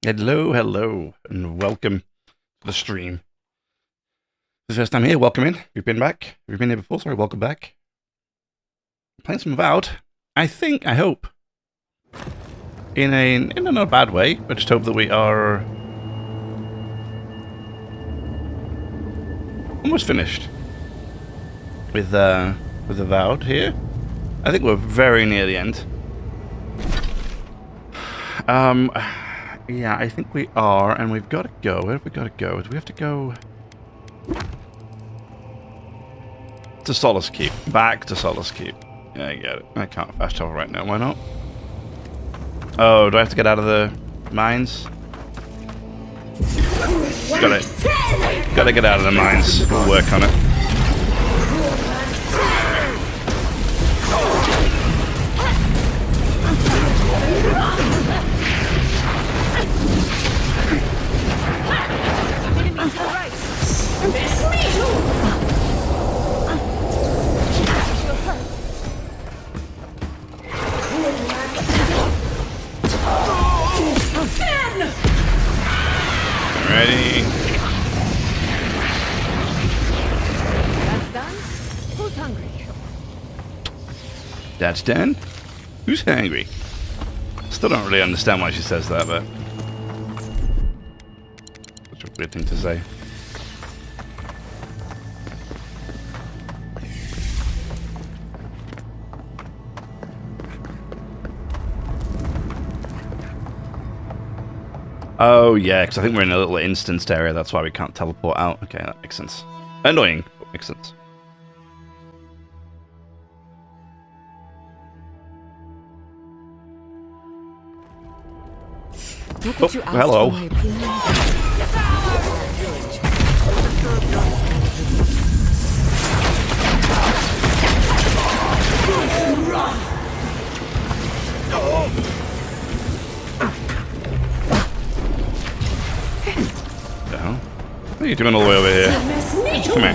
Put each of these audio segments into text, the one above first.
Hello, hello, and welcome to the stream. This is the first time here, welcome in. You've been back. If you've been here before, sorry, welcome back. Playing some Avowed. I hope. In a not a bad way, but just hope that we are almost finished with Avowed here. I think we're very near the end. Yeah, I think we are, and we've got to go. Where have we got to go? Do we have to go to Solace Keep? Back to Solace Keep. Yeah, I get it. I can't fast travel right now. Why not? Oh, do I have to get out of the mines? Gotta get out of the mines. We'll work on it. Ready? That's done? Who's hungry? That's done? Who's hungry? Still don't really understand why she says that, but such a weird thing to say. Oh, yeah, because I think we're in a little instanced area. That's why we can't teleport out. Okay, that makes sense. Annoying, but makes sense. Oh, hello. What are you doing all the way over here? Come here.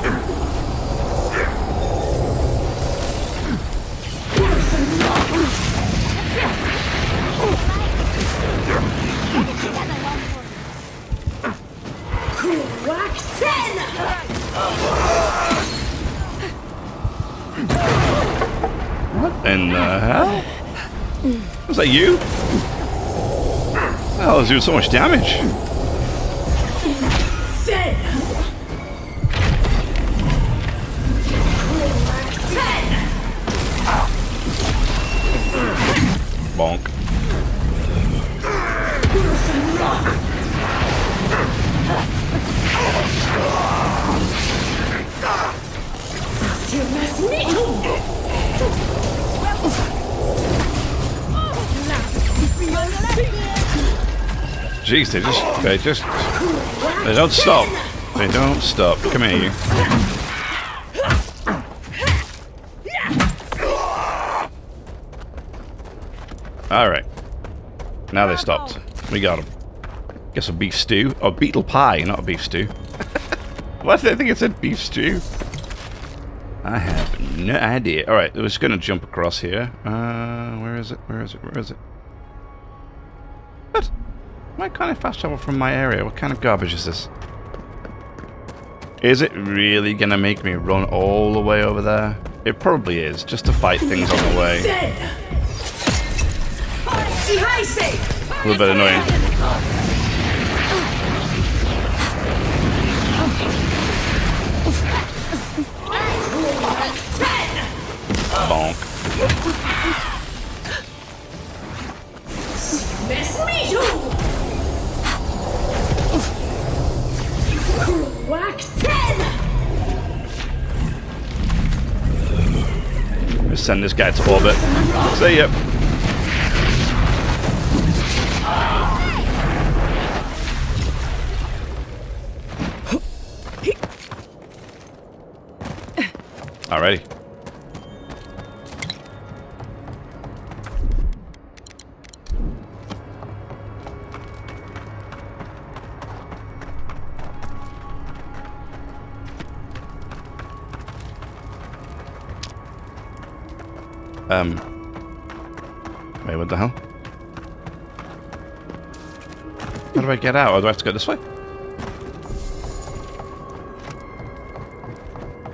What in the hell? Was that you? Oh, I was doing so much damage. Bonk. Jeez, they don't stop. They don't stop. Come here, you. Alright. Now they stopped. We got them. Guess a beef stew. Oh, beetle pie, not a beef stew. Why did I think it said beef stew? I have no idea. Alright, we're just gonna jump across here. Where is it? Where is it? Where is it? What? Why can't I fast travel from my area? What kind of garbage is this? Is it really gonna make me run all the way over there? It probably is, just to fight things on the way. A little bit annoying. Bonk. Let's send this guy to orbit. See ya. Alrighty. Wait, what the hell? How do I get out? Or do I have to go this way?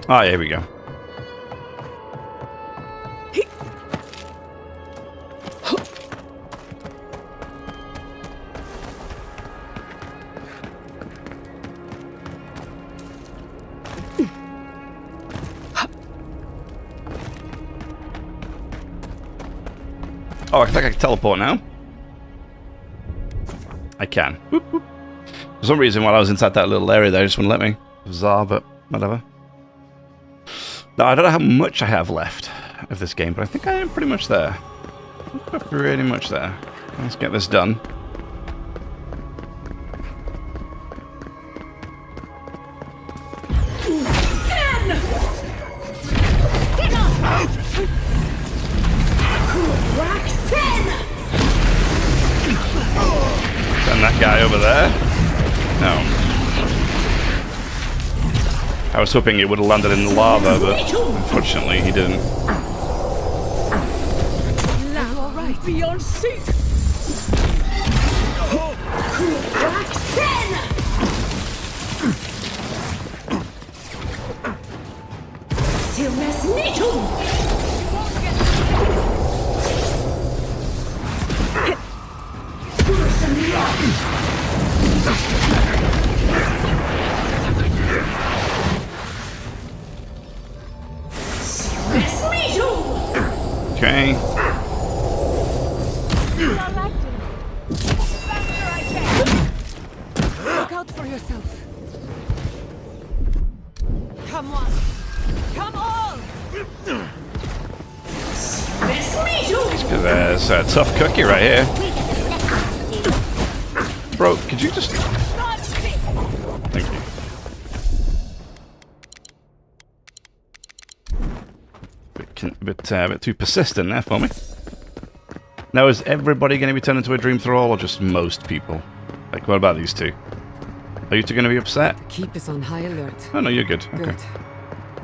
Ah, here we go. Oh, I think I can teleport now. I can. Whoop, whoop. For some reason, while I was inside that little area there, it just wouldn't let me. Bizarre, but whatever. Now, I don't know how much I have left of this game, but I think I am pretty much there. Pretty much there. Let's get this done. Send that guy over there. No. I was hoping it would have landed in the lava, but unfortunately he didn't. All right. Beyond sick. Okay. Look out for yourself. Come on. Come on. There's a tough cookie right here. Bro, could you just... Thank you. A bit too persistent there for me. Now, is everybody going to be turned into a dream thrall, or just most people? Like, what about these two? Are you two going to be upset? The keep is on high alert. Oh, no, you're good. Good. Okay.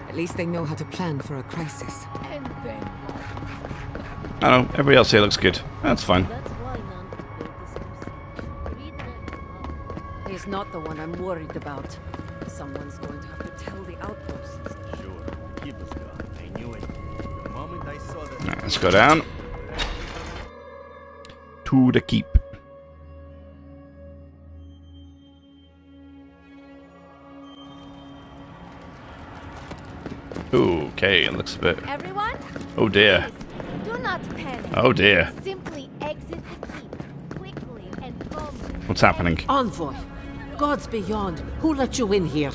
At least they know how to plan for a crisis. I know, everybody else here looks good. That's fine. He's not the one I'm worried about. Someone's going to have to tell the outposts. Sure, keep us going. I knew it. The moment I saw that. Right, let's go down. To the keep. Okay, it looks a bit... Everyone? Oh dear. Please, do not panic. Oh dear. Simply exit the keep quickly and calmly. What's happening? Envoy, gods beyond, who let you in here?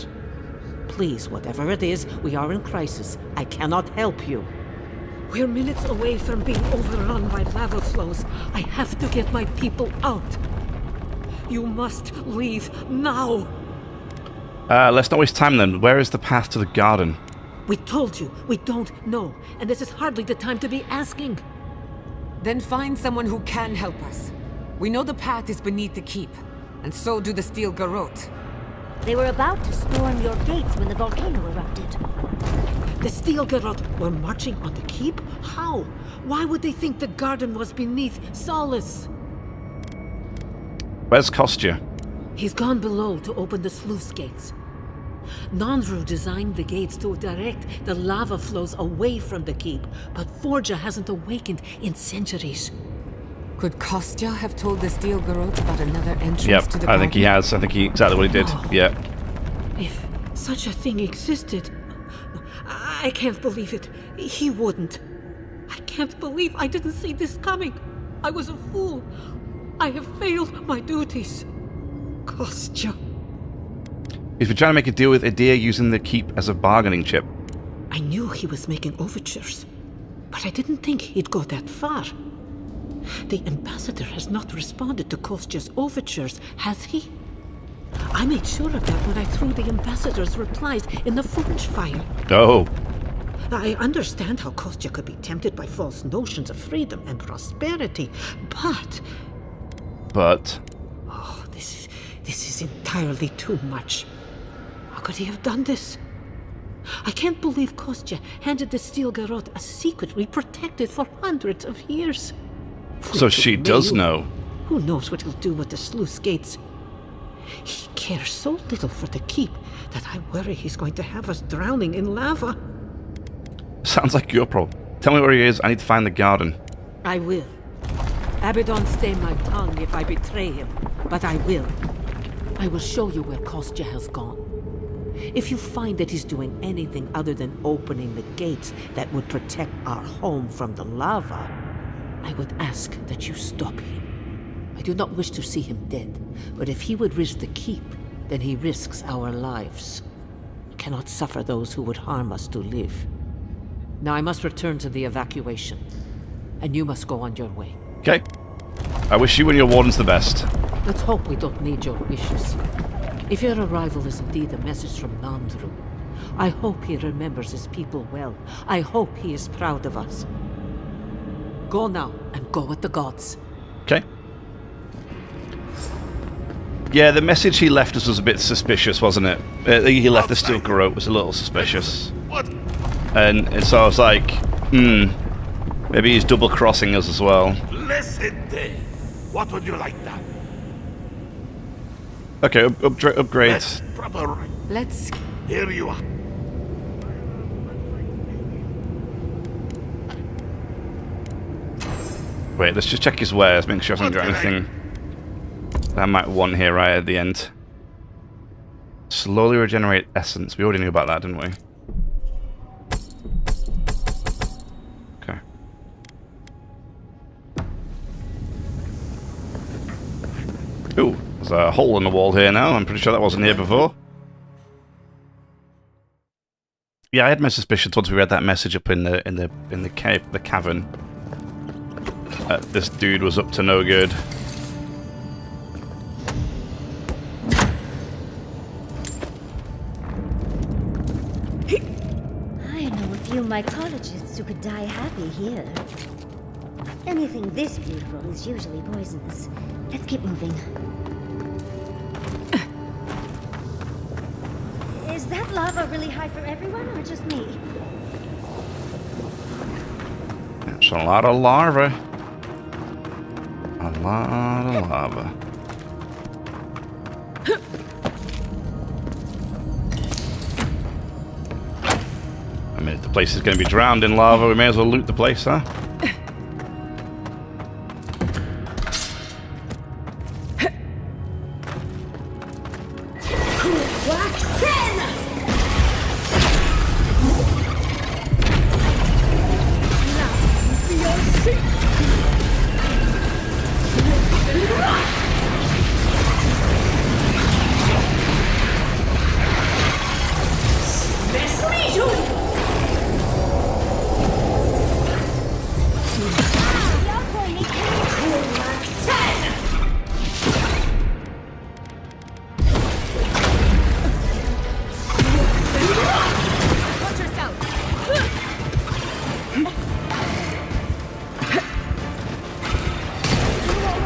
Please, whatever it is, we are in crisis. I cannot help you. We're minutes away from being overrun by lava flows. I have to get my people out. You must leave now. Let's not waste time then. Where is the path to the garden? We told you, we don't know, and this is hardly the time to be asking. Then find someone who can help us. We know the path is beneath the keep, and so do the steel garrote. They were about to storm your gates when the volcano erupted. The steel garrote were marching on the keep? How? Why would they think the garden was beneath Solace? Where's Kostya? He's gone below to open the sluice gates. Nandru designed the gates to direct the lava flows away from the keep, but Forja hasn't awakened in centuries. Could Kostya have told the steel garrote about another entrance to Yep, the I garden? think he has. I think he exactly what he did. No. Yeah. If such a thing existed, I can't believe it. He wouldn't. I can't believe I didn't see this coming. I was a fool. I have failed my duties. Kostya. He's been trying to make a deal with Aedyr using the keep as a bargaining chip. I knew he was making overtures, but I didn't think he'd go that far. The ambassador has not responded to Kostya's overtures, has he? I made sure of that when I threw the ambassador's replies in the forge fire. Oh. I understand how Kostya could be tempted by false notions of freedom and prosperity, but... Oh, this is entirely too much. How could he have done this? I can't believe Kostya handed the steel garrote a secret we protected for hundreds of years. So she does know. Who knows what he'll do with the sluice gates? He cares so little for the keep that I worry he's going to have us drowning in lava. Sounds like your problem. Tell me where he is. I need to find the garden. I will. Abaddon stay my tongue if I betray him, but I will. I will show you where Kostya has gone. If you find that he's doing anything other than opening the gates that would protect our home from the lava, I would ask that you stop him. I do not wish to see him dead, but if he would risk the keep, then he risks our lives. I cannot suffer those who would harm us to live. Now I must return to the evacuation, and you must go on your way. Okay. I wish you and your wardens the best. Let's hope we don't need your wishes. If your arrival is indeed a message from Nandru, I hope he remembers his people well. I hope he is proud of us. Go now, and go with the gods. Okay. Yeah, the message he left us was a bit suspicious, wasn't it? He left the steel garrote was a little suspicious. What? And so I was like, maybe he's double-crossing us as well. Listen there. What would you like that? Okay, upgrade. That's proper. Let's... Here you are. Wait, let's just check his wares, make sure I haven't got What can I- anything that I might want here right at the end. Slowly regenerate essence. We already knew about that, didn't we? Okay. Ooh, there's a hole in the wall here now. I'm pretty sure that wasn't here before. Yeah, I had my suspicions once we read that message up in the cave, the cavern. This dude was up to no good. I know a few mycologists who could die happy here. Anything this beautiful is usually poisonous. Let's keep moving. Is that lava really high for everyone, or just me? It's a lot of larvae. A lot of lava. I mean, if the place is going to be drowned in lava, we may as well loot the place, huh?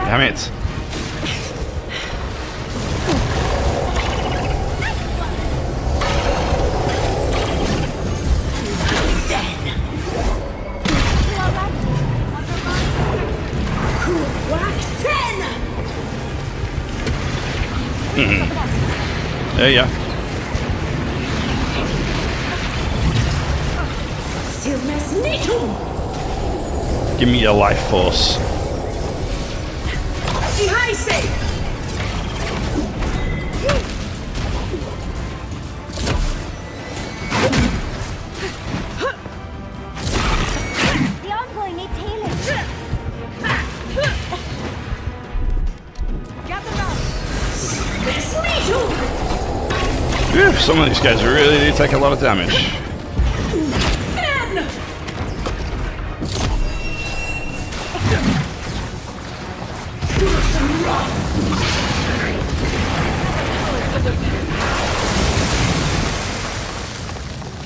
Damn it. There you are. Give me your life force. The envoy needs healing. Whew, some of these guys really do take a lot of damage.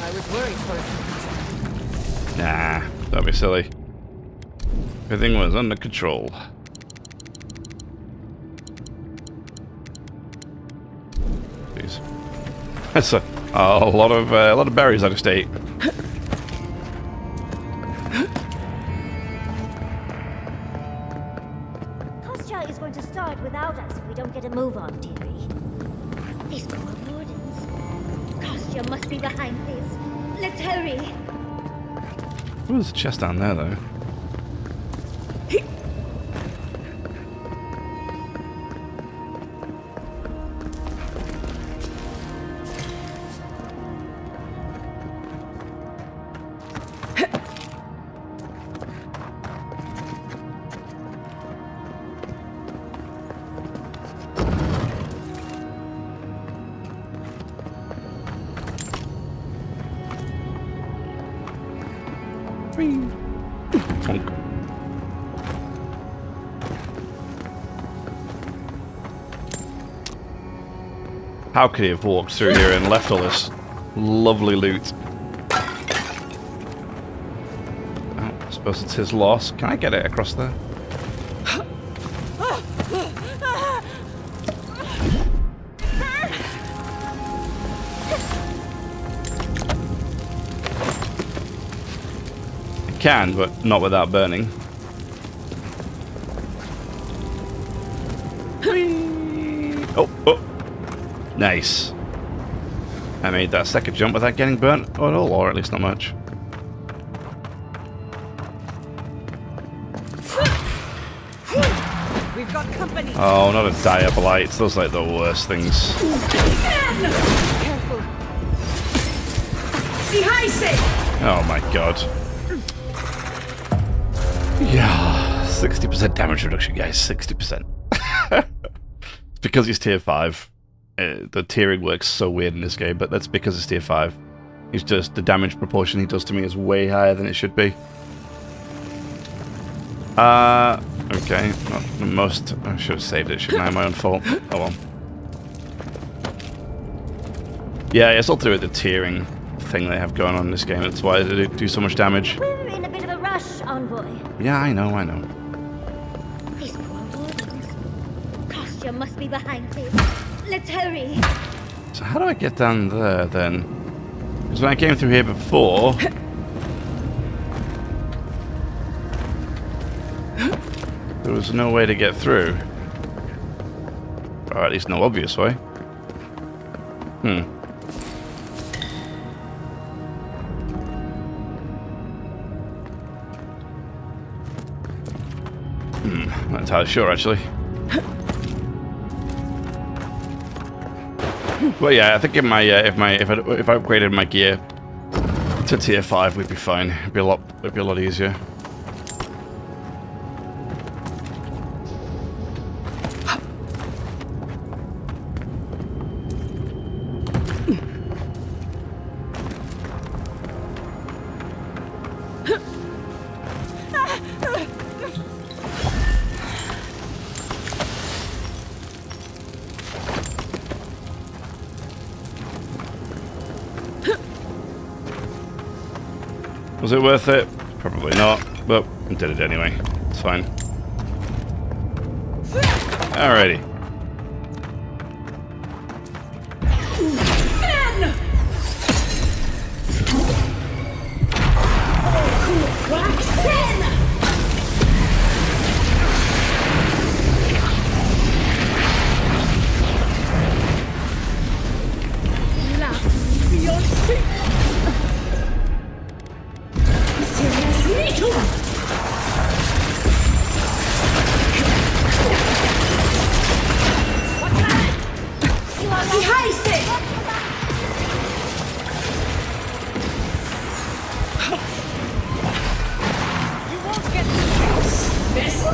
I was worried for a second. Nah, don't be silly. Everything was under control. Jeez. That's a lot of berries I just ate. Kostya is going to start without us if we don't get a move on, dearie. These poor wardens. Kostya must be behind this. Let's hurry. Oh, there's a chest down there, though. Funk. How could he have walked through here and left all this lovely loot? Oh, I suppose it's his loss. Can I get it across there? Can, but not without burning. Oh, oh. Nice. I made that second jump without getting burnt at all, or at least not much. We've got company. Oh, not a diabolite. Those are like the worst things. Careful. Oh my god. Yeah, 60% damage reduction, guys. 60%. It's because he's tier 5. The tiering works so weird in this game, but that's because it's tier 5. He's just, the damage proportion he does to me is way higher than it should be. Okay. Not the most... I should have saved it, shouldn't I? My own fault. Oh well. Yeah, it's all to do with the tiering thing they have going on in this game. That's why they do so much damage. We're in a bit of a rush, envoy. Yeah, I know, I know. These poor wardens. Kostya must be behind this. Let's hurry. So how do I get down there, then? Because when I came through here before... there was no way to get through. Or at least no obvious way. Not entirely sure, actually. Well, yeah, I think if I upgraded my gear to tier 5, we'd be fine. It'd be a lot easier. Was it worth it? Probably not, but I did it anyway. It's fine. Alrighty.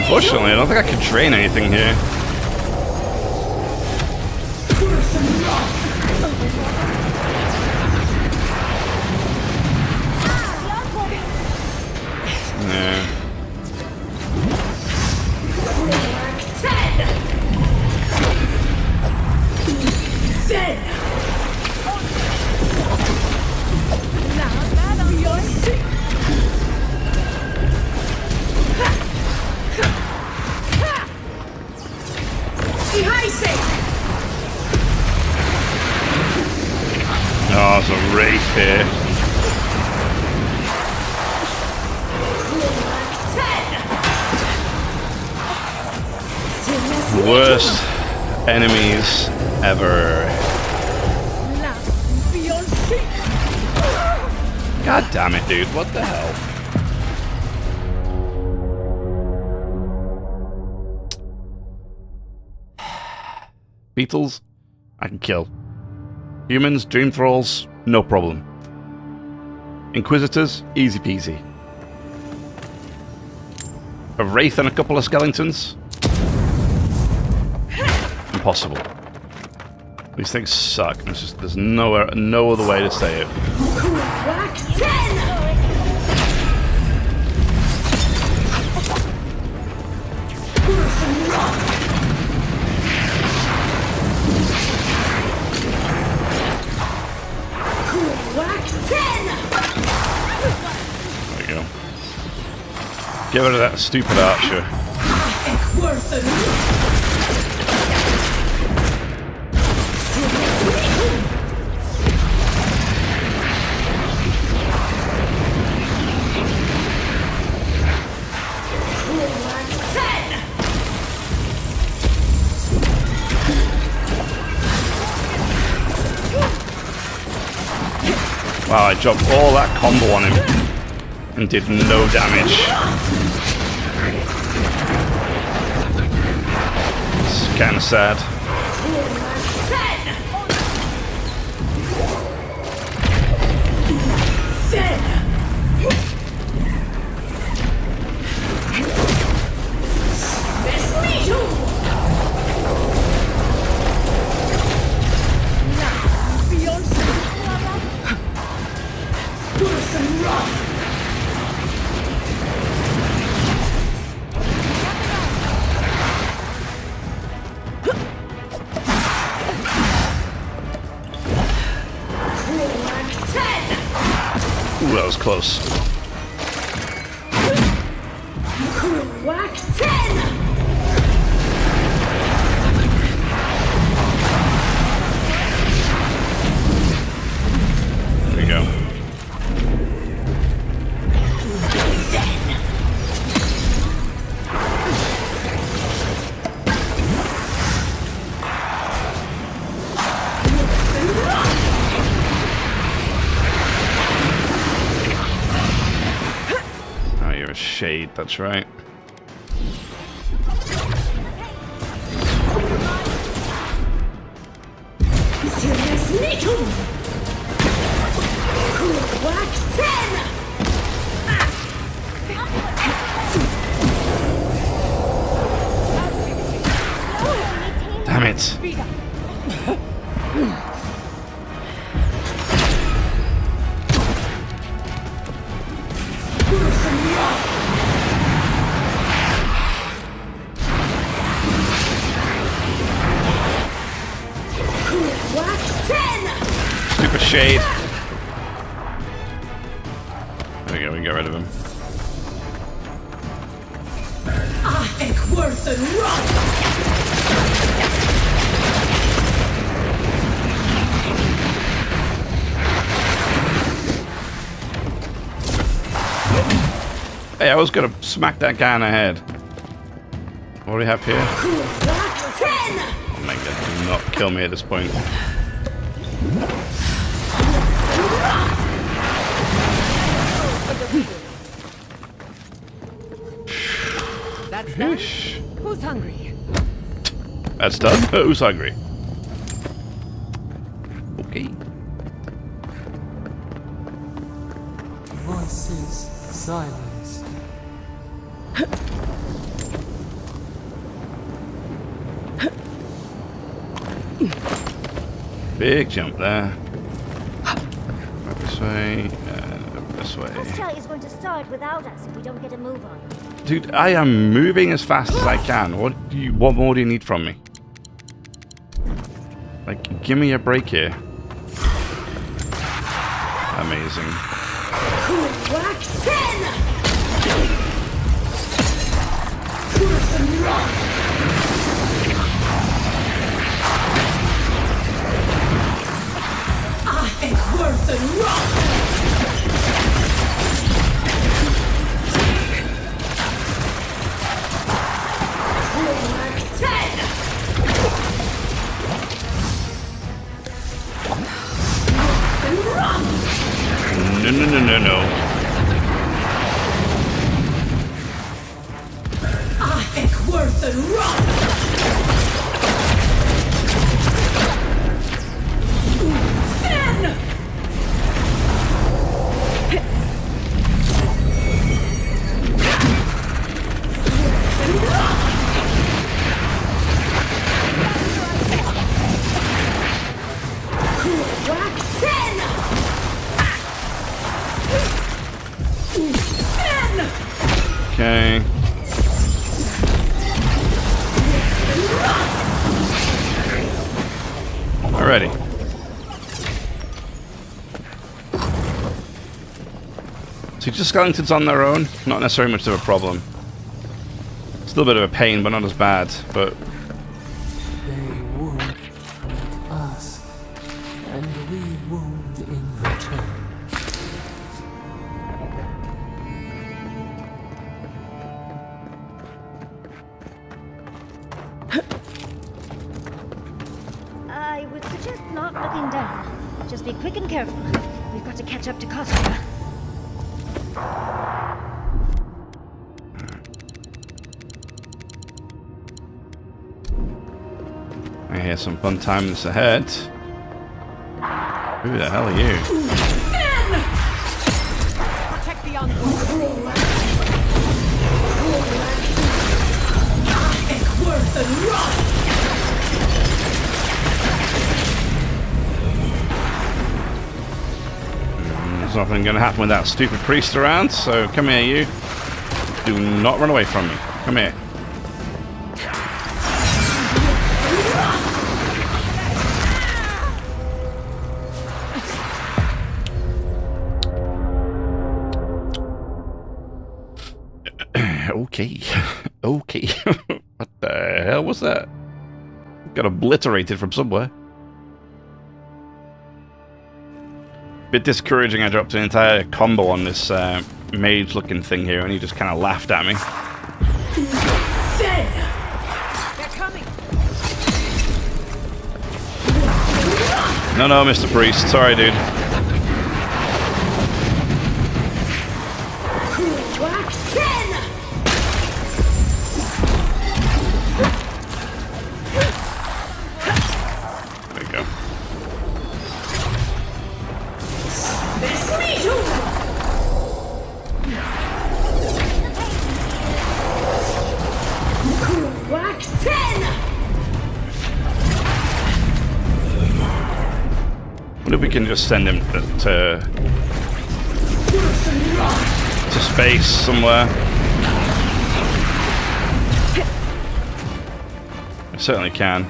Unfortunately, I don't think I can train anything here. Yeah. Oh, there's a wraith here. Worst enemies ever. God damn it, dude. What the hell? Beetles, I can kill. Humans, dream thralls, no problem. Inquisitors, easy peasy. A wraith and a couple of skeletons? Impossible. These things suck. There's no other way to say it. There we go. Get rid of that stupid archer. Wow, I dropped all that combo on him and did no damage. It's kind of sad. Ooh, that was close. There we go. Shade, that's right. Damn it. Stupid shade. There we go, we can get rid of him. Hey, I was gonna smack that guy in the head. What do we have here? Oh my god, do not kill me at this point. That's done. Fish. Who's hungry? That's done. Who's hungry? Okay. Voices, silence. Big jump there. Right this way, and this way. Hostile is going to start without us if we don't get a move on. Dude, I am moving as fast as I can. What more do you need from me? Like, give me a break here. Amazing. No. Okay. Alrighty. See, just skeletons on their own, not necessarily much of a problem. Still a bit of a pain, but not as bad. But They wound us, and we wound in return. I would suggest not looking down. Just be quick and careful. We've got to catch up to Kostya. I hear some fun times ahead. Who the hell are you? Protect the envoy. There's nothing going to happen with that stupid priest around, so come here, you. Do not run away from me. Come here. Okay. Okay. What the hell was that? Got obliterated from somewhere. Bit discouraging. I dropped an entire combo on this mage looking thing here and he just kind of laughed at me. They're coming. No, Mr. Priest. Sorry, dude. There we go. What if we can just send him to space somewhere? I certainly can.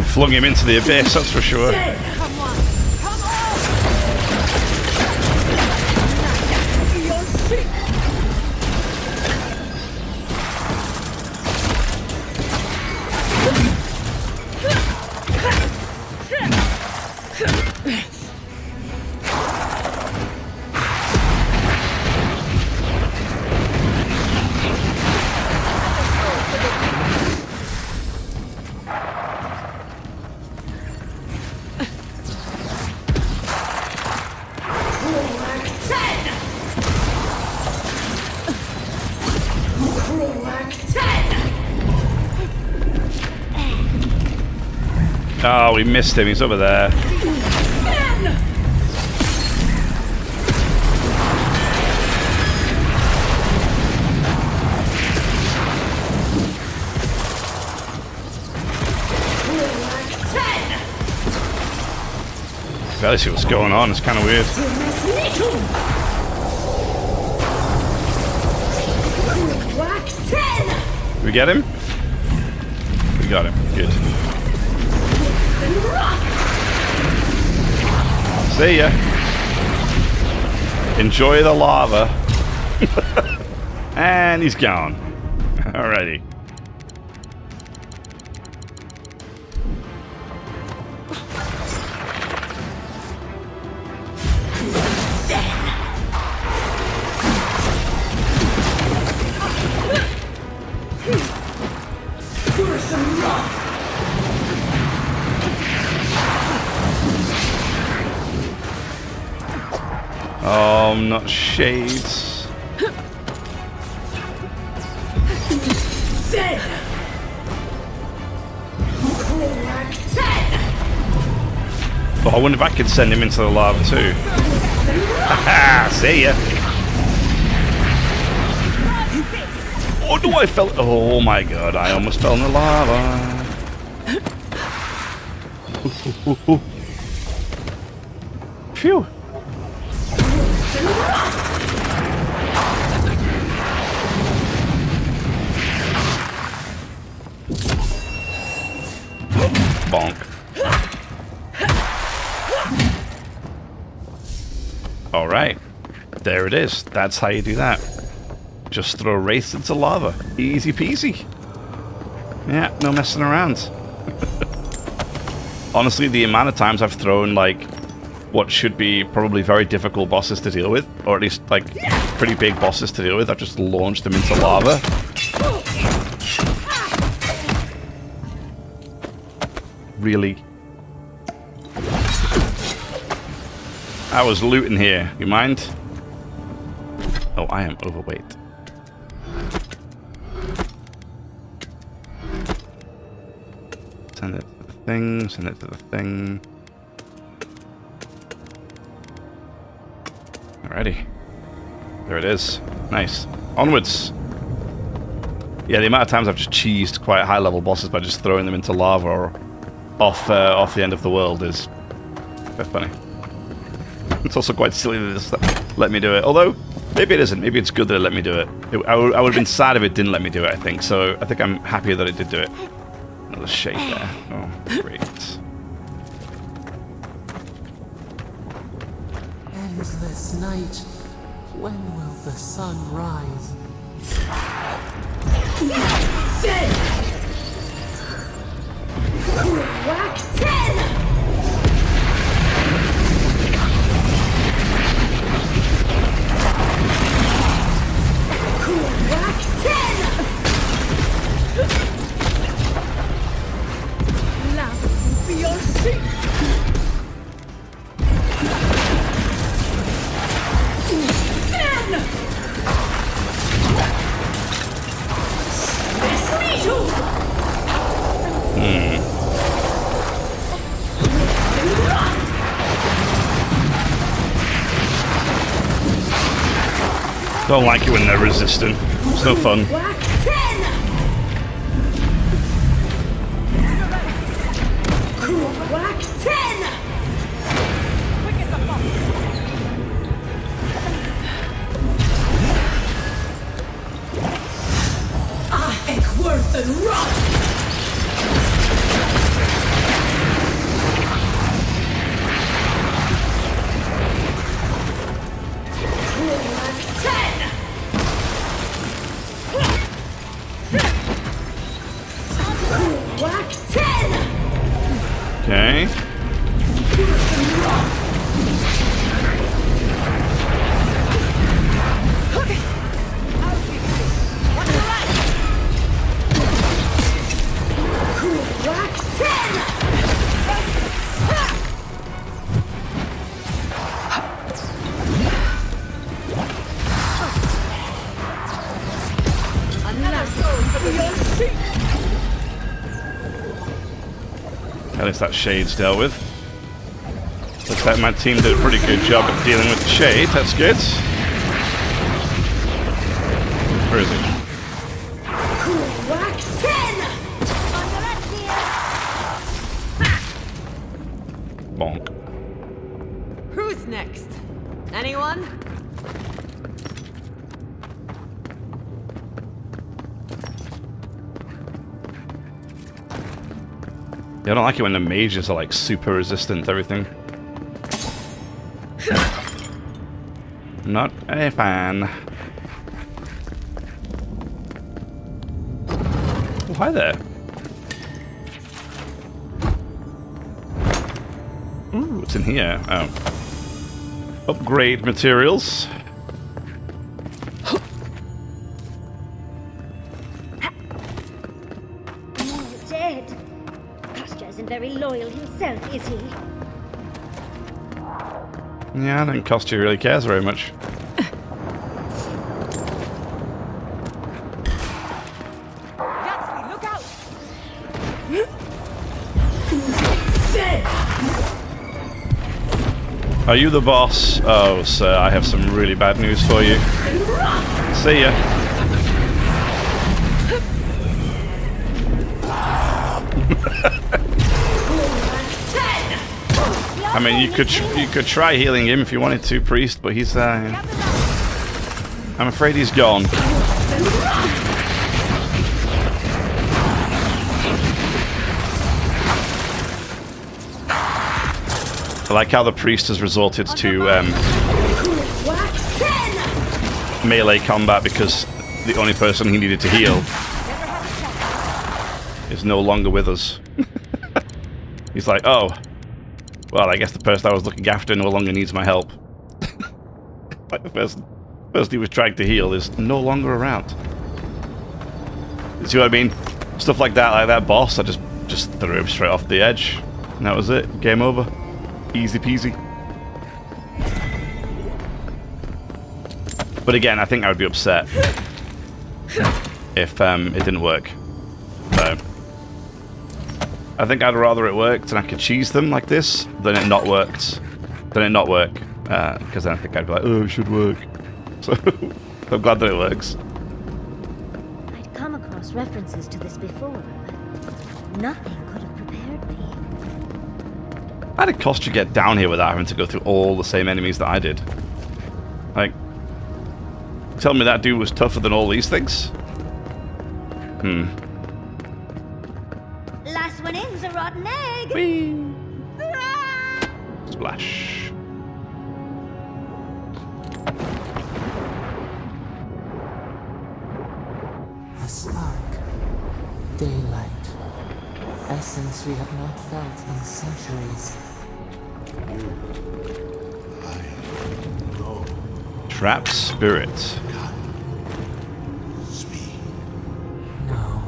Flung him into the abyss, that's for sure. Oh, we missed him. He's over there. Barely see what's going on. It's kind of weird. we get him? We got him. Good. See ya. Enjoy the lava. And he's gone. Alrighty. Oh, not shades. Oh, I wonder if I could send him into the lava too. Haha, see ya. Oh no, I fell. Oh my god, I almost fell in the lava. Phew. Bonk. Alright. There it is. That's how you do that. Just throw wraiths into lava. Easy peasy. Yeah, no messing around. Honestly, the amount of times I've thrown, like, what should be probably very difficult bosses to deal with, or at least, like, pretty big bosses to deal with, I've just launched them into lava. Really? I was looting here. You mind? Oh, I am overweight. Send it to the thing, send it to the thing. Alrighty. There it is. Nice. Onwards. Yeah, the amount of times I've just cheesed quite high-level bosses by just throwing them into lava or off the end of the world is quite funny. It's also quite silly that this let me do it. Although, maybe it isn't. Maybe it's good that it let me do it. I would have been sad if it didn't let me do it, I think. So I think I'm happier that it did do it. Another shade there. Oh, great. Endless night. When will the sun rise? Whack 10! Whack 10! Love will be your sheep! Don't like it when they're resistant. It's no fun. Whack 10! Whack 10! Worth and rot! Whack 10! Okay. At least that shade's dealt with. Looks like my team did a pretty good job at dealing with the shade. That's good. Where is it? Whack 10! Bonk. Who's next? Anyone? Yeah, I don't like it when the mages are like super resistant to everything. Not a fan. Oh, hi there. Ooh, what's in here? Oh. Upgrade materials. Dead. Kostya isn't very loyal himself, is he? Yeah, I don't think Kostya really cares very much. Gatsby, look out! Are you the boss? Oh, sir, I have some really bad news for you. See ya. I mean, you could try healing him if you wanted to, priest, but he's I'm afraid he's gone. I like how the priest has resorted to melee combat because the only person he needed to heal is no longer with us. He's like, oh, well, I guess the person I was looking after no longer needs my help. Like the person he was trying to heal is no longer around. You see what I mean? Stuff like that boss, I just threw him straight off the edge. And that was it. Game over. Easy peasy. But again, I think I would be upset if it didn't work. So I think I'd rather it worked and I could cheese them like this than it not worked. Because then I think I'd be like, oh, it should work. So I'm glad that it works. I'd come across references to this before, but nothing could have prepared me. How did Kostya get down here without having to go through all the same enemies that I did? Like, tell me that dude was tougher than all these things? Last one in's a rotten egg! Whee! Splash. A spark. Daylight. Essence we have not felt in centuries. Trapped spirit. No.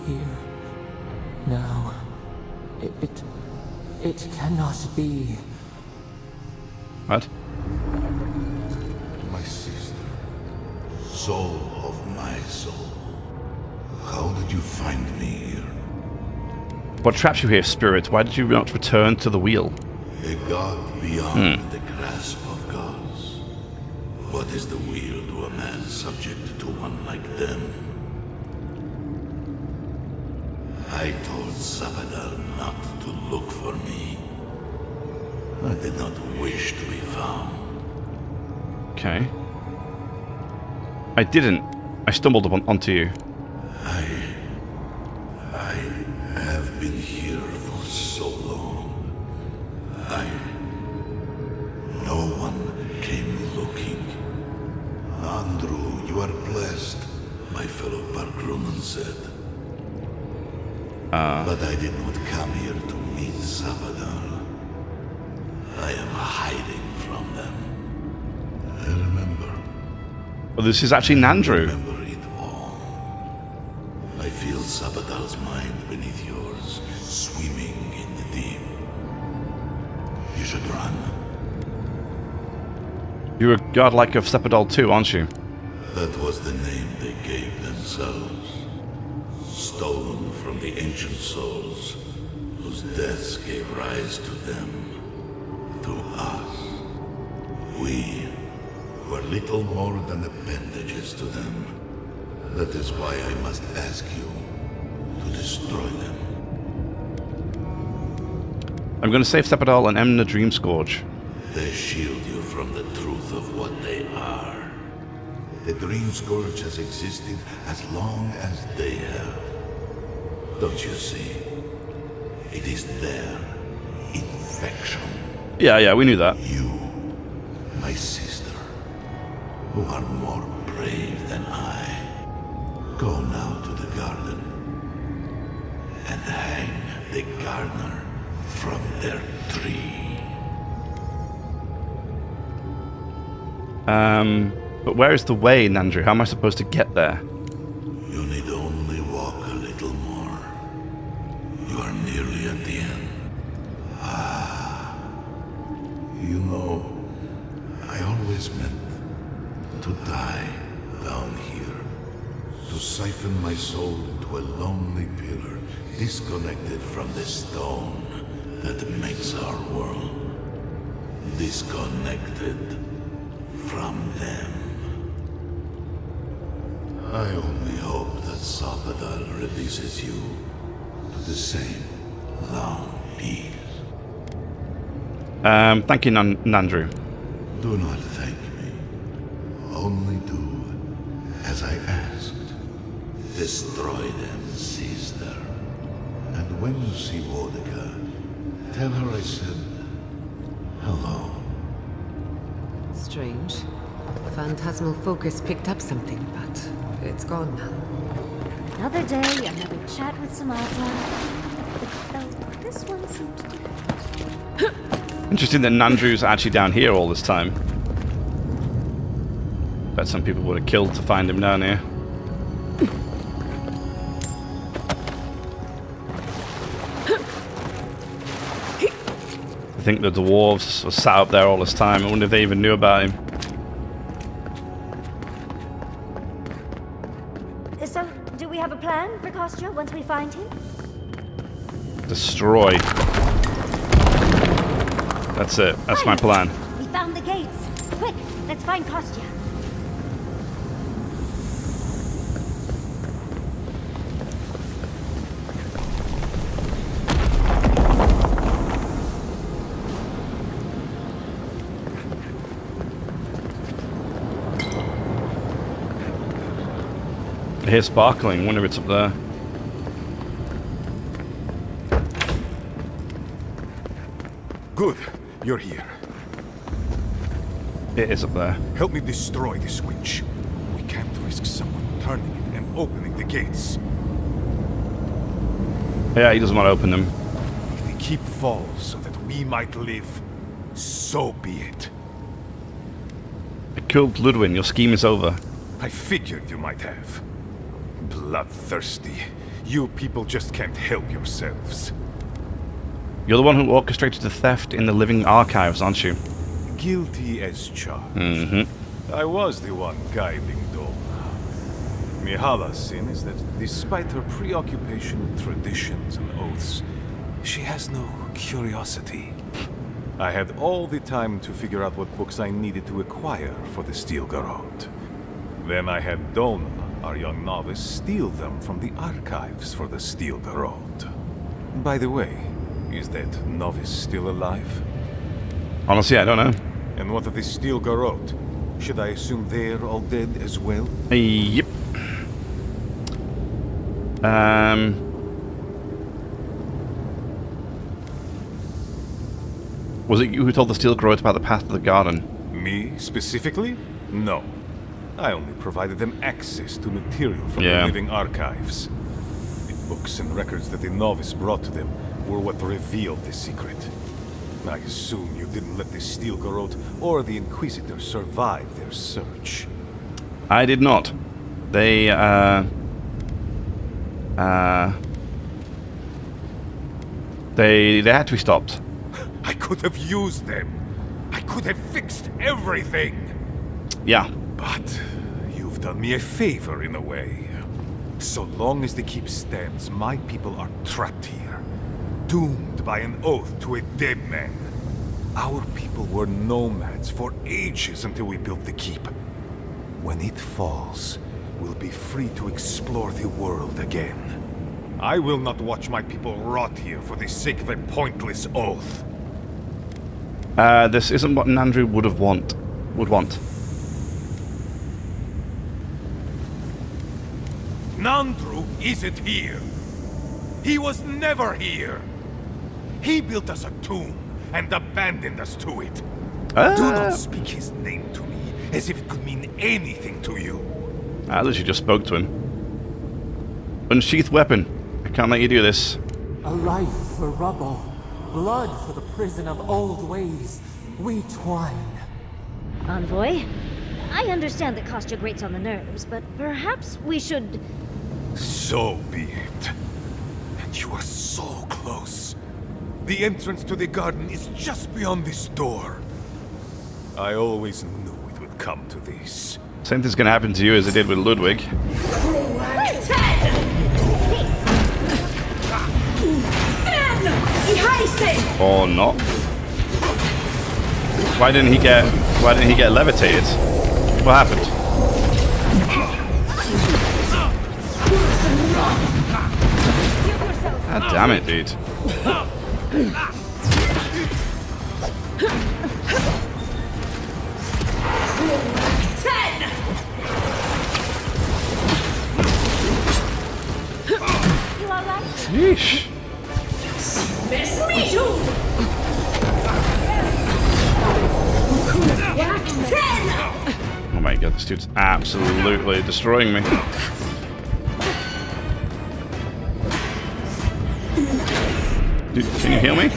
Here. Now. It cannot be. What? My sister. Soul of my soul. How did you find me here? What traps you here, spirit? Why did you not return to the wheel? A god beyond the grasp of gods. What is the wheel to a man subject to one like them? I told Sabadell not to look for me. I did not wish to be found. Okay. I didn't. I stumbled onto you. I have been here for so long. No one came looking. Andrew, you are blessed, my fellow Parkruman said. But I did not come here to meet Sabadell. I am hiding from them. I remember. Well, this is actually Nandrew. Remember it all. I feel Sabadell's mind beneath yours, swimming in the deep. You should run. You're a godlike of Sepidol too, aren't you? That was the name they gave themselves. Stolen from the ancient souls, whose deaths gave rise to them, to us. We were little more than appendages to them. That is why I must ask you to destroy them. I'm going to save Sepidol and end the Dream Scourge. They shield you from the truth of what they are. The Dream Scourge has existed as long as they have. Don't you see? It is their infection. Yeah, we knew that. You, my sister, who are more brave than I, go now to the garden and hang the gardener from their tree. But where is the way, Nandru? How am I supposed to get there? You need only walk a little more. You are nearly at the end. You know, I always meant to die down here. To siphon my soul into a lonely pillar, disconnected from the stone that makes our world. Disconnected from them. I only hope that Sapadal releases you to the same long peace. Thank you, Nandru. Do not thank me. Only do as I asked. Destroy them, sister. And when you see Boudica, tell her I said hello. Strange. Phantasmal focus picked up something, but it's gone now. Another day, another chat with Sumatra. Though this one seemed different. Interesting that Nandru's actually down here all this time. Bet some people would have killed to find him down here. I think the dwarves were sat up there all this time. I wonder if they even knew about him. So, do we have a plan for Kostya once we find him? Destroy. That's it. That's my plan. We found the gates. Quick, let's find Kostya. I hear sparkling. Wonder if it's up there. Good. You're here. It is up there. Help me destroy this witch. We can't risk someone turning it and opening the gates. Yeah, he doesn't want to open them. If the keep falls so that we might live, so be it. I killed Ludwin. Your scheme is over. I figured you might have. Bloodthirsty. You people just can't help yourselves. You're the one who orchestrated the theft in the living archives, aren't you? Guilty as charged. Mm-hmm. I was the one guiding Doma. Mihala's sin is that despite her preoccupation with traditions and oaths, she has no curiosity. I had all the time to figure out what books I needed to acquire for the Steel Garrote. Then I had Dona, our young novice, steal them from the archives for the Steel Garrote. By the way, is that novice still alive? Honestly, I don't know. And what of the Steel Garrote? Should I assume they're all dead as well? Yep. Was it you who told the Steel Garrote about the path to the garden? Me, specifically? No. I only provided them access to material from the living archives. The books and records that the novice brought to them were what revealed the secret. I assume you didn't let the Steel Garrote or the Inquisitor survive their search. I did not. They had to be stopped. I could have used them. I could have fixed everything. Yeah. But you've done me a favor in a way. So long as the keep stands, my people are trapped here, doomed by an oath to a dead man. Our people were nomads for ages until we built the keep. When it falls, we'll be free to explore the world again. I will not watch my people rot here for the sake of a pointless oath. This isn't what Nandru would want. Nandru isn't here. He was never here! He built us a tomb and abandoned us to it. Do not speak his name to me as if it could mean anything to you. I literally just spoke to him. Unsheath weapon. I can't let you do this. A life for rubble, blood for the prison of old ways. We twine. Envoy, I understand that Kostya grates on the nerves, but perhaps we should... So be it. And you are so close. The entrance to the garden is just beyond this door. I always knew it would come to this. Same thing's gonna happen to you as it did with Ludwig. Or not. Why didn't he get levitated? What happened? God damn it, dude. Yeesh. Oh my god, this dude's absolutely destroying me. Dude, can you heal me?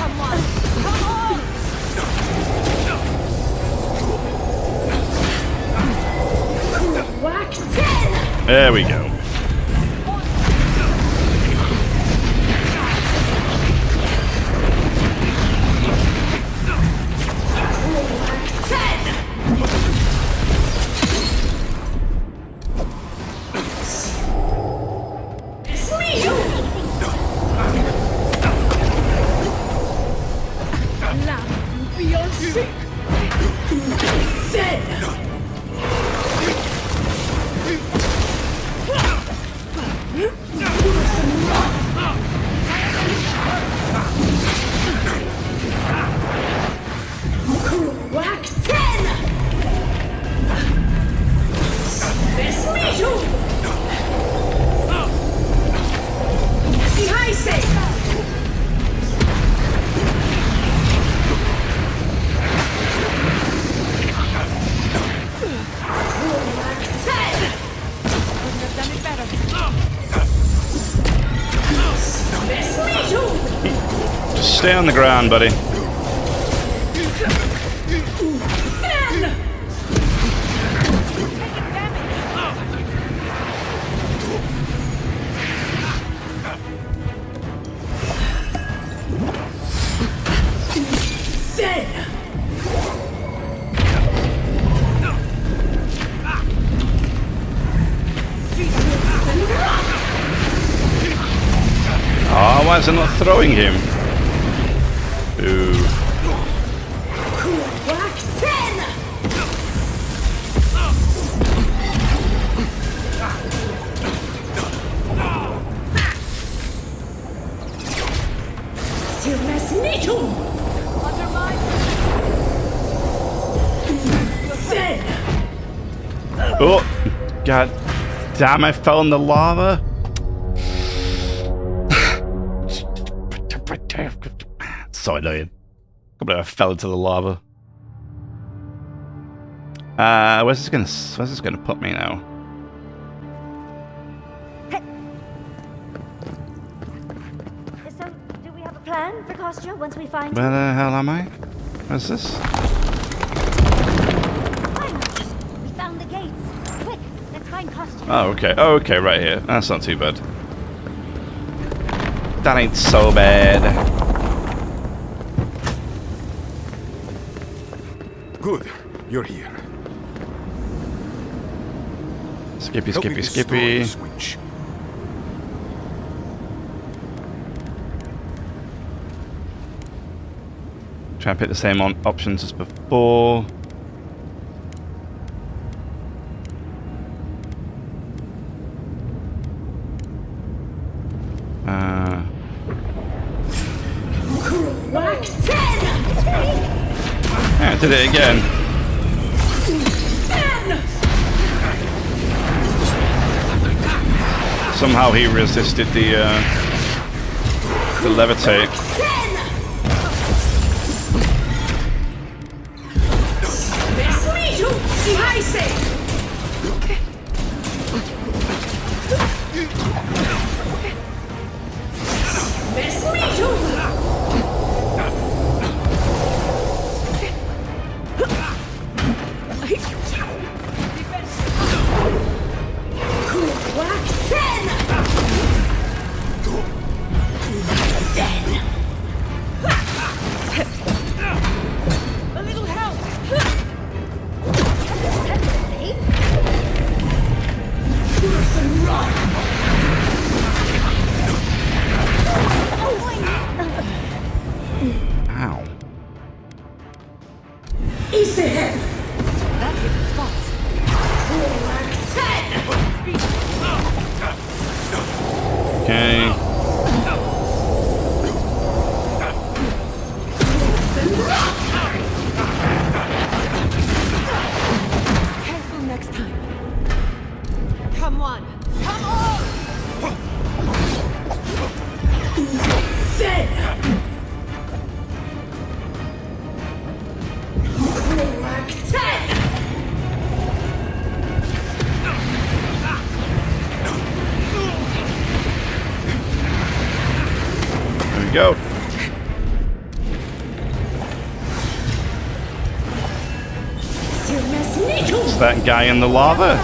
There we go. Just stay on the ground, buddy. Oh, why is it not throwing him? Ooh. Oh, god damn, I fell in the lava. So annoying. I believe I fell into the lava. Where's this gonna put me now? So, do we have a plan for Kostya once we find Where the hell am I? Where's this? We found the gates. Quick, let's find Kostya. Oh, okay. Oh, okay, right here. That's not too bad. That ain't so bad. Good, you're here. Skippy, Help skippy, me destroy skippy. the switch. Try and pick the same options as before. Yeah, I did it again. Somehow he resisted the to levitate. Go. It's that guy in the lava.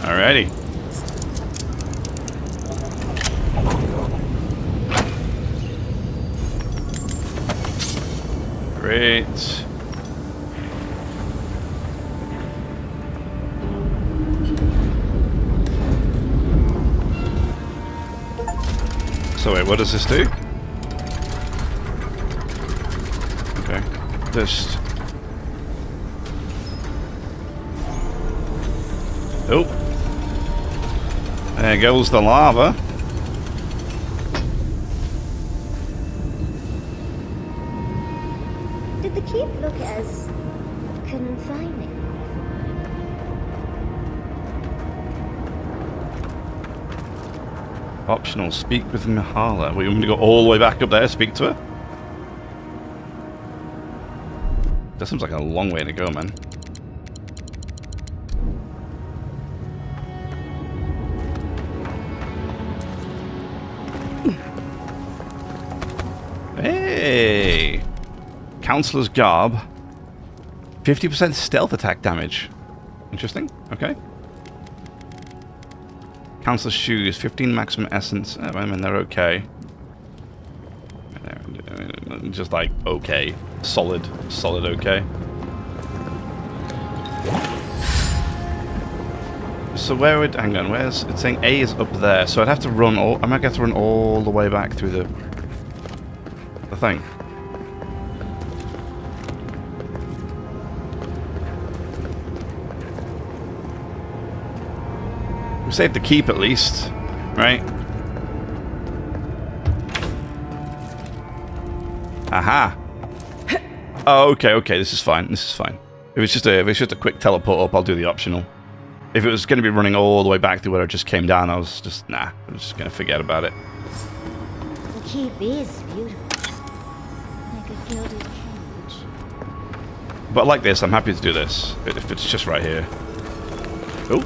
Alrighty. Great. So wait, what does this do? Okay. Just... Oh. There goes the lava. Did the keep look as confining? Optional, speak with Mihala. We want me to go all the way back up there, speak to her? That seems like a long way to go, man. Hey! Counselor's Garb. 50% stealth attack damage. Interesting. Okay. Counselor's Shoes. 15 maximum essence. I mean, they're okay. Just like, okay. Solid. Solid okay. So where would... Hang on, where's... It's saying A is up there, so I'd have to run all... I might have to run all the way back through the thing. We saved the keep at least, right? Aha! Oh, okay, this is fine, this is fine. If it's just a quick teleport up, I'll do the optional. If it was going to be running all the way back to where I just came down, I was just, nah, I'm just going to forget about it. The keep is beautiful. Like a gilded cage. But like this, I'm happy to do this. If it's just right here. Oh.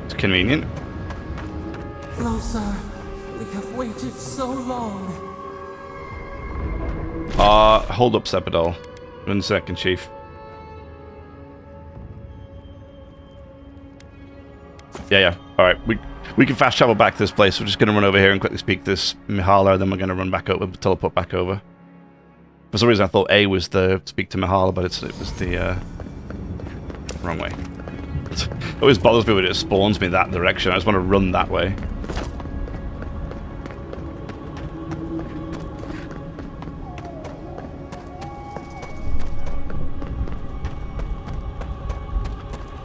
It's convenient. Closer. We have waited so long. Hold up, Sepidol. 1 second, Chief. Yeah. Alright, We can fast travel back to this place. We're just going to run over here and quickly speak to this Mihala, then we're going to run back over, teleport back over. For some reason I thought A was the speak to Mihala, but it was the wrong way. It always bothers me when it spawns me that direction. I just want to run that way.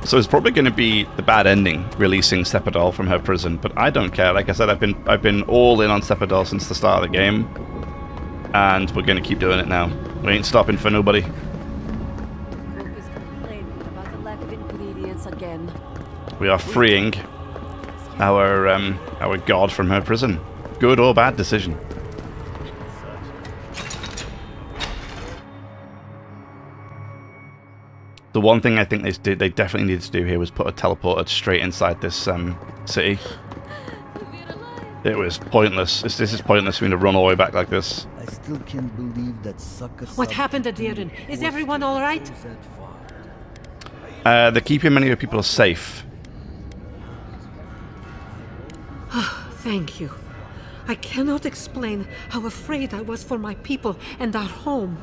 So it's probably going to be the bad ending, releasing Sepidol from her prison, but I don't care. Like I said, I've been all in on Sepidol since the start of the game, and we're going to keep doing it now. We ain't stopping for nobody. Group is complaining about the lack of ingredients again. We are freeing our god from her prison. Good or bad decision. The one thing I think they definitely needed to do here was put a teleporter straight inside this city. It was pointless. This is pointless for me to run all the way back like this. I still can't believe that sucker. What happened, Aedyr? Is everyone all right? They're keeping many of the people safe. Thank you. I cannot explain how afraid I was for my people and our home.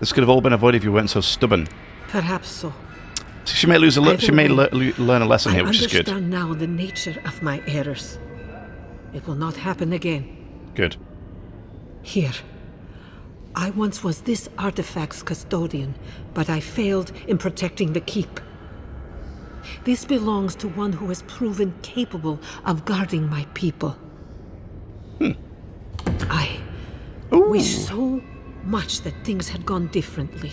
This could have all been avoided if you weren't so stubborn. Perhaps so. She may lose a she may learn a lesson here, which is good. I understand now the nature of my errors. It will not happen again. Good. Here. I once was this artifact's custodian, but I failed in protecting the keep. This belongs to one who has proven capable of guarding my people. I wish so much that things had gone differently.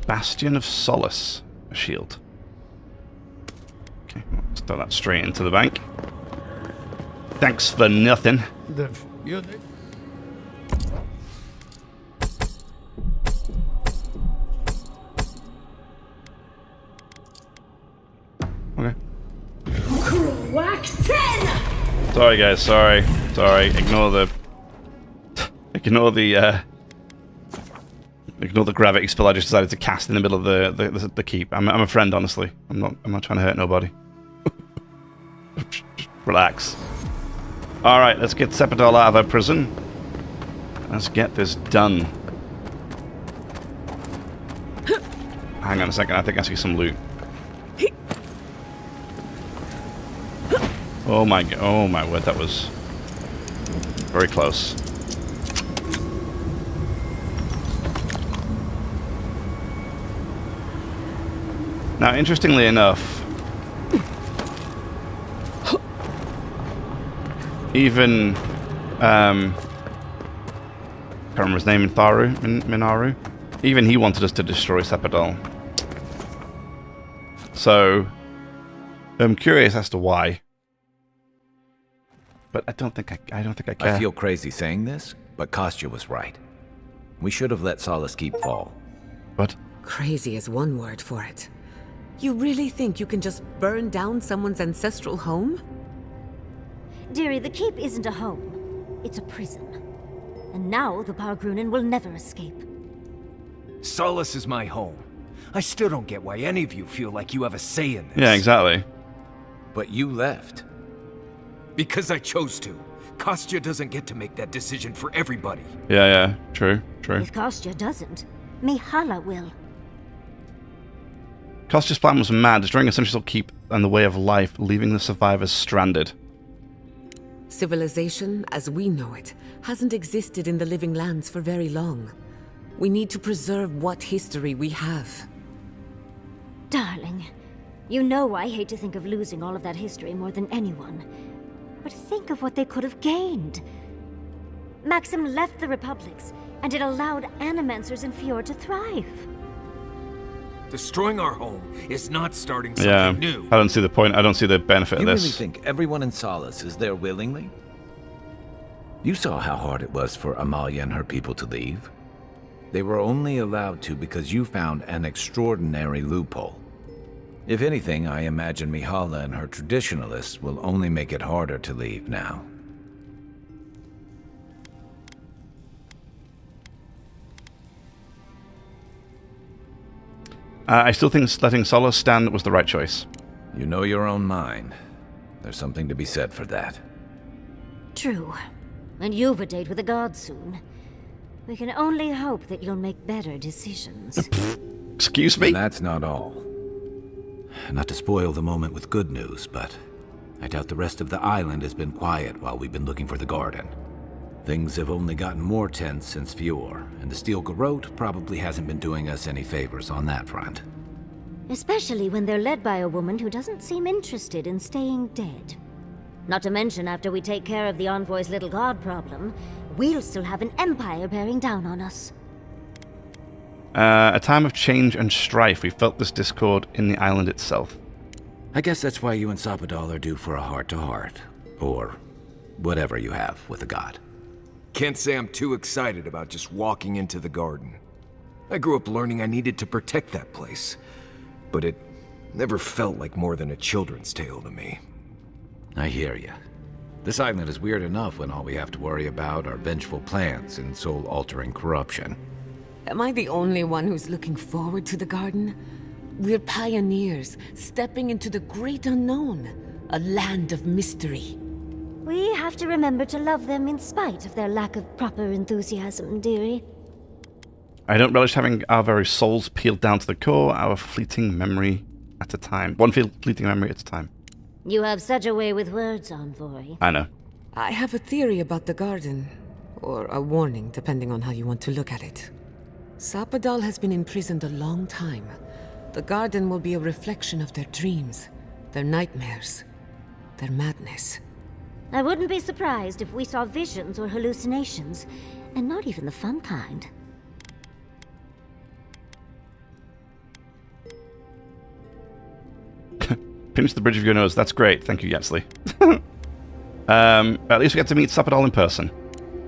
Bastion of Solace. A shield. Okay, let's throw that straight into the bank. Thanks for nothing. Okay. Whack 10! Sorry guys, sorry. Ignore the gravity spell I just decided to cast in the middle of the keep. I'm a friend, honestly. I'm not trying to hurt nobody. Just relax. Alright, let's get Sepidol out of her prison. Let's get this done. Hang on a second, I think I see some loot. Oh my word, that was very close. Now, interestingly enough, even can't remember his name, Minaru. Even he wanted us to destroy Sepidol. So I'm curious as to why. But I don't think I care. I feel crazy saying this, but Kostya was right. We should have let Solace Keep fall. What? Crazy is one word for it. You really think you can just burn down someone's ancestral home? Dearie, the keep isn't a home. It's a prison. And now the Pargrunen will never escape. Solace is my home. I still don't get why any of you feel like you have a say in this. Yeah, exactly. But you left. Because I chose to. Kostya doesn't get to make that decision for everybody. Yeah, true. If Kostya doesn't, Mihala will. Kostya's plan was mad, destroying Essential Keep and the way of life, leaving the survivors stranded. Civilization, as we know it, hasn't existed in the Living Lands for very long. We need to preserve what history we have. Darling, you know I hate to think of losing all of that history more than anyone. But think of what they could have gained. Maxim left the Republics, and it allowed Animancers in Fjord to thrive. Destroying our home is not starting something new. I don't see the point. I don't see the benefit of this. You really think everyone in Solace is there willingly? You saw how hard it was for Amalia and her people to leave. They were only allowed to because you found an extraordinary loophole. If anything, I imagine Mihala and her traditionalists will only make it harder to leave now. I still think letting Solace stand was the right choice. You know your own mind. There's something to be said for that. True. And you've a date with the gods soon. We can only hope that you'll make better decisions. Excuse me? And that's not all. Not to spoil the moment with good news, but I doubt the rest of the island has been quiet while we've been looking for the garden. Things have only gotten more tense since Fjord, and the Steel Garrote probably hasn't been doing us any favors on that front. Especially when they're led by a woman who doesn't seem interested in staying dead. Not to mention, after we take care of the Envoy's little god problem, we'll still have an empire bearing down on us. A time of change and strife. We felt this discord in the island itself. I guess that's why you and Sapadal are due for a heart-to-heart. Or whatever you have with a god. Can't say I'm too excited about just walking into the garden. I grew up learning I needed to protect that place. But it never felt like more than a children's tale to me. I hear you. This island is weird enough when all we have to worry about are vengeful plans and soul-altering corruption. Am I the only one who's looking forward to the garden? We're pioneers, stepping into the great unknown, a land of mystery. We have to remember to love them in spite of their lack of proper enthusiasm, dearie. I don't relish having our very souls peeled down to the core, our fleeting memory at a time. One fleeting memory at a time. You have such a way with words, Envoy. I know. I have a theory about the garden, or a warning, depending on how you want to look at it. Sapadal has been imprisoned a long time. The garden will be a reflection of their dreams, their nightmares, their madness. I wouldn't be surprised if we saw visions or hallucinations, and not even the fun kind. Pinch the bridge of your nose. That's great. Thank you, Yetsley. At least we get to meet Sapadal in person.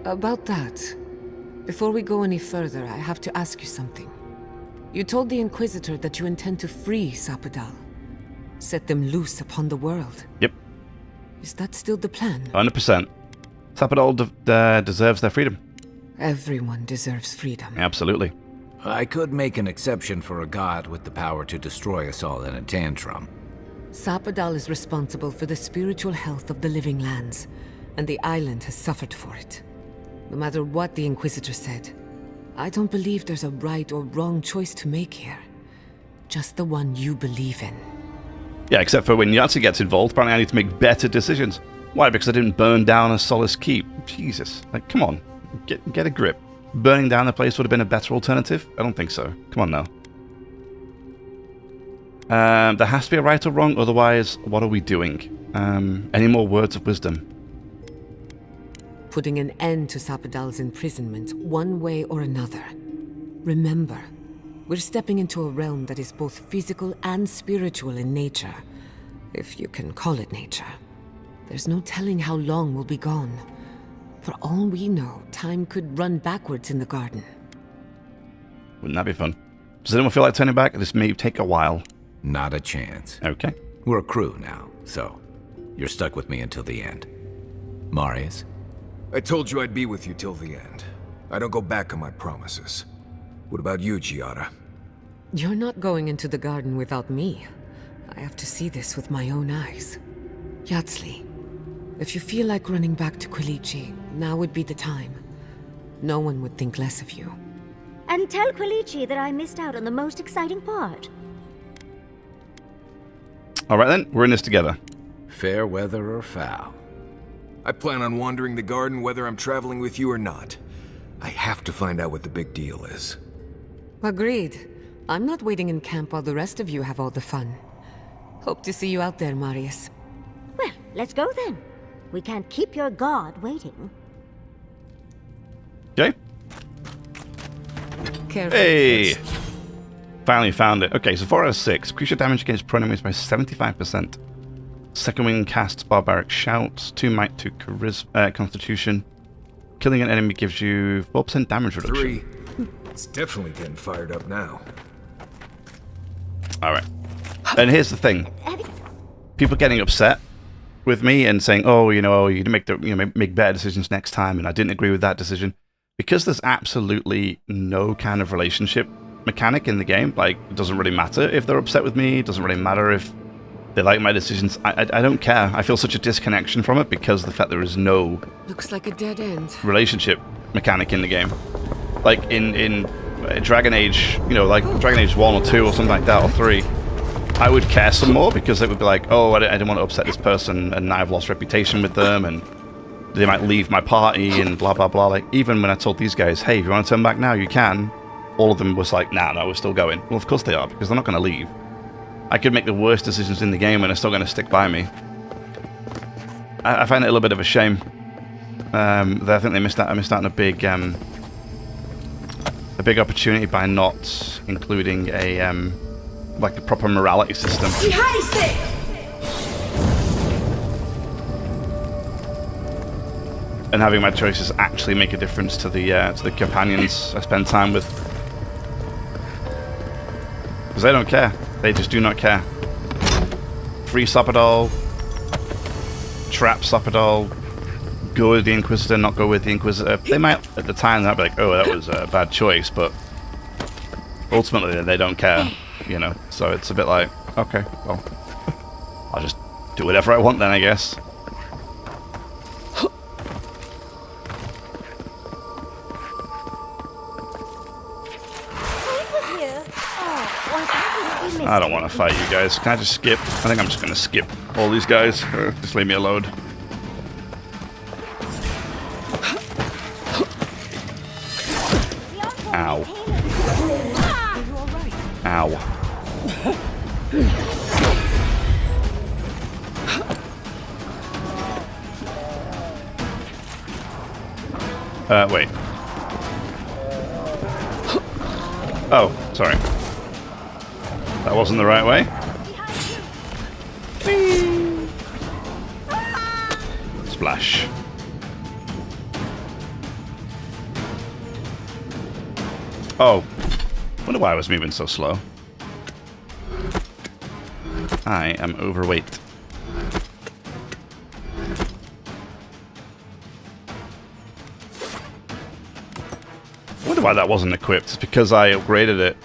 About that, before we go any further, I have to ask you something. You told the Inquisitor that you intend to free Sapadal. Set them loose upon the world. Yep. Is that still the plan? 100%. Sapadal deserves their freedom. Everyone deserves freedom. Absolutely. I could make an exception for a god with the power to destroy us all in a tantrum. Sapadal is responsible for the spiritual health of the living lands, and the island has suffered for it. No matter what the Inquisitor said, I don't believe there's a right or wrong choice to make here. Just the one you believe in. Yeah, except for when Yahtzee gets involved, apparently I need to make better decisions. Why? Because I didn't burn down a Solace Keep. Jesus. Like, come on. Get a grip. Burning down the place would have been a better alternative? I don't think so. Come on now. There has to be a right or wrong, otherwise, what are we doing? Any more words of wisdom? Putting an end to Sapadal's imprisonment, one way or another. Remember, we're stepping into a realm that is both physical and spiritual in nature. If you can call it nature. There's no telling how long we'll be gone. For all we know, time could run backwards in the garden. Wouldn't that be fun? Does anyone feel like turning back? This may take a while. Not a chance. Okay. We're a crew now, so you're stuck with me until the end. Marius? I told you I'd be with you till the end. I don't go back on my promises. What about you, Giada? You're not going into the garden without me. I have to see this with my own eyes. Yatsley, if you feel like running back to Quilichi, now would be the time. No one would think less of you. And tell Quilichi that I missed out on the most exciting part. Alright then, we're in this together. Fair weather or foul? I plan on wandering the garden whether I'm traveling with you or not. I have to find out what the big deal is. Agreed. I'm not waiting in camp while the rest of you have all the fun. Hope to see you out there, Marius. Well, let's go then. We can't keep your god waiting. Okay. Careful. Hey! Finally found it. Okay, so 4 out of 6. Creature damage against prone enemies by 75%. Second wing casts Barbaric Shout. 2 might, 2 Constitution. Killing an enemy gives you 4% damage reduction. 3. It's definitely getting fired up now. Alright. And here's the thing. People getting upset with me and saying, oh, you didn't make better decisions next time, and I didn't agree with that decision. Because there's absolutely no kind of relationship mechanic in the game. Like, it doesn't really matter if they're upset with me. It doesn't really matter if they like my decisions. I don't care. I feel such a disconnection from it because of the fact there is no Looks like a dead end. relationship mechanic in the game. Like in Dragon Age, you know, like Dragon Age 1 or 2 or something like that, or 3, I would care some more because it would be like, oh, I didn't want to upset this person, and now I've lost reputation with them, and they might leave my party, and blah, blah, blah. Like, even when I told these guys, hey, if you want to turn back now, you can, all of them was like, nah, no, we're still going. Well, of course they are, because they're not going to leave. I could make the worst decisions in the game, and they're still going to stick by me. I find it a little bit of a shame. I think they missed out. I missed out on a big opportunity by not including a like a proper morality system. And having my choices actually make a difference to the companions I spend time with, because they don't care. They just do not care. Free Sopadol, trap Sopadol, go with the Inquisitor, not go with the Inquisitor. They might, at the time, they'd be like, oh, that was a bad choice, but ultimately they don't care, you know? So it's a bit like, okay, well, I'll just do whatever I want then, I guess. I don't want to fight you guys. Can I just skip? I think I'm just going to skip all these guys. Just leave me alone. Ow. Ow. Wait. Oh, sorry. That wasn't the right way. Splash. Oh. Wonder why I was moving so slow. I am overweight. Wonder why that wasn't equipped. It's because I upgraded it.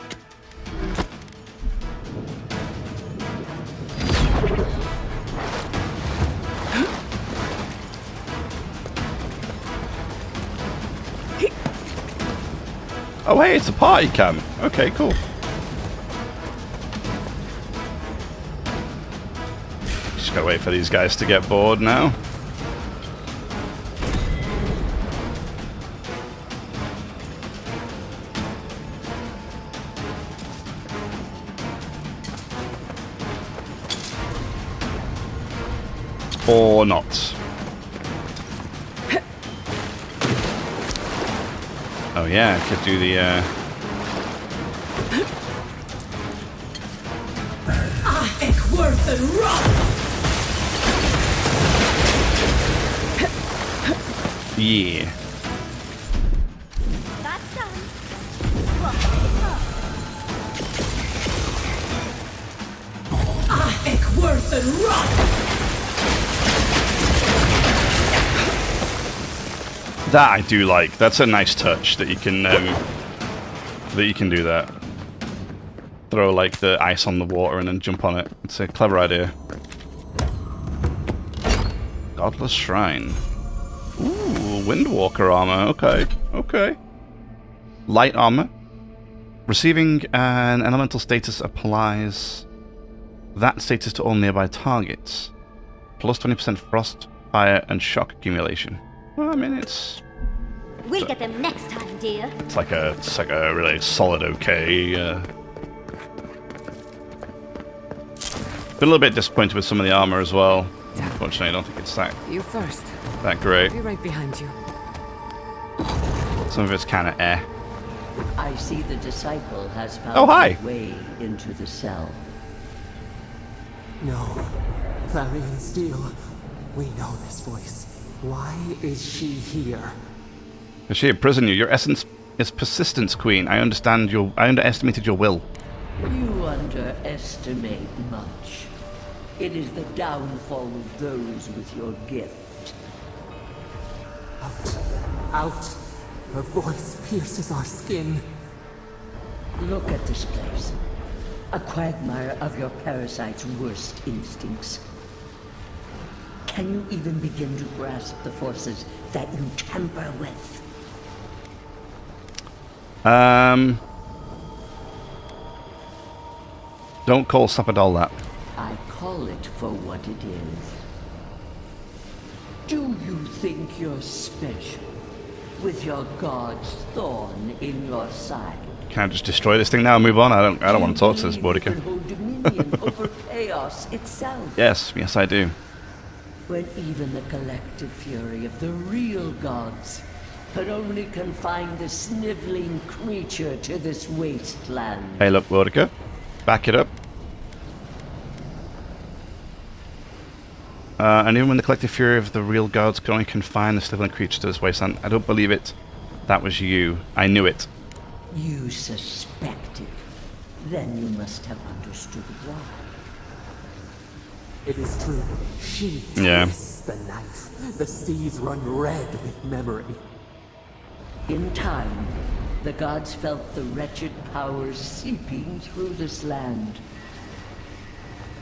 Oh hey, it's a party cam. Okay, cool. Just gotta wait for these guys to get bored now. Or not. Oh yeah, I could do the yeah. That's done. That I do like. That's a nice touch that you can do that. Throw like the ice on the water and then jump on it. It's a clever idea. Godless Shrine. Ooh, Windwalker armor. Okay, okay. Light armor. Receiving an elemental status applies that status to all nearby targets. Plus 20% frost, fire, and shock accumulation. Well, I mean, We'll get them next time, dear. It's like a really solid okay. Been a little bit disappointed with some of the armor as well. Unfortunately, I don't think it's You first. that great. I'll be right behind you. Some of it's kind of eh. I see the disciple has found Oh, hi. his way into the cell. No. Clarion Steel. We know this voice. Why is she here? Does she imprison you? Your essence is persistence, Queen. I underestimated your will. You underestimate much. It is the downfall of those with your gift. Out. Out. Her voice pierces our skin. Look at this place. A quagmire of your parasite's worst instincts. Can you even begin to grasp the forces that you tamper with? Don't call Sapadol that. I call it for what it is. Do you think you're special with your god's thorn in your side? Can I just destroy this thing now and move on? I don't want to talk to this Boudica. Hold dominion over chaos itself. Yes, I do. When even the collective fury of the real gods could only confine the sniveling creature to this wasteland. Hey, look, Boudica. Back it up. And even when the collective fury of the real gods could only confine the sniveling creature to this wasteland, I don't believe it. That was you. I knew it. You suspected. Then you must have understood why. It is true. She twists the knife. The seas run red with memory. In time, the gods felt the wretched powers seeping through this land.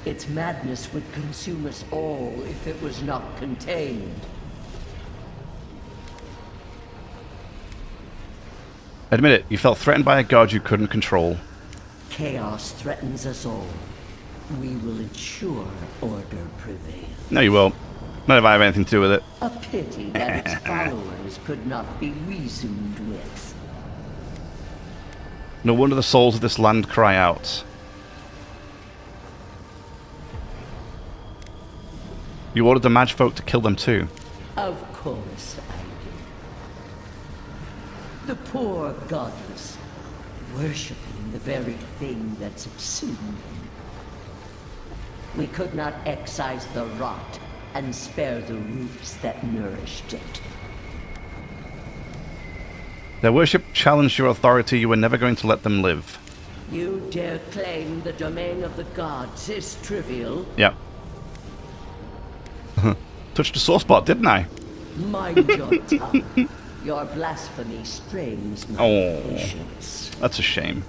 Its madness would consume us all if it was not contained. Admit it, you felt threatened by a god you couldn't control. Chaos threatens us all. We will ensure order prevails. No, you won't. Not if I have anything to do with it. A pity that its followers could not be reasoned with. No wonder the souls of this land cry out. You ordered the Mage folk to kill them too. Of course I did. The poor godless, worshipping the very thing that subsumed them. We could not excise the rot and spare the roots that nourished it. Their worship challenged your authority. You were never going to let them live. You dare claim the domain of the gods is trivial? Yeah. Touched a sore spot, didn't I? Mind your tongue. Your blasphemy strains my patience. That's a shame.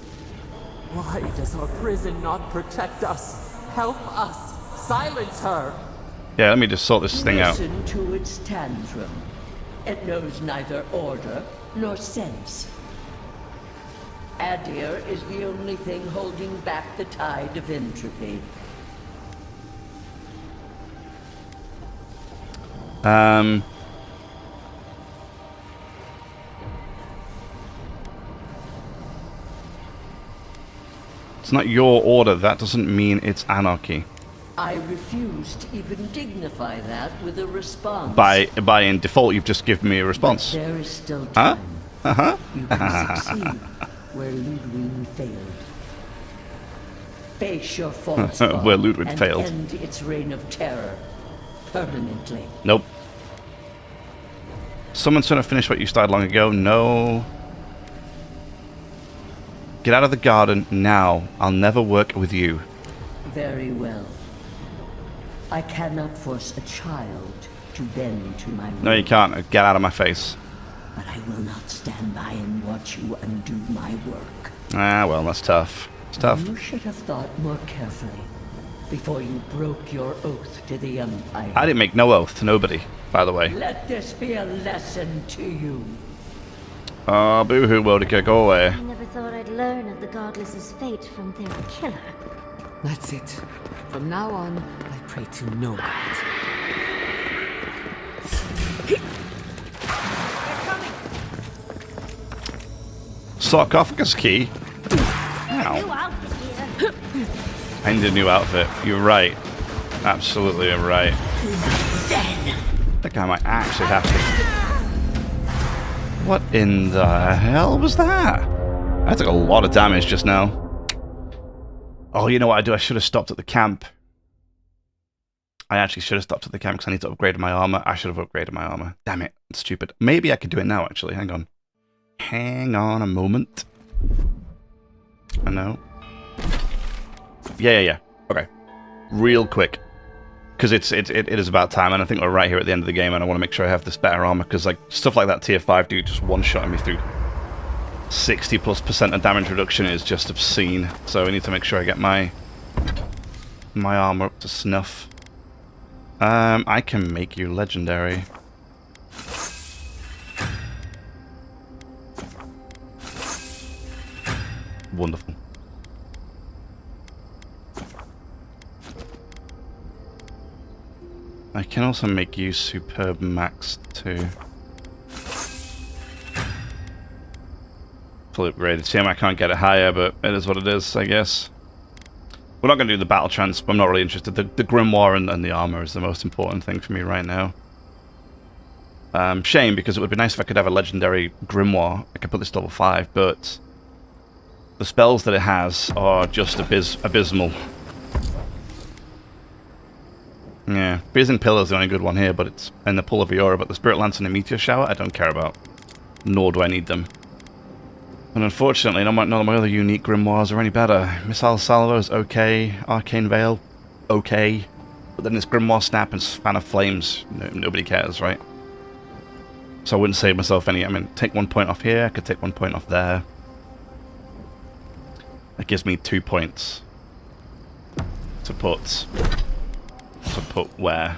Why does our prison not protect us? Help us! Silence her! Yeah, let me just sort this thing out. Listen to its tantrum. It knows neither order nor sense. Aedyr is the only thing holding back the tide of entropy. It's not your order. That doesn't mean it's anarchy. I refuse to even dignify that with a response. By in default, you've just given me a response. But there is still time. Huh? You can succeed where Ludwig failed. Face your false god Where Ludwig and failed. end its reign of terror permanently. Nope. Someone's trying to finish what you started long ago. No. Get out of the garden now. I'll never work with you. Very well. I cannot force a child to bend to my will. No, you can't. Get out of my face. But I will not stand by and watch you undo my work. Ah, well, that's tough. It's tough. You should have thought more carefully before you broke your oath to the Empire. I didn't make no oath to nobody, by the way. Let this be a lesson to you. Oh, boo-hoo, Boudica, go away. I never thought I'd learn of the godless's fate from their killer. That's it. From now on, I pray to no god. Sarcophagus key? Ow. New outfit here. I need a new outfit. You're right. Absolutely, you're right. I think I might actually have to... What in the hell was that? I took a lot of damage just now. Oh, you know what I do? I should have stopped at the camp. I actually should have stopped at the camp because I need to upgrade my armor. I should have upgraded my armor. Damn it. It's stupid. Maybe I could do it now, actually. Hang on. Hang on a moment. I know. Yeah. Okay. Real quick. Because it is about time, and I think we're right here at the end of the game, and I want to make sure I have this better armor, because like stuff like that tier 5 dude just one-shotting me through 60+% of damage reduction is just obscene. So I need to make sure I get my armor up to snuff. I can make you legendary. Wonderful. I can also make you superb maxed too. Fully upgraded. See, I can't get it higher, but it is what it is, I guess. We're not going to do the battle trance. I'm not really interested. The grimoire and the armor is the most important thing for me right now. Shame, because it would be nice if I could have a legendary grimoire. I could put this to level 5, but the spells that it has are just abysmal. Yeah, Freezing Pillar is the only good one here, but it's in the Pool of Eora. But the Spirit Lance and the Meteor Shower, I don't care about. Nor do I need them. And unfortunately, none of my other unique grimoires are any better. Missile Salvo is okay. Arcane Veil, okay. But then this Grimoire Snap and Fan of Flames, nobody cares, right? So I wouldn't save myself any. I mean, take 1 point off here, I could take 1 point off there. That gives me 2 points to put where,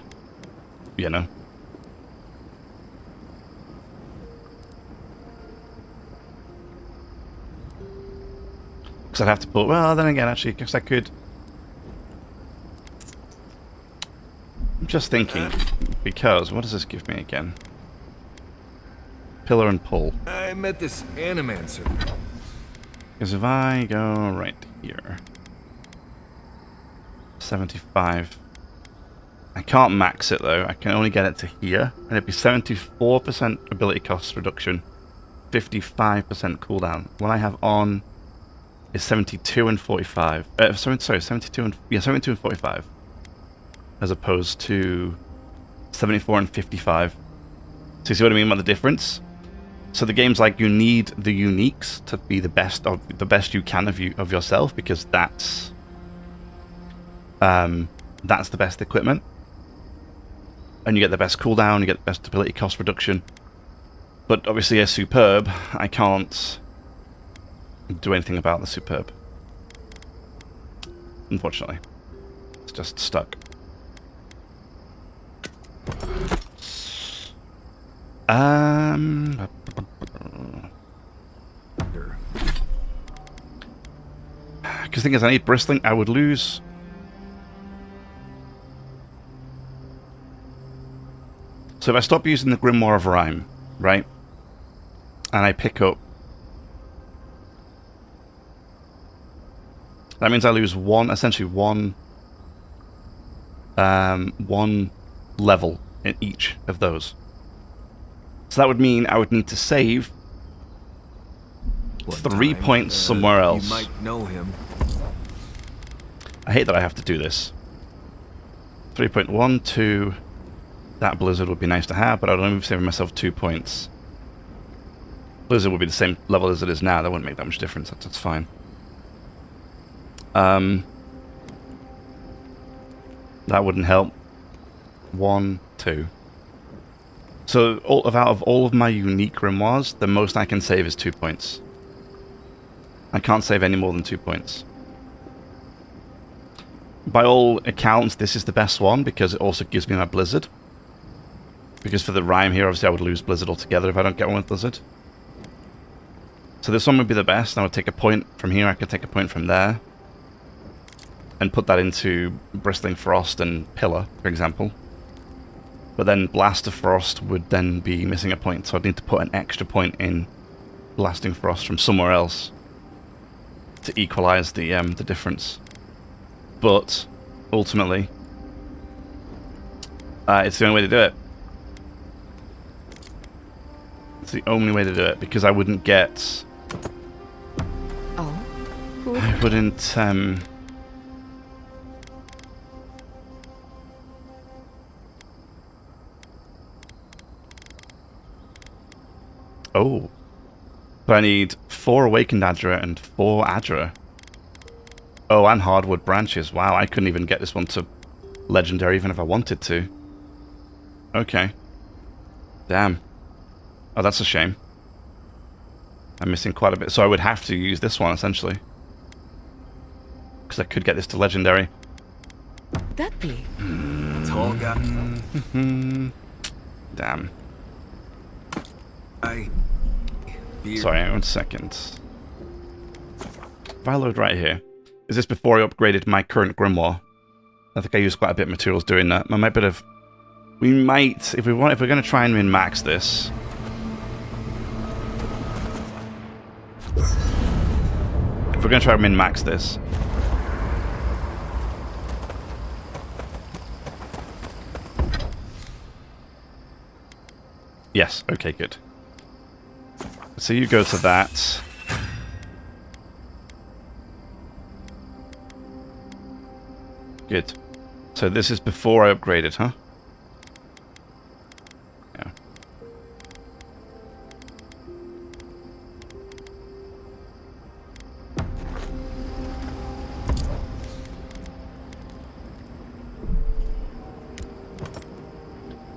you know. Because I'd have to put, well, then again, actually, because I could. I'm just thinking, because, what does this give me again? Pillar and pull. I met this animancer. Because if I go right here, 75. I can't max it though, I can only get it to here, and it'd be 74% ability cost reduction, 55% cooldown. What I have on is 72 and 45. 72 and 45. As opposed to 74 and 55. So you see what I mean by the difference? So the game's like, you need the uniques to be the best you can of yourself, because that's the best equipment. And you get the best cooldown, you get the best ability cost reduction. But obviously a superb, I can't do anything about the superb. Unfortunately. It's just stuck. Because the thing is, I need bristling. I would lose. So if I stop using the Grimoire of Rhyme, right, and I pick up, that means I lose essentially one level in each of those. So that would mean I would need to save 3 points somewhere else. You might know him. I hate that I have to do this. 3.12. That Blizzard would be nice to have, but I'd only be saving myself 2 points. Blizzard would be the same level as it is now. That wouldn't make that much difference. That's fine. That wouldn't help. 1, 2. So out of all of my unique grimoires, the most I can save is 2 points. I can't save any more than 2 points. By all accounts, this is the best one because it also gives me my Blizzard. Because for the Rhyme here, obviously I would lose Blizzard altogether if I don't get one with Blizzard. So this one would be the best. I would take a point from here, I could take a point from there. And put that into Bristling Frost and Pillar, for example. But then Blast of Frost would then be missing a point, so I'd need to put an extra point in Blasting Frost from somewhere else to equalize the difference. But ultimately, it's the only way to do it. It's the only way to do it, because I wouldn't get... Oh? I wouldn't... Oh. But I need 4 Awakened Aedyr and 4 Aedyr. Oh, and Hardwood Branches. Wow, I couldn't even get this one to Legendary even if I wanted to. Okay. Damn. Oh, that's a shame. I'm missing quite a bit. So I would have to use this one, essentially. Because I could get this to legendary. That be? Tall guy. Damn. Beer. Sorry, 1 second. If I load right here, is this before I upgraded my current grimoire? I think I used quite a bit of materials doing that. I might have. We might, if we're going to try and min-max this. If we're going to try and min-max this. Yes, okay, good. So you go to that. Good. So this is before I upgraded, huh? Yeah.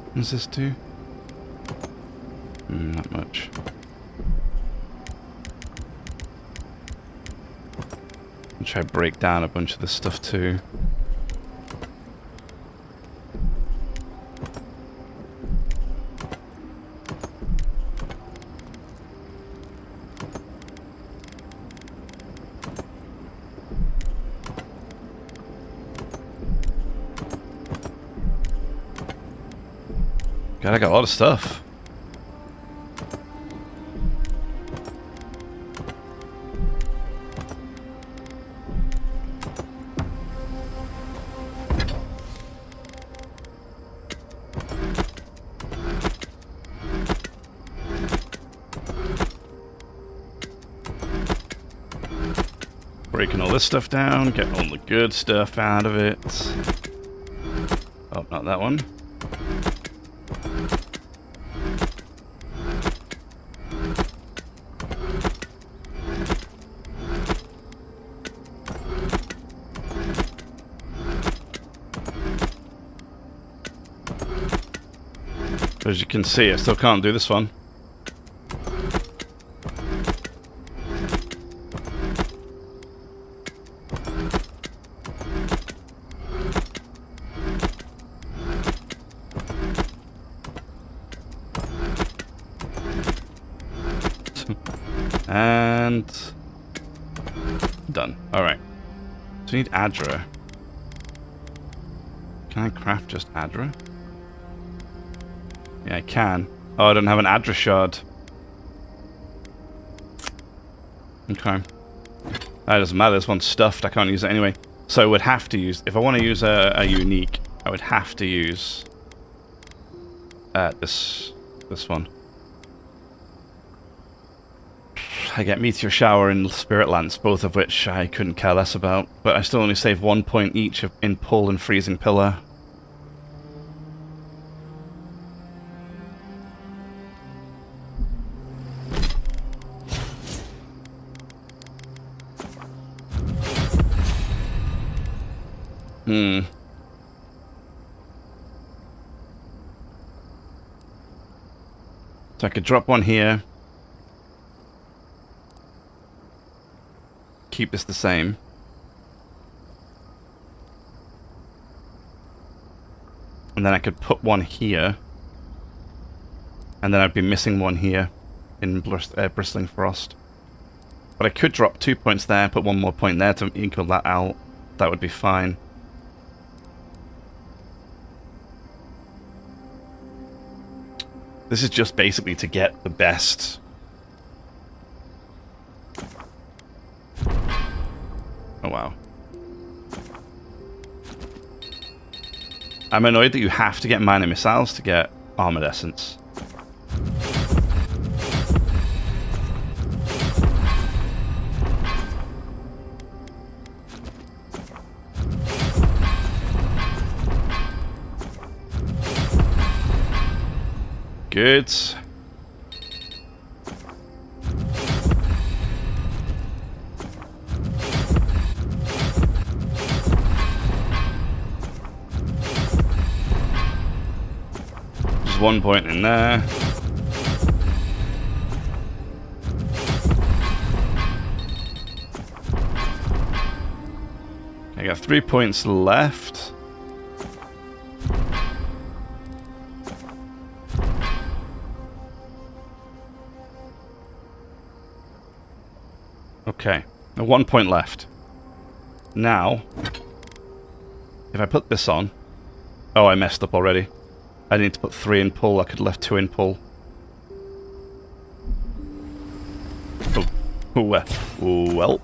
What does this do? Not much. I'll try to break down a bunch of this stuff too. God, I got a lot of stuff. Breaking all this stuff down, get all the good stuff out of it. Oh, not that one. As you can see, I still can't do this one. And done. Alright. So we need Aedyr. Can I craft just Aedyr? Yeah, I can. Oh, I don't have an Aedyr shard. Okay. That doesn't matter, this one's stuffed, I can't use it anyway. So I would have to use, if I want to use a unique, I would have to use this one. I get Meteor Shower and Spirit Lance, both of which I couldn't care less about, but I still only save 1 point each in Pull and Freezing Pillar. So I could drop one here. Keep this the same. And then I could put one here. And then I'd be missing one here in Bristling Frost. But I could drop 2 points there, put 1 more point there to equal that out. That would be fine. This is just basically to get the best. Oh wow. I'm annoyed that you have to get minor missiles to get Armored Essence. Good. Just 1 point in there. 3 points left. Okay, 1 point left. Now, if I put this on... Oh, I messed up already. I need to put 3 in pull. I could have left 2 in pull. Oh, welp.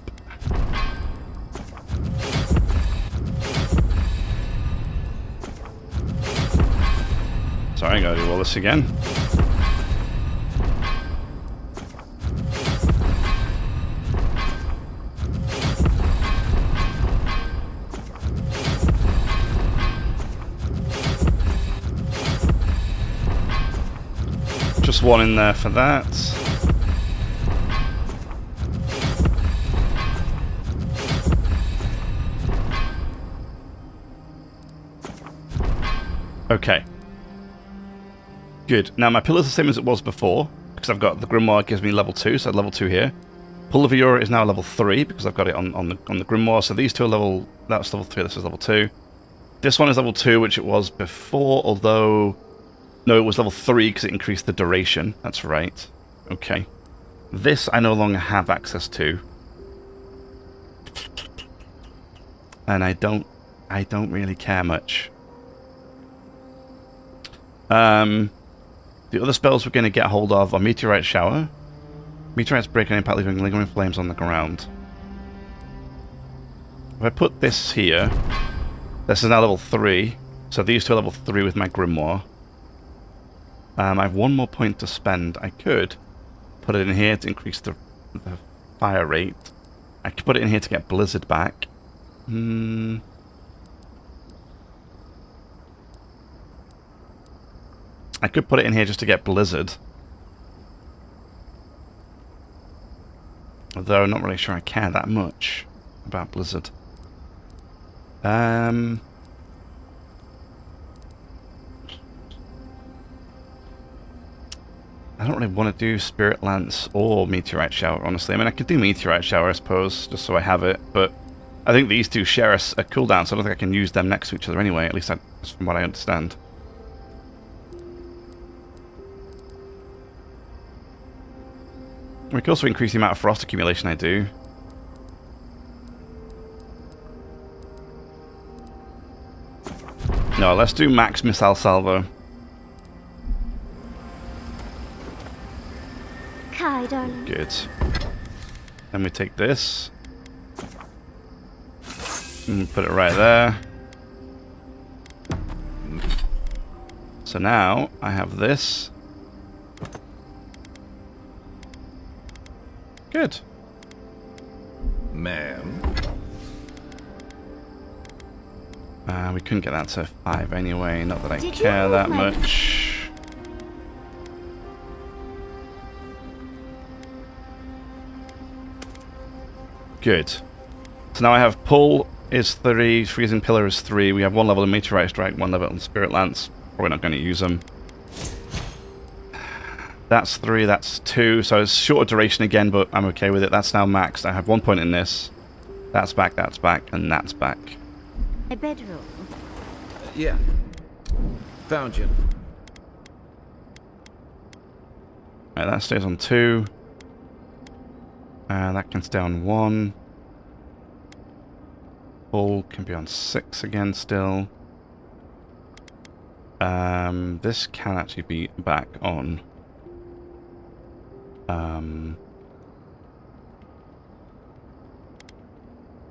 Sorry, I gotta do all this again. Just 1 in there for that. Okay. Good. Now my pillar's the same as it was before, because I've got the Grimoire gives me level 2, so I have level 2 here. Pull of Eora is now level 3, because I've got it on the Grimoire, so these two are level... That's level 3, this is level 2. This one is level 2, which it was before, although... No, it was level 3, because it increased the duration. That's right. Okay. This I no longer have access to. And I don't really care much. The other spells we're going to get hold of are Meteorite Shower. Meteorites break and impact, leaving lingering flames on the ground. If I put this here, this is now level 3, so these two are level 3 with my Grimoire. I have 1 more point to spend. I could put it in here to increase the fire rate. I could put it in here to get Blizzard back. I could put it in here just to get Blizzard. Although I'm not really sure I care that much about Blizzard. I don't really want to do Spirit Lance or Meteorite Shower, honestly. I mean, I could do Meteorite Shower, I suppose, just so I have it, but I think these two share a cooldown, so I don't think I can use them next to each other anyway, at least that's from what I understand. We could also increase the amount of frost accumulation I do. No, let's do max missile salvo. Kai, darling. Good. Then we take this. And put it right there. So now I have this. Good. Ma'am. We couldn't get that to 5 anyway, not that I care that much. Good. So now I have pull is 3, freezing pillar is 3, we have 1 level in meteorite strike, 1 level in spirit lance. Probably not going to use them. That's 3, that's 2, so it's shorter duration again, but I'm okay with it. That's now maxed. I have 1 point in this. That's back, and that's back. My bedroom. Yeah. Found you. Right, that stays on 2. That can stay on 1. Pull can be on 6 again still. This can actually be back on.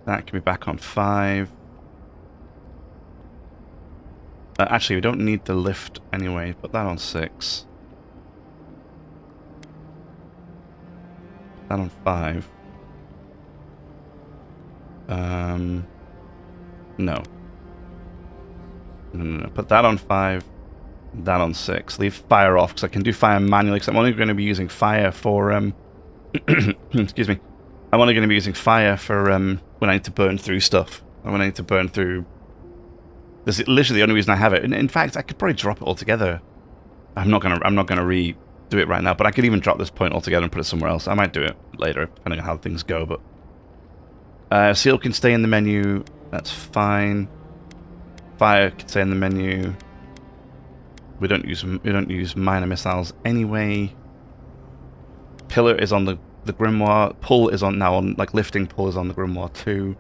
That can be back on 5. Actually, we don't need the lift anyway. Put that on 6. That on 5. No. No. Put that on 5. That on 6. Leave fire off, because I can do fire manually, because I'm only going to be using fire for, excuse me. I'm only going to be using fire for, when I need to burn through stuff. And when I need to burn through... This is literally the only reason I have it. In fact, I could probably drop it altogether. I'm not gonna redo it right now, but I could even drop this point altogether and put it somewhere else. I might do it later, depending on how things go, but... Seal can stay in the menu That's fine. Fire can stay in the menu. We don't use minor missiles anyway. Pillar is on the grimoire. Pull is on now on like lifting. Pull is on the grimoire too.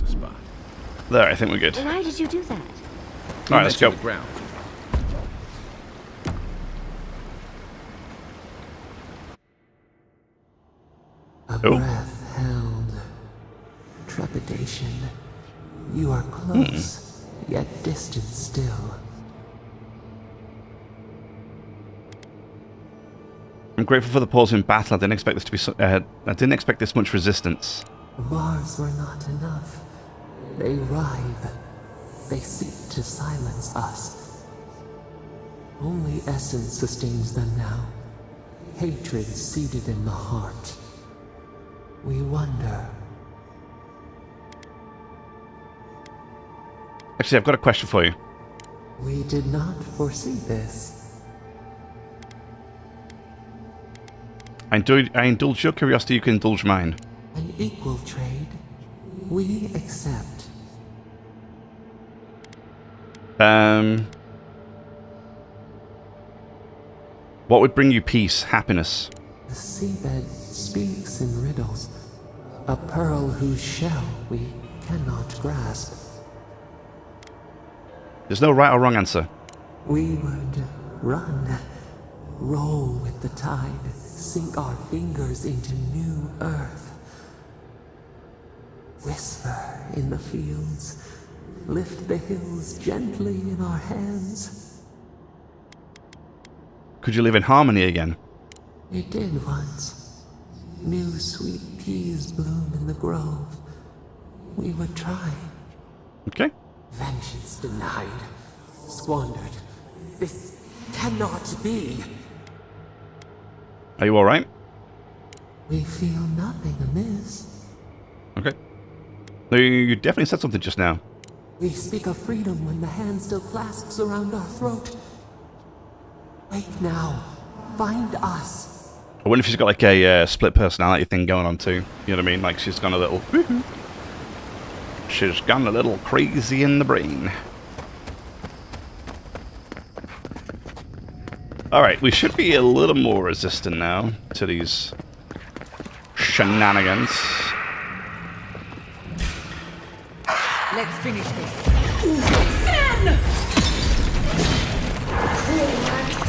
Spot. There, I think we're good. Why did you do that? All right, let's go. The ground. A breath held. Trepidation. You are close, yet distant still. I'm grateful for the pause in battle. I didn't expect this to be I didn't expect this much resistance. The bars were not enough. They writhe. They seek to silence us. Only essence sustains them now. Hatred seated in the heart. We wonder. Actually, I've got a question for you. We did not foresee this. I indulge your curiosity, you can indulge mine. An equal trade. We accept. What would bring you peace, happiness? The seabed speaks in riddles. A pearl whose shell we cannot grasp. There's no right or wrong answer. We would run, roll with the tide, sink our fingers into new earth. Whisper in the fields, lift the hills gently in our hands. Could you live in harmony again? We did once. New sweet peas bloom in the grove. We would try. Okay. Vengeance denied. Squandered. This cannot be. Are you alright? We feel nothing amiss. Okay. You definitely said something just now. We speak of freedom when the hand still clasps around our throat. Wake now. Find us. I wonder if she's got like a split personality thing going on too. You know what I mean? Like she's gone a little... She's gone a little crazy in the brain. Alright, we should be a little more resistant now to these shenanigans. Let's finish this. 10!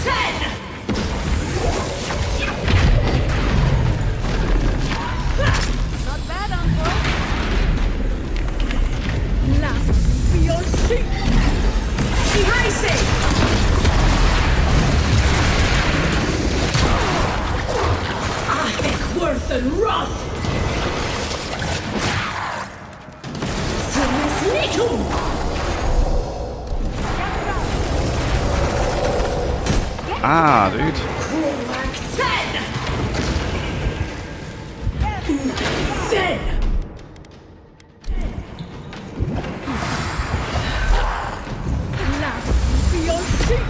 10! Not bad, Uncle. Last field sheep. Worth and Roth! Ah, dude. 10! Last field sheep.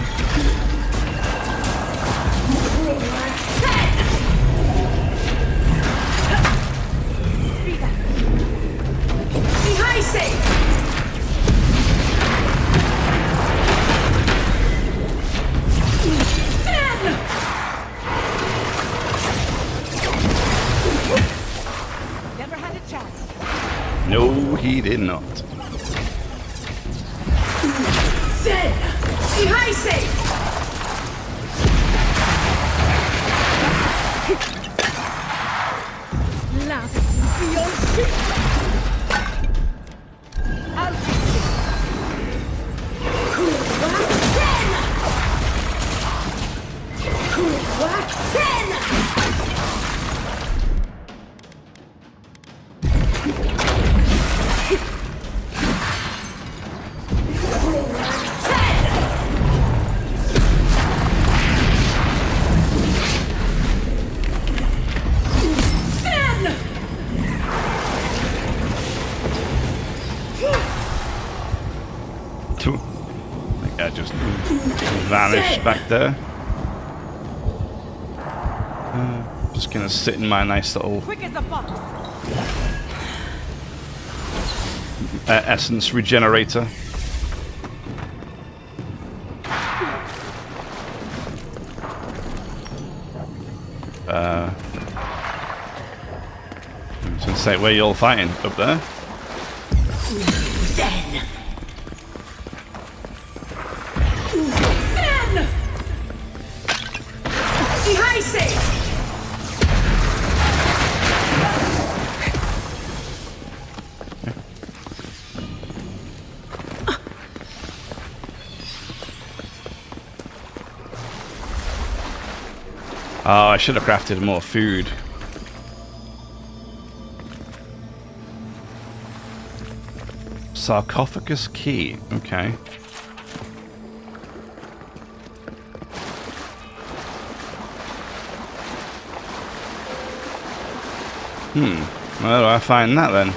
No, he did not. That guy just vanished back there. Just gonna sit in my nice little... Quick as a fox. essence regenerator. So say where you're all fighting up there. Then. Oh, I should have crafted more food. Sarcophagus key. Okay. Where do I find that then?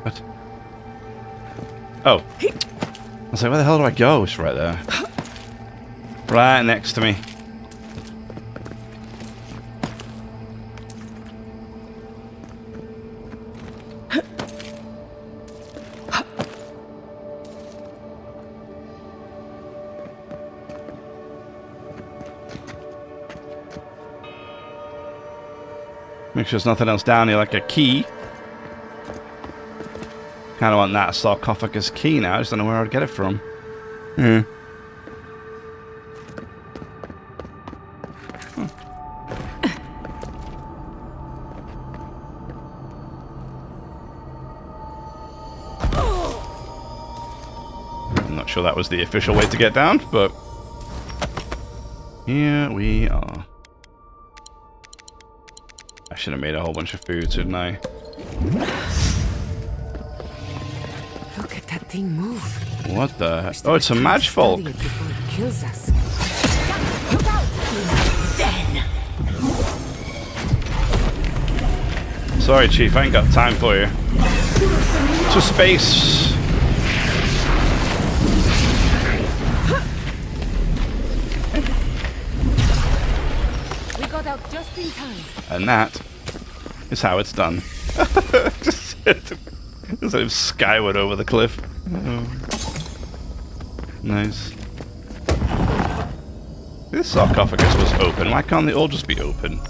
What? Oh. I was like, where the hell do I go? It's right there. Right next to me. Make sure there's nothing else down here, like a key. Kind of want that sarcophagus key now. I just don't know where I'd get it from. I'm not sure that was the official way to get down, but here we are. I should have made a whole bunch of food, shouldn't I? Look at that thing move. What the heck? Oh, it's a Mage folk. Study it before it kills us. Sorry, Chief, I ain't got time for you. To space. We got out just in time. And that is how it's done. Just sort of skyward over the cliff. Oh. Nice. This sarcophagus was open. Why can't they all just be open?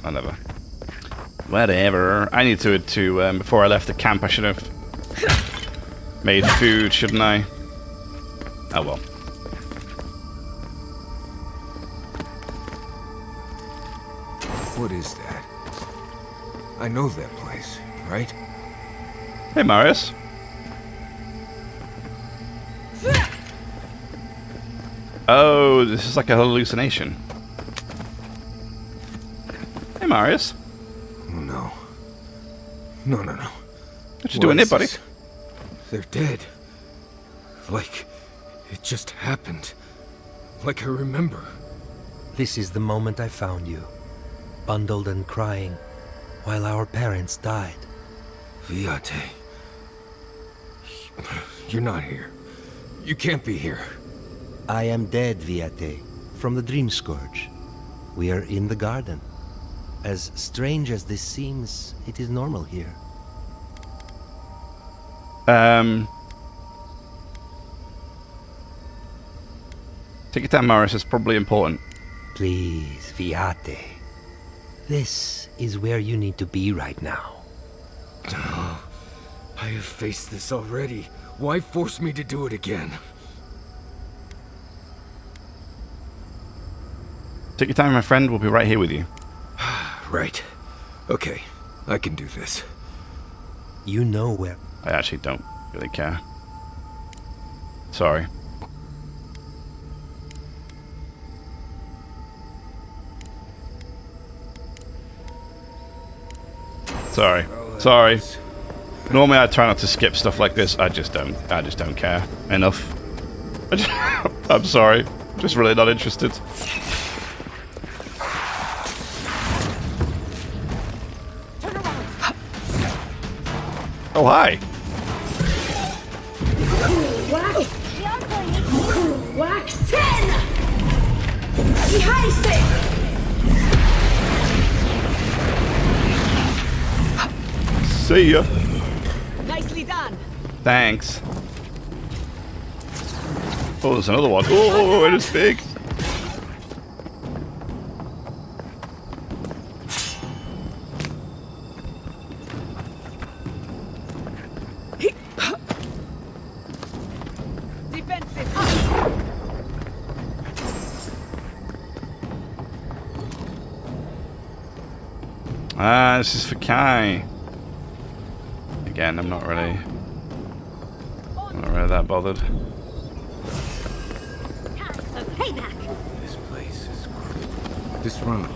Whatever. Whatever. I need to before I left the camp, I should have made food, shouldn't I? Oh well. What is that? I know that place, right? Hey, Marius. Oh, this is like a hallucination. Hey, Marius. Oh, no. No. What you doing here, buddy? They're dead. Like, it just happened. Like I remember. This is the moment I found you. Bundled and crying, while our parents died. Viate. You're not here. You can't be here. I am dead, Viate, from the Dream Scourge. We are in the garden. As strange as this seems, it is normal here. Take your time, Marius. It's probably important. Please, Viate. This is where you need to be right now. Oh, I have faced this already. Why force me to do it again? Take your time, my friend. We'll be right here with you. Right. Okay, I can do this. You know where... I actually don't really care. Sorry. Sorry. Normally I try not to skip stuff like this. I just don't care enough. I'm sorry. Just really not interested. Oh, hi. Whack 10! Behind See ya. Nicely done. Thanks. Oh, there's another one. Oh, it is big. Ah, this is for Kai. Again, I'm not really that bothered. This place is crazy. This room.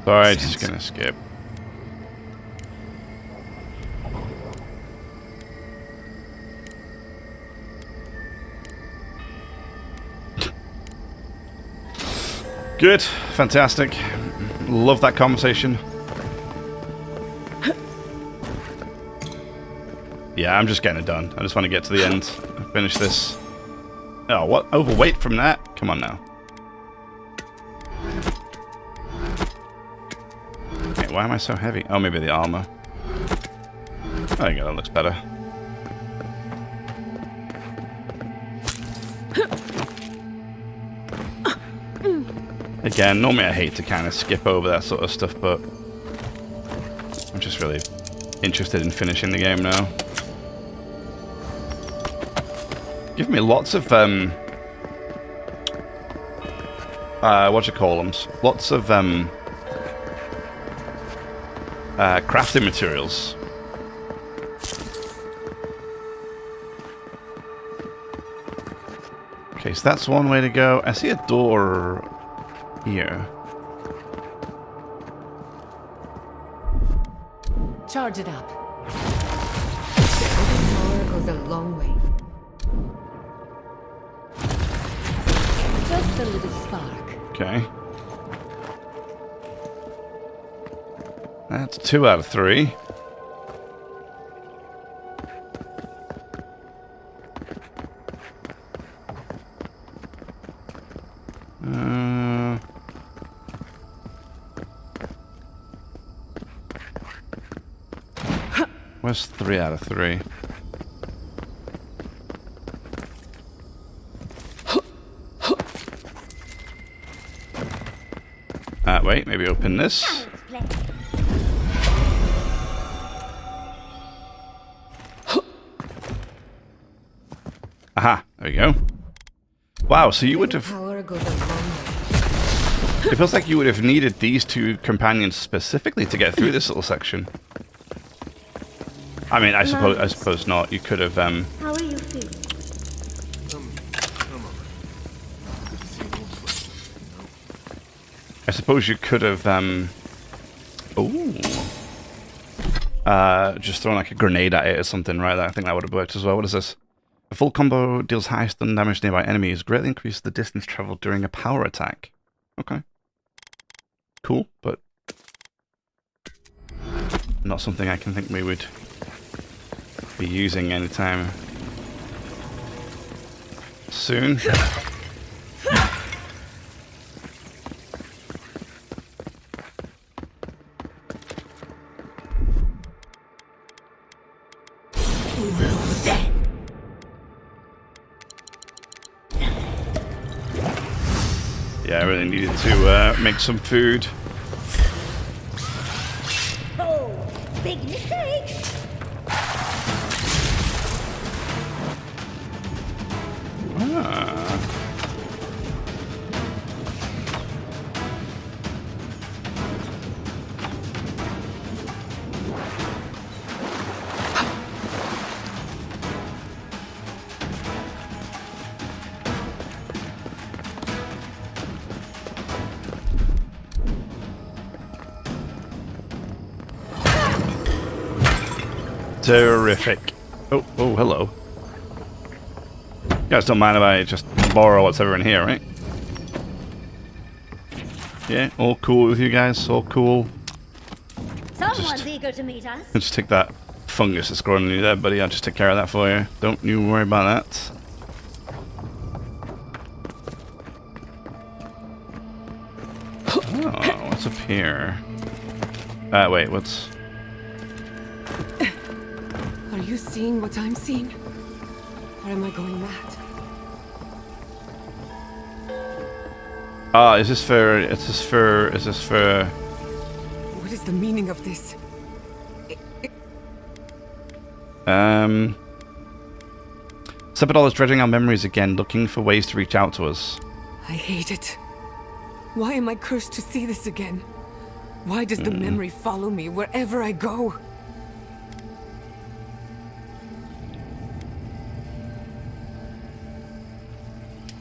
Sorry, just gonna skip. Good, fantastic. Love that conversation. Yeah, I'm just getting it done. I just want to get to the end and finish this. Oh, what? Overweight from that? Come on now. Wait, why am I so heavy? Oh, maybe the armor. There you go, that looks better. Again, normally I hate to kind of skip over that sort of stuff, but I'm just really interested in finishing the game now. Give me lots of what you call them? Lots of crafting materials. Okay, so that's one way to go. I see a door here. Charge it up. Power goes a long way. Just a little spark. Okay. That's 2 out of 3. Where's 3 out of 3? Wait, maybe open this. Aha, there we go. Wow, so you would have... It feels like you would have needed these 2 companions specifically to get through this little section. I mean, I suppose not. You could have, How are you feeling? I suppose you could have, just thrown like a grenade at it or something, right? I think that would have worked as well. What is this? A full combo deals high stun damage to nearby enemies, greatly increases the distance traveled during a power attack. Okay. Cool, but not something I can think we would be using anytime soon. Yeah, I really needed to make some food. Oh, big mistake! Terrific. Oh, hello. You guys don't mind if I just borrow what's ever in here, right? Yeah, all cool with you guys, all cool. Someone's eager to meet us. Just take that fungus that's growing on you there, buddy. I'll just take care of that for you. Don't you worry about that. Oh, what's up here? Wait, what's... Are you seeing what I'm seeing? Or am I going mad? Ah, is this for... Is this for... What is the meaning of this? Sabadol is dredging our memories again, looking for ways to reach out to us. I hate it. Why am I cursed to see this again? Why does the memory follow me wherever I go?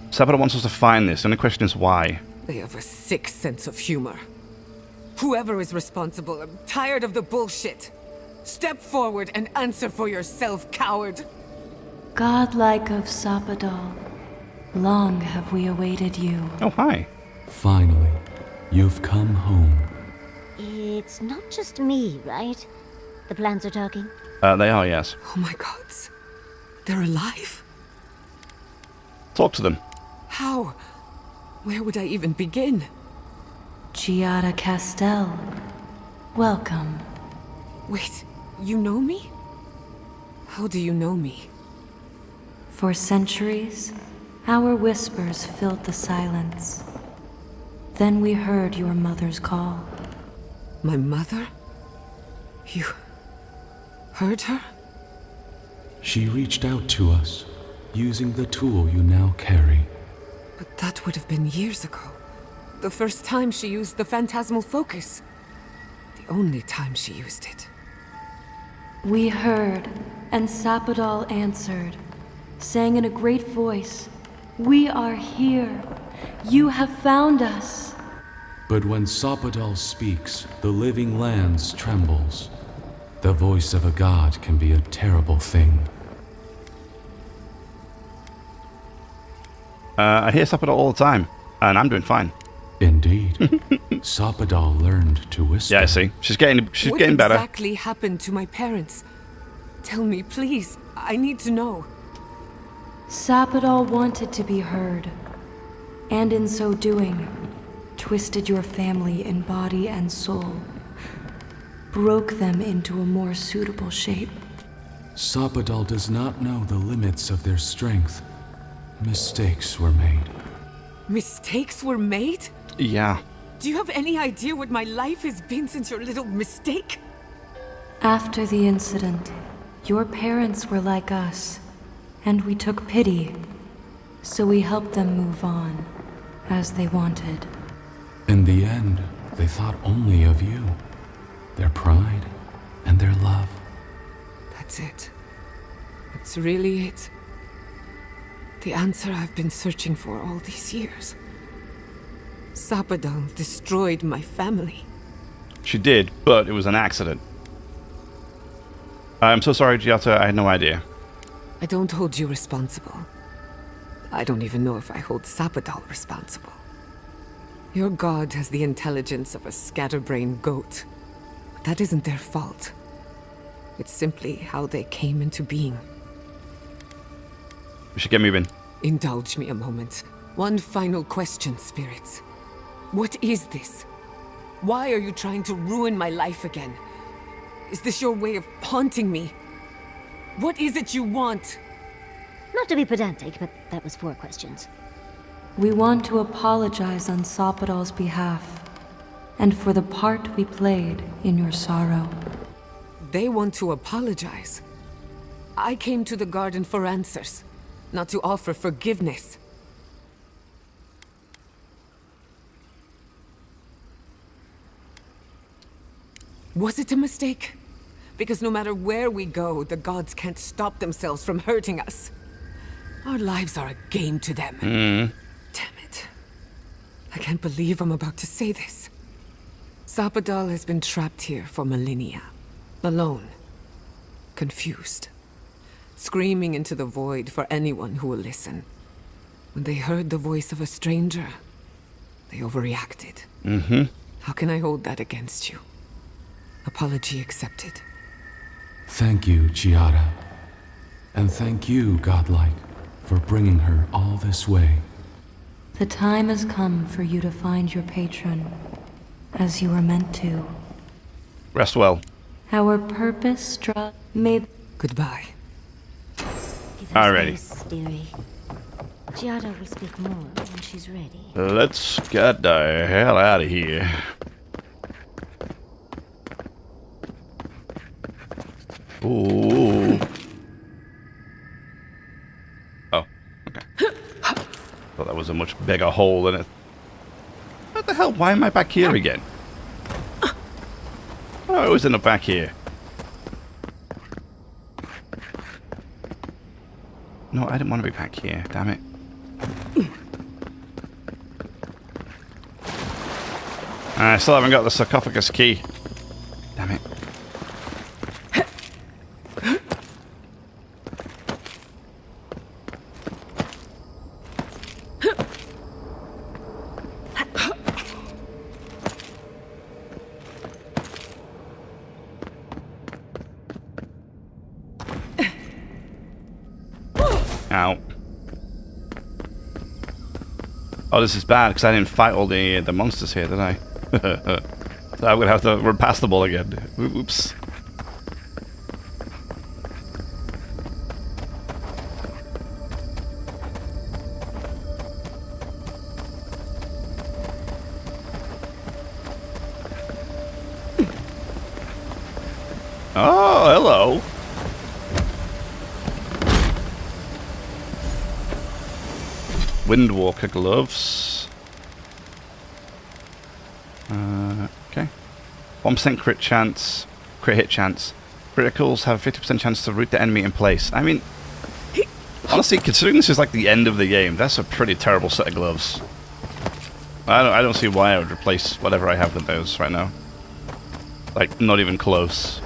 Sabadol wants us to find this. The only question is why. They have a sick sense of humor. Whoever is responsible, I'm tired of the bullshit. Step forward and answer for yourself, coward. Godlike of Sabadol, long have we awaited you. Oh, hi. Finally, you've come home. It's not just me, right? The plants are talking? They are, yes. Oh my gods. They're alive? Talk to them. How? Where would I even begin? Giada Castel, welcome. Wait, you know me? How do you know me? For centuries, our whispers filled the silence. Then we heard your mother's call. My mother? You... heard her? She reached out to us, using the tool you now carry. But that would have been years ago. The first time she used the phantasmal focus. The only time she used it. We heard, and Sabadol answered, saying in a great voice, "We are here. You have found us." But when Sabadol speaks, the living lands trembles. The voice of a god can be a terrible thing. I hear Sabadol all the time, and I'm doing fine. Indeed. Sabadol learned to whisper. Yeah, I see. She's getting better. What exactly happened to my parents? Tell me, please. I need to know. Sabadol wanted to be heard, and in so doing, twisted your family in body and soul, broke them into a more suitable shape. Sabadol does not know the limits of their strength. Mistakes were made. Mistakes were made? Yeah. Do you have any idea what my life has been since your little mistake? After the incident, your parents were like us, and we took pity, so we helped them move on, as they wanted. In the end, they thought only of you, their pride, and their love. That's it. That's really it. The answer I've been searching for all these years. Sabadol destroyed my family. She did, but it was an accident. I'm so sorry, Giada. I had no idea. I don't hold you responsible. I don't even know if I hold Sabadol responsible. Your god has the intelligence of a scatterbrained goat. But that isn't their fault. It's simply how they came into being. We should get moving. Indulge me a moment. One final question, spirits. What is this? Why are you trying to ruin my life again? Is this your way of haunting me? What is it you want? Not to be pedantic, but that was 4 questions. We want to apologize on Sabadol's behalf, and for the part we played in your sorrow. They want to apologize. I came to the garden for answers, not to offer forgiveness. Was it a mistake? Because no matter where we go, the gods can't stop themselves from hurting us. Our lives are a game to them. Damn it. I can't believe I'm about to say this. Sabadol has been trapped here for millennia. Alone. Confused. Screaming into the void for anyone who will listen. When they heard the voice of a stranger, I overreacted. Mm-hmm. How can I hold that against you? Apology accepted. Thank you, Chiara. And thank you, Godlike, for bringing her all this way. The time has come for you to find your patron, as you were meant to. Rest well. Our purpose made... Goodbye. Alrighty. Dearie. Giada will speak more when she's ready. Let's get the hell out of here. Ooh. Oh, okay. Thought that was a much bigger hole than it. What the hell? Why am I back here again? Oh, I was in the back here. No, I didn't want to be back here. Damn it. I still haven't got the sarcophagus key. Damn it. Ow. Oh, this is bad because I didn't fight all the monsters here, did I? So I'm gonna have to run past them all again. Oops. Oh, hello. Windwalker gloves. Okay. 1% crit chance. Crit hit chance. Criticals have a 50% chance to root the enemy in place. I mean, honestly, considering this is like the end of the game, that's a pretty terrible set of gloves. I don't see why I would replace whatever I have with those right now. Like, not even close.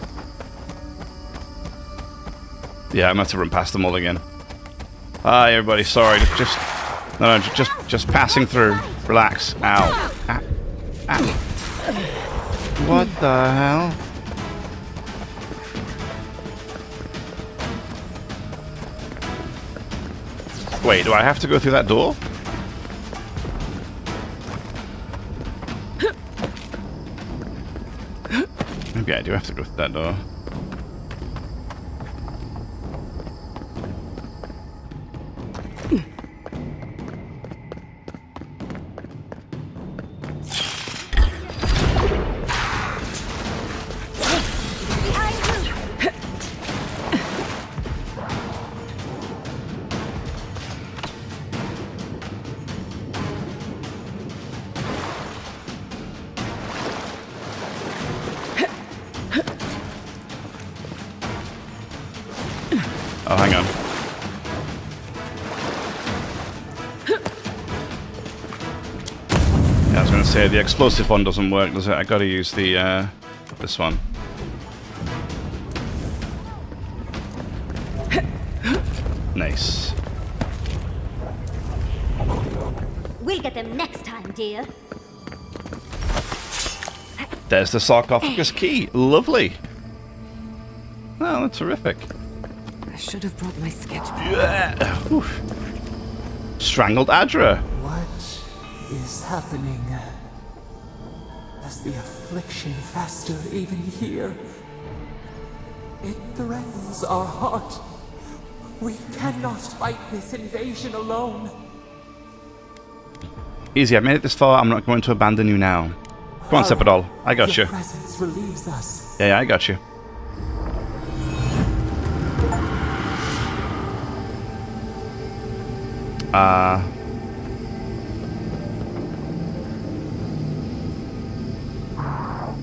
Yeah, I'm gonna have to run past them all again. Hi, everybody. Sorry, just passing through. Relax. Ow. Ah. Ah. What the hell? Wait, do I have to go through that door? Maybe I do have to go through that door. Oh, hang on. Yeah, I was going to say, the explosive one doesn't work, does it? I got to use the, this one. Nice. We'll get them next time, dear. There's the sarcophagus key. Lovely. Oh, that's terrific. I should have brought my sketchpad. Yeah. Strangled Aedyr. What is happening? Does the affliction fester even here? It threatens our heart. We cannot fight this invasion alone. Easy, I've made it this far. I'm not going to abandon you now. Come on, Sepidol. I got you. Your presence relieves us. Yeah, I got you.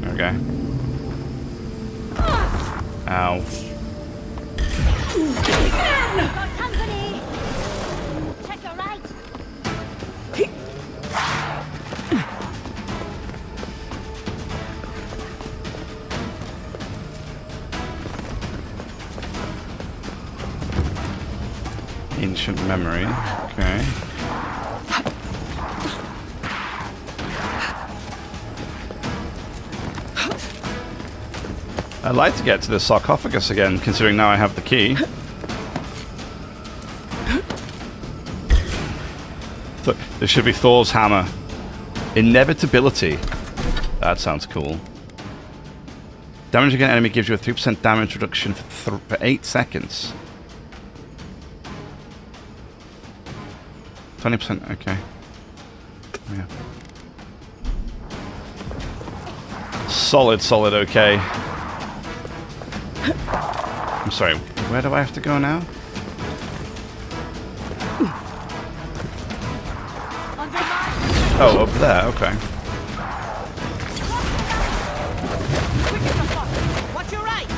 Okay. Ow. Company! Check your right. Ancient memory. Okay. I'd like to get to the sarcophagus again, considering now I have the key. There should be Thor's hammer. Inevitability. That sounds cool. Damage against enemy gives you a 3% damage reduction for 8 seconds. 20%, okay. Yeah. Solid, okay. I'm sorry, where do I have to go now? Oh, up there, okay. Watch your right.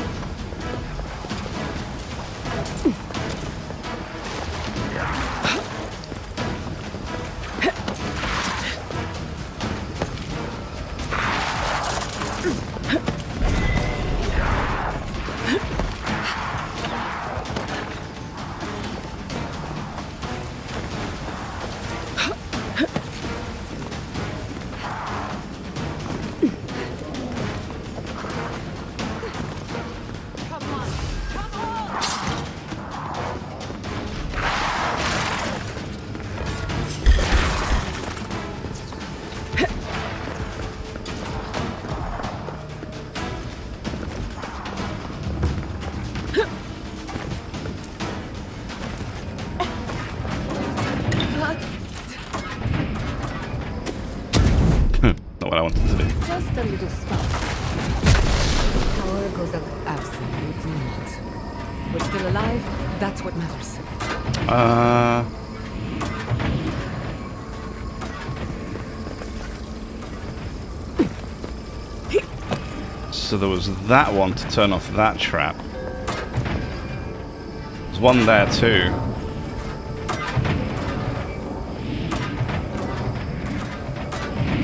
Not what I wanted to do. Just a little spark. Power goes up absolutely not. We're still alive. That's what matters. So there was that one to turn off that trap. There's one there too.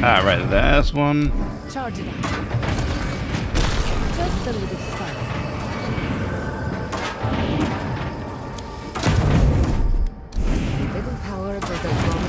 Ah, right, there's one. Charge it up. Just a little spark. Little power goes a long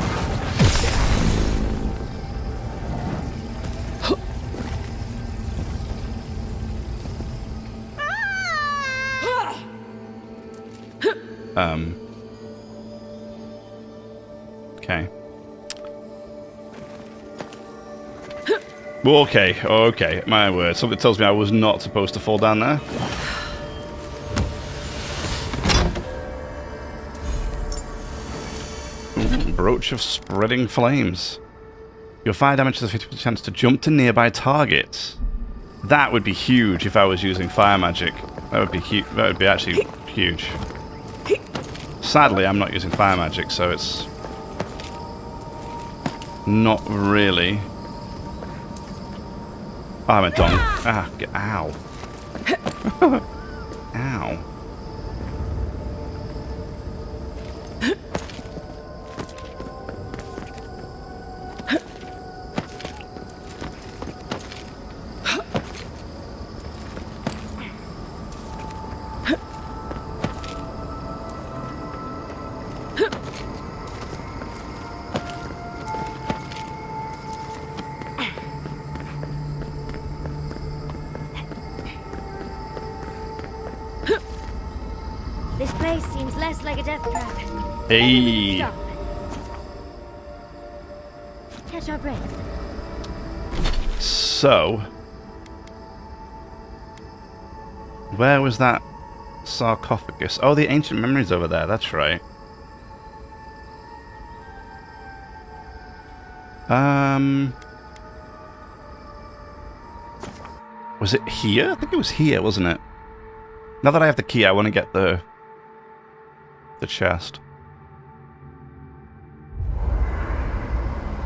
Okay. Okay, my word. Something tells me I was not supposed to fall down there. Ooh, brooch of spreading flames. Your fire damage has a 50% chance to jump to nearby targets. That would be huge if I was using fire magic. That would be huge. That would be actually huge. Sadly, I'm not using fire magic, so it's not really. Oh, I'm a dong. Ah, ow. Ow. This place seems less like a death trap. Hey. Stop. Catch our breath. So, where was that sarcophagus? Oh, the ancient memories over there. That's right. Was it here? I think it was here, wasn't it? Now that I have the key, I want to get the chest.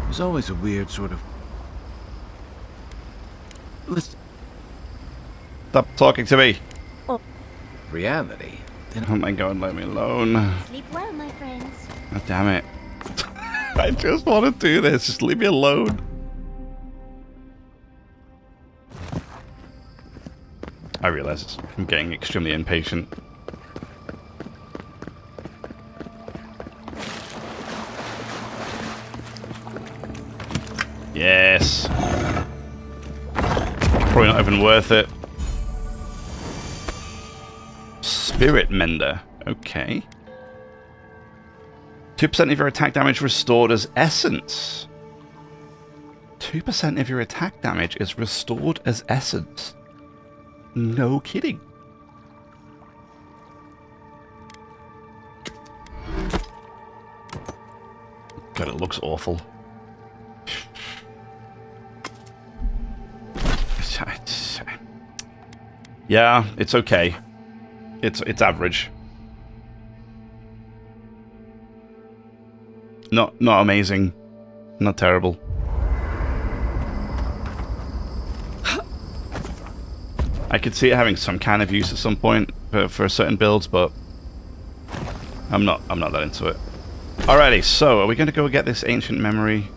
There's always a weird sort of... Stop talking to me. reality. Oh my god, let me alone. Sleep well, my friends. God damn it. I just want to do this. Just leave me alone. I realize I'm getting extremely impatient. Yes. Probably not even worth it. Spirit Mender. Okay. 2% of your attack damage restored as essence. 2% of your attack damage is restored as essence. No kidding. God, it looks awful. Yeah, it's okay. It's average. Not amazing. Not terrible. I could see it having some kind of use at some point for certain builds, but I'm not that into it. Alrighty, so are we going to go get this ancient memory?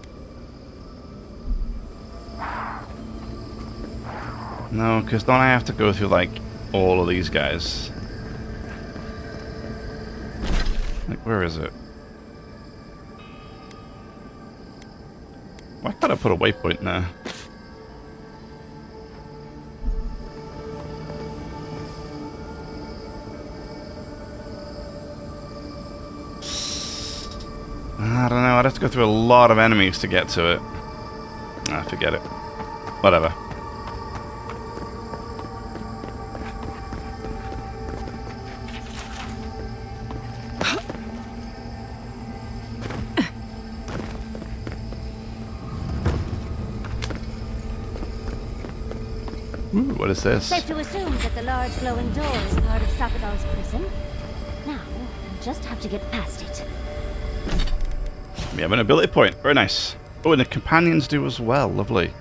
No, because don't I have to go through like all of these guys? Like, where is it? Why can't I put a waypoint there? I don't know, I'd have to go through a lot of enemies to get to it. Ah, forget it. Whatever. Ooh, what is this? Safe to assume that the large glowing door is part of Sapadal's prison. Now, we'll just have to get past it. We have an ability point. Very nice. Oh, and the companions do as well. Lovely.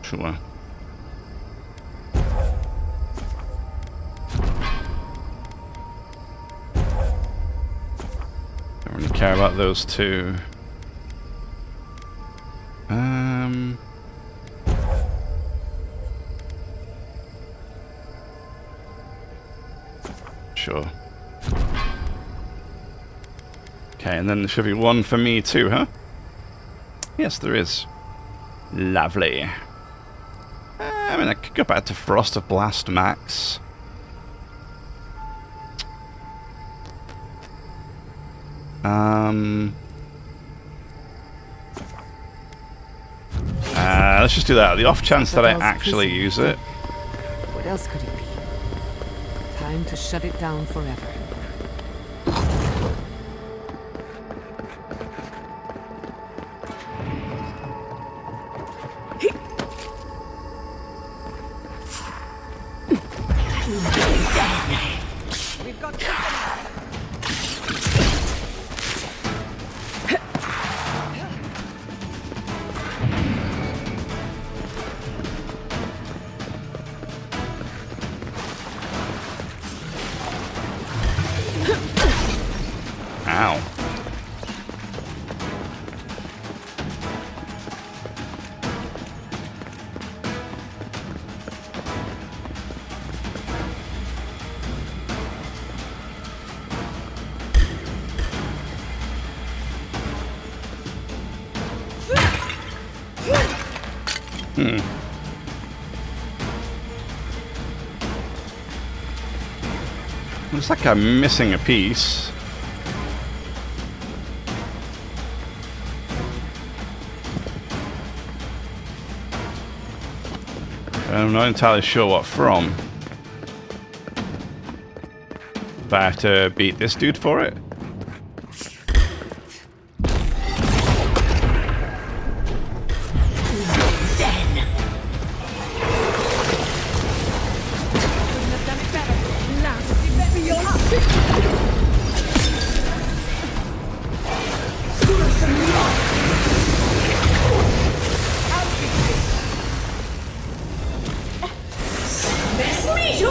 Sure. Don't really care about those two. Sure. Okay, and then there should be one for me too, huh? Yes, there is. Lovely. I mean, I could go back to Frost of Blast Max. Let's just do that. The off chance that I actually use it. What else could it be? Time to shut it down forever. We've got Ow. Looks like I'm missing a piece. I'm not entirely sure what from. But I have to beat this dude for it?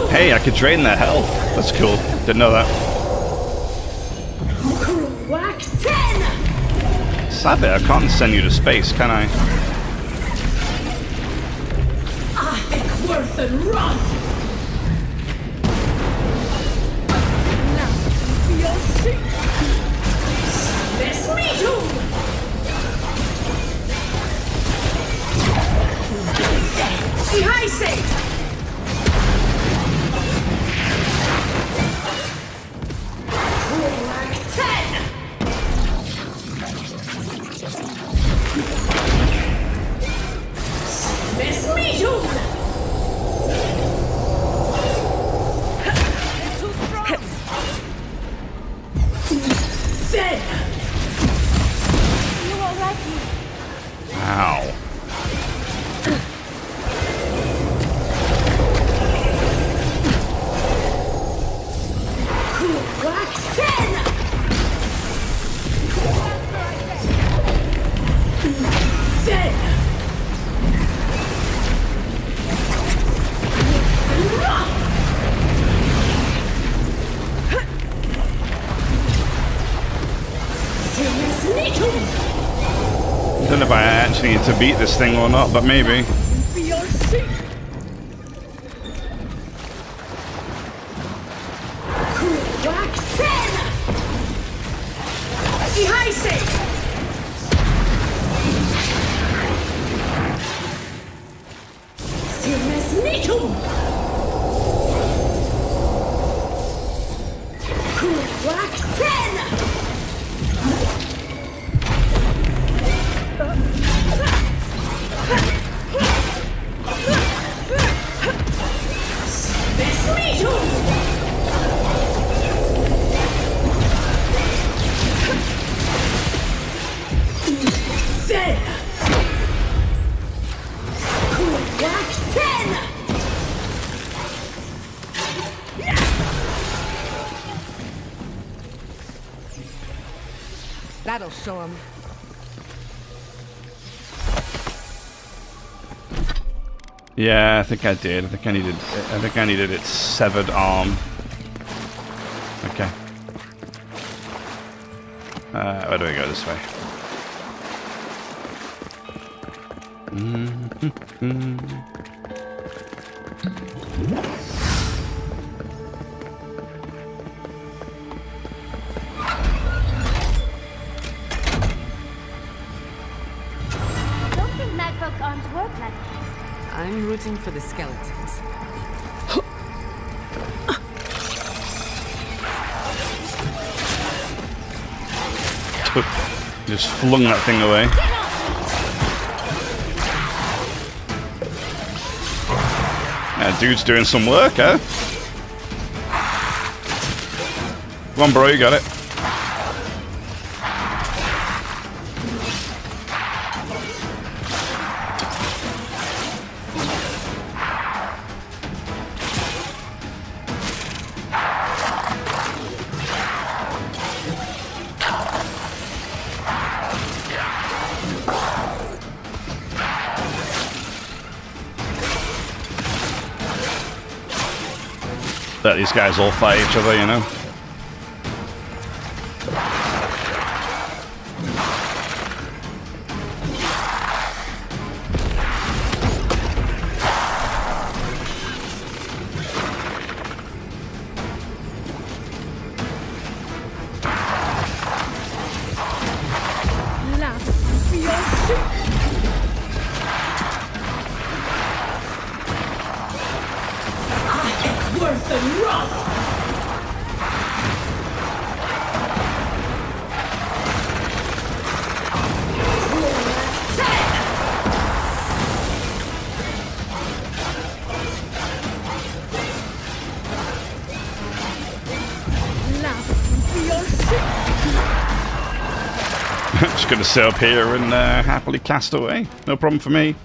Hey, I could drain their health. That's cool. Didn't know that. Whack 10! Sadly, I can't send you to space, can I? I think worth and run! Ow. I don't know if I actually need to beat this thing or not, but maybe. That'll show him. Yeah, I think I did. I think I needed its severed arm. Okay. Where do we go? This way. I'm rooting for the skeletons. Just flung that thing away. Yeah, dude's doing some work, huh? Come on, bro, you got it. Let these guys all fight each other, you know? Just gonna sit up here and happily cast away. No problem for me.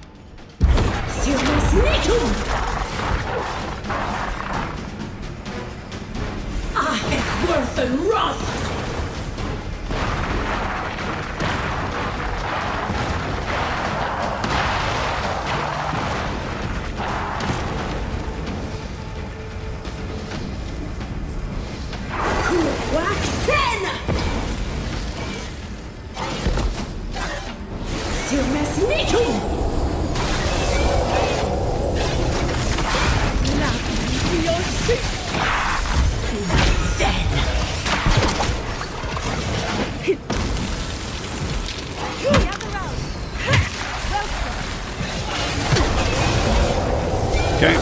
Okay.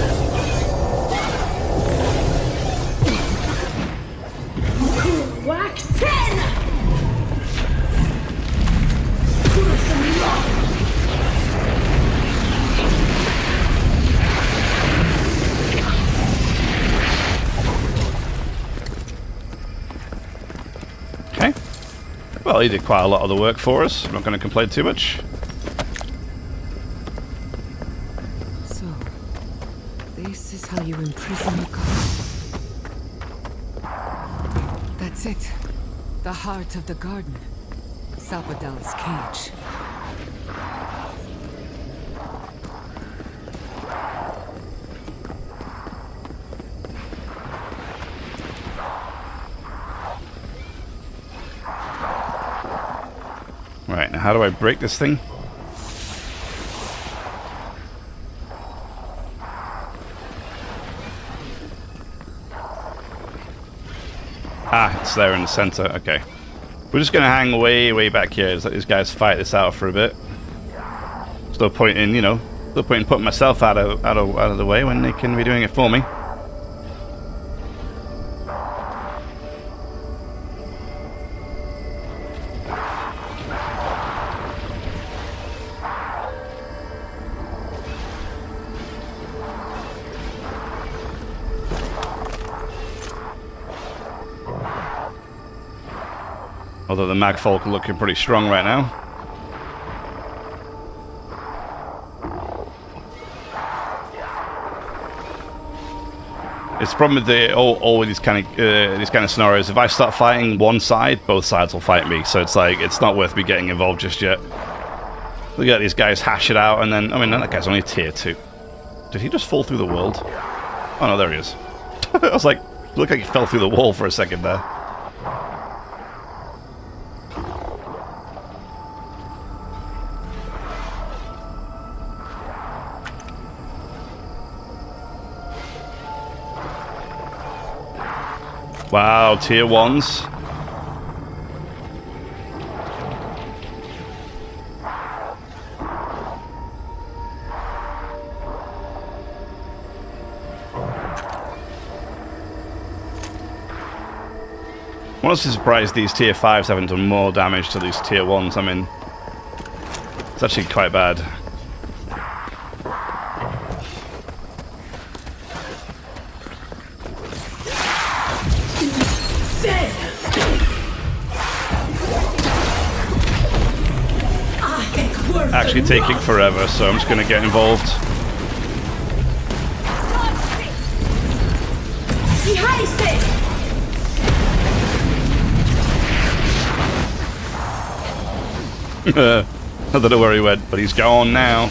Whack 10! Okay. Well, he did quite a lot of the work for us. I'm not going to complain too much. So, this is how you imprison a god. That's it. The heart of the garden. Sapodal's cage. Right, now how do I break this thing? Ah, it's there in the center. Okay. We're just going to hang way back here. Just let these guys fight this out for a bit. There's no point in, you know, no point in putting myself out of the way when they can be doing it for me. Although the magfolk are looking pretty strong right now. It's the problem with all these kind of scenarios. If I start fighting one side, both sides will fight me. So it's like it's not worth me getting involved just yet. Look at these guys hash it out, and then I mean that guy's only tier 2. Did he just fall through the world? Oh no, there he is. I was like, looked like he fell through the wall for a second there. Wow, tier 1s. I'm honestly surprised these tier 5s haven't done more damage to these tier 1s. I mean, it's actually quite bad. Actually taking forever, so I'm just going to get involved. I don't know where he went, but he's gone now.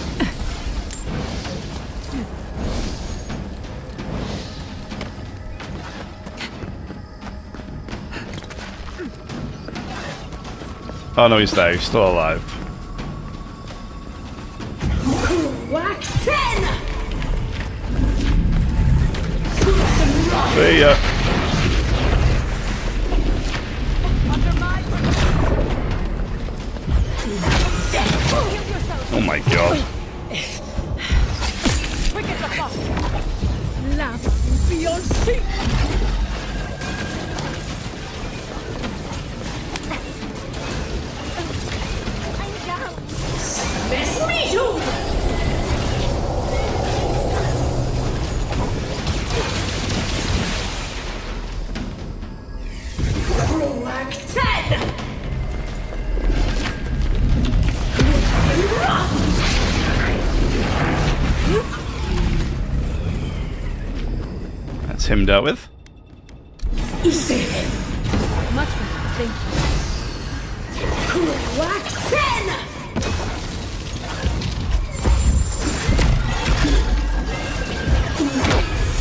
Oh no, he's there. He's still alive. Whack 10! See ya. Oh my god. Laugh beyond sea! Mess me too! Whack 10! That's him dealt with. Easy. Much better, thank you. Whack 10!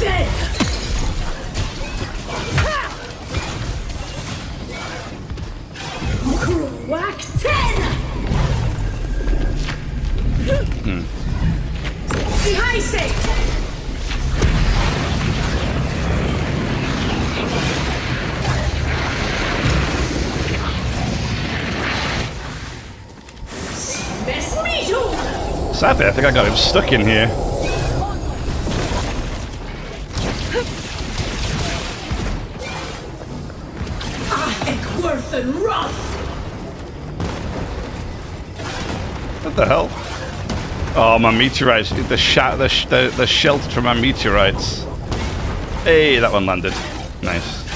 Dead! Whack 10! Defies it! Sadly, I think I got him stuck in here. Worth and Roth! What the hell? Oh, my meteorites. The shelter from my meteorites. Hey, that one landed. Nice.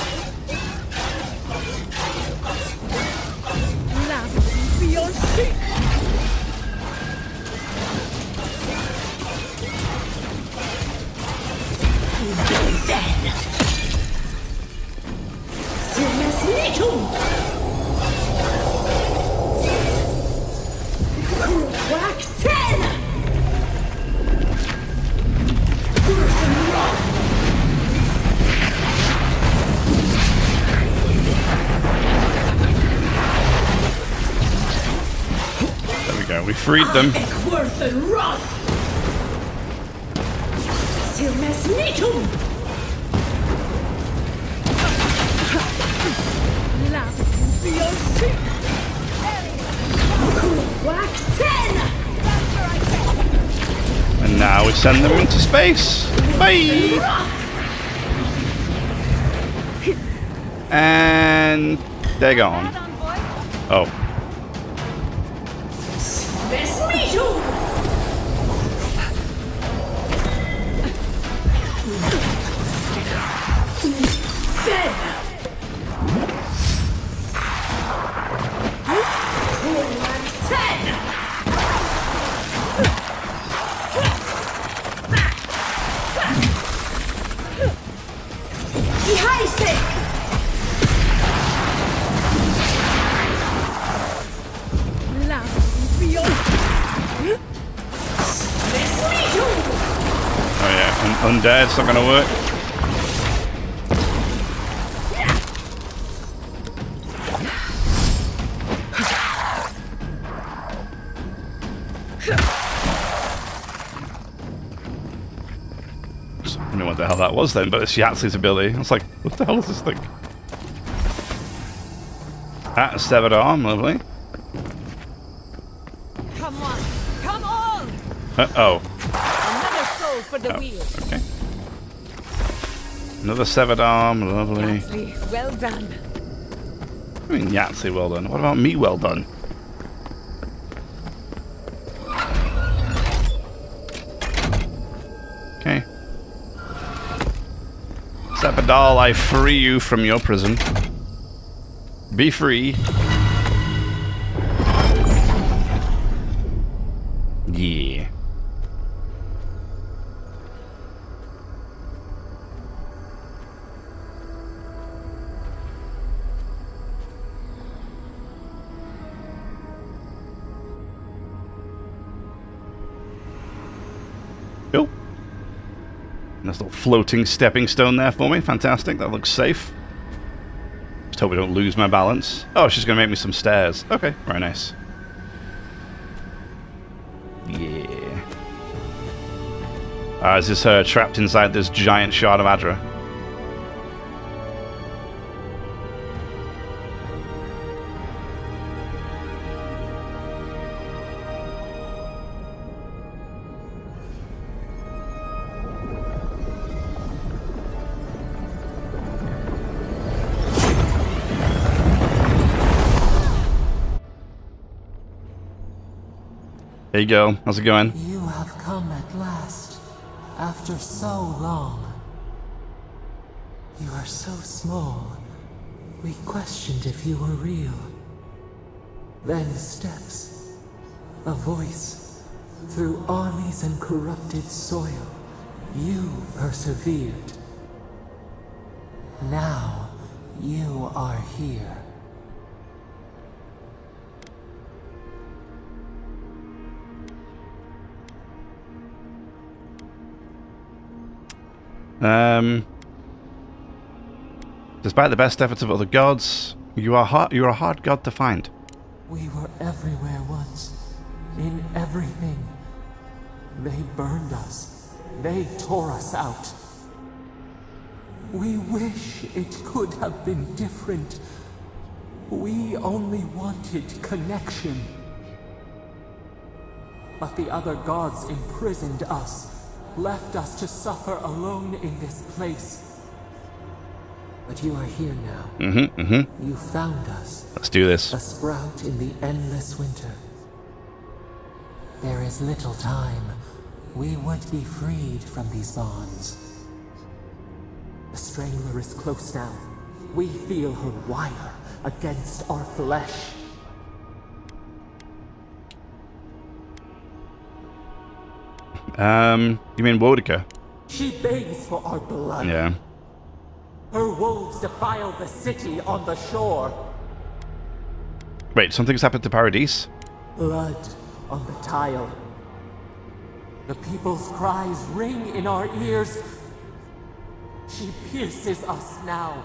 We freed them. Worth and Roth! Silmes Mitum! And now we send them into space. Bye! And they're gone. Oh. Undead, it's not gonna work. I don't know what the hell that was then, but it's Yahtzee's ability. I was like, what the hell is this thing? Ah, a severed arm, lovely. Come on! Come on! Uh-oh. Another soul for the wheel. Okay. Another severed arm, lovely. Yahtzee, well done. I mean, Yahtzee, well done. What about me, well done? Okay. Sabadal, I free you from your prison. Be free. Yeah. Cool. Nice little floating stepping stone there for me. Fantastic. That looks safe. Just hope we don't lose my balance. Oh, she's going to make me some stairs. Okay, very nice. Yeah. Is this her trapped inside this giant shard of Aedyr? There you go. How's it going? You have come at last, after so long. You are so small. We questioned if you were real. Then steps, a voice. Through armies and corrupted soil, you persevered. Now, you are here. Despite the best efforts of other gods, you're a hard god to find. We were everywhere once, in everything. They burned us. They tore us out. We wish it could have been different. We only wanted connection. But the other gods imprisoned us, left us to suffer alone in this place. But you are here now. You found us. Let's do this. A sprout in the endless winter. There is little time. We would be freed from these bonds. The Strangler is close now. We feel her wire against our flesh. You mean Wodica? She begs for our blood. Yeah. Her wolves defile the city on the shore. Wait, something's happened to Paradise? Blood on the tile. The people's cries ring in our ears. She pierces us now.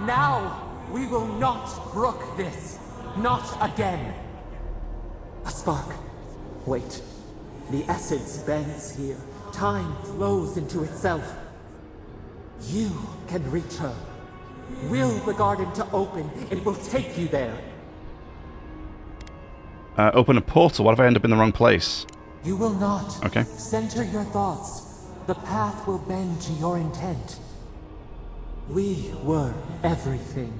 Now we will not brook this. Not again. A spark. Wait. The essence bends here. Time flows into itself. You can reach her. Will the garden to open, it will take you there. Open a portal. What if I end up in the wrong place? You will not. Okay. Center your thoughts. The path will bend to your intent. We were everything.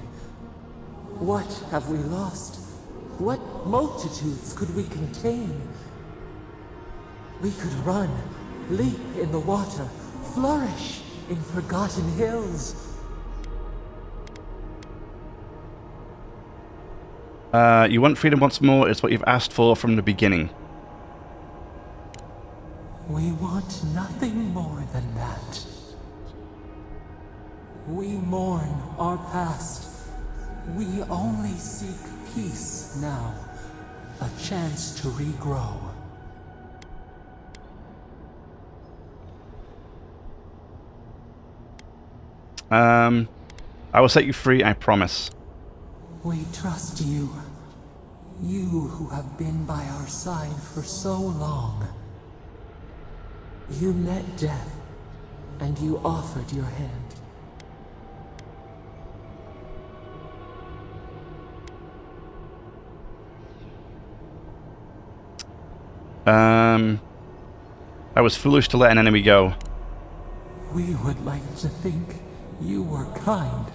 What have we lost? What multitudes could we contain? We could run, leap in the water, flourish in forgotten hills. You want freedom once more, it's what you've asked for from the beginning. We want nothing more than that. We mourn our past. We only seek peace now. A chance to regrow. I will set you free, I promise. We trust you. You who have been by our side for so long. You met death, and you offered your hand. I was foolish to let an enemy go. We would like to think you were kind.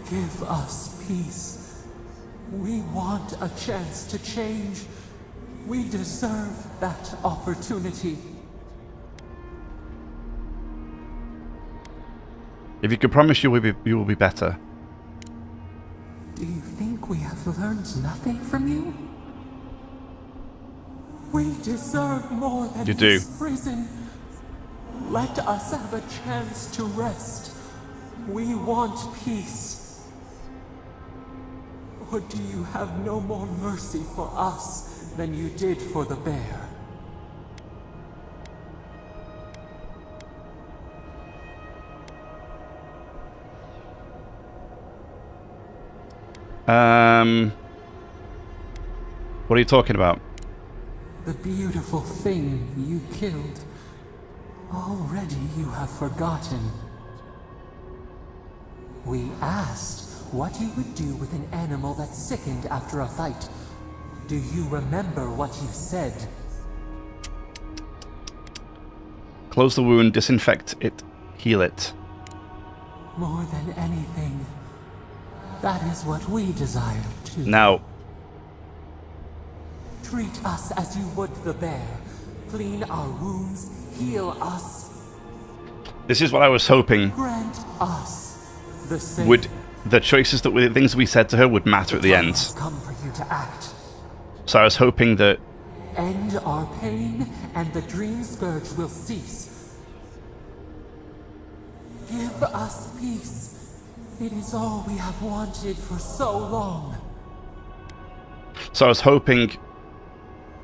Give us peace. We want a chance to change. We deserve that opportunity. If you could promise you will be better. Do you think we have learned nothing from you? We deserve more than You do. this prison. Let us have a chance to rest. We want peace. Or do you have no more mercy for us than you did for the bear? What are you talking about? The beautiful thing you killed. Already you have forgotten. We asked what you would do with an animal that sickened after a fight. Do you remember what you said? Close the wound, disinfect it, heal it. More than anything, that is what we desire too. Now, treat us as you would the bear. Clean our wounds, heal us. this is what I was hoping. Grant us the same. Would the choices that the things we said to her would matter at the end? Come for you to act. So I was hoping that End our pain, and the dream scourge will cease. Give us peace. It is all we have wanted for so long. So I was hoping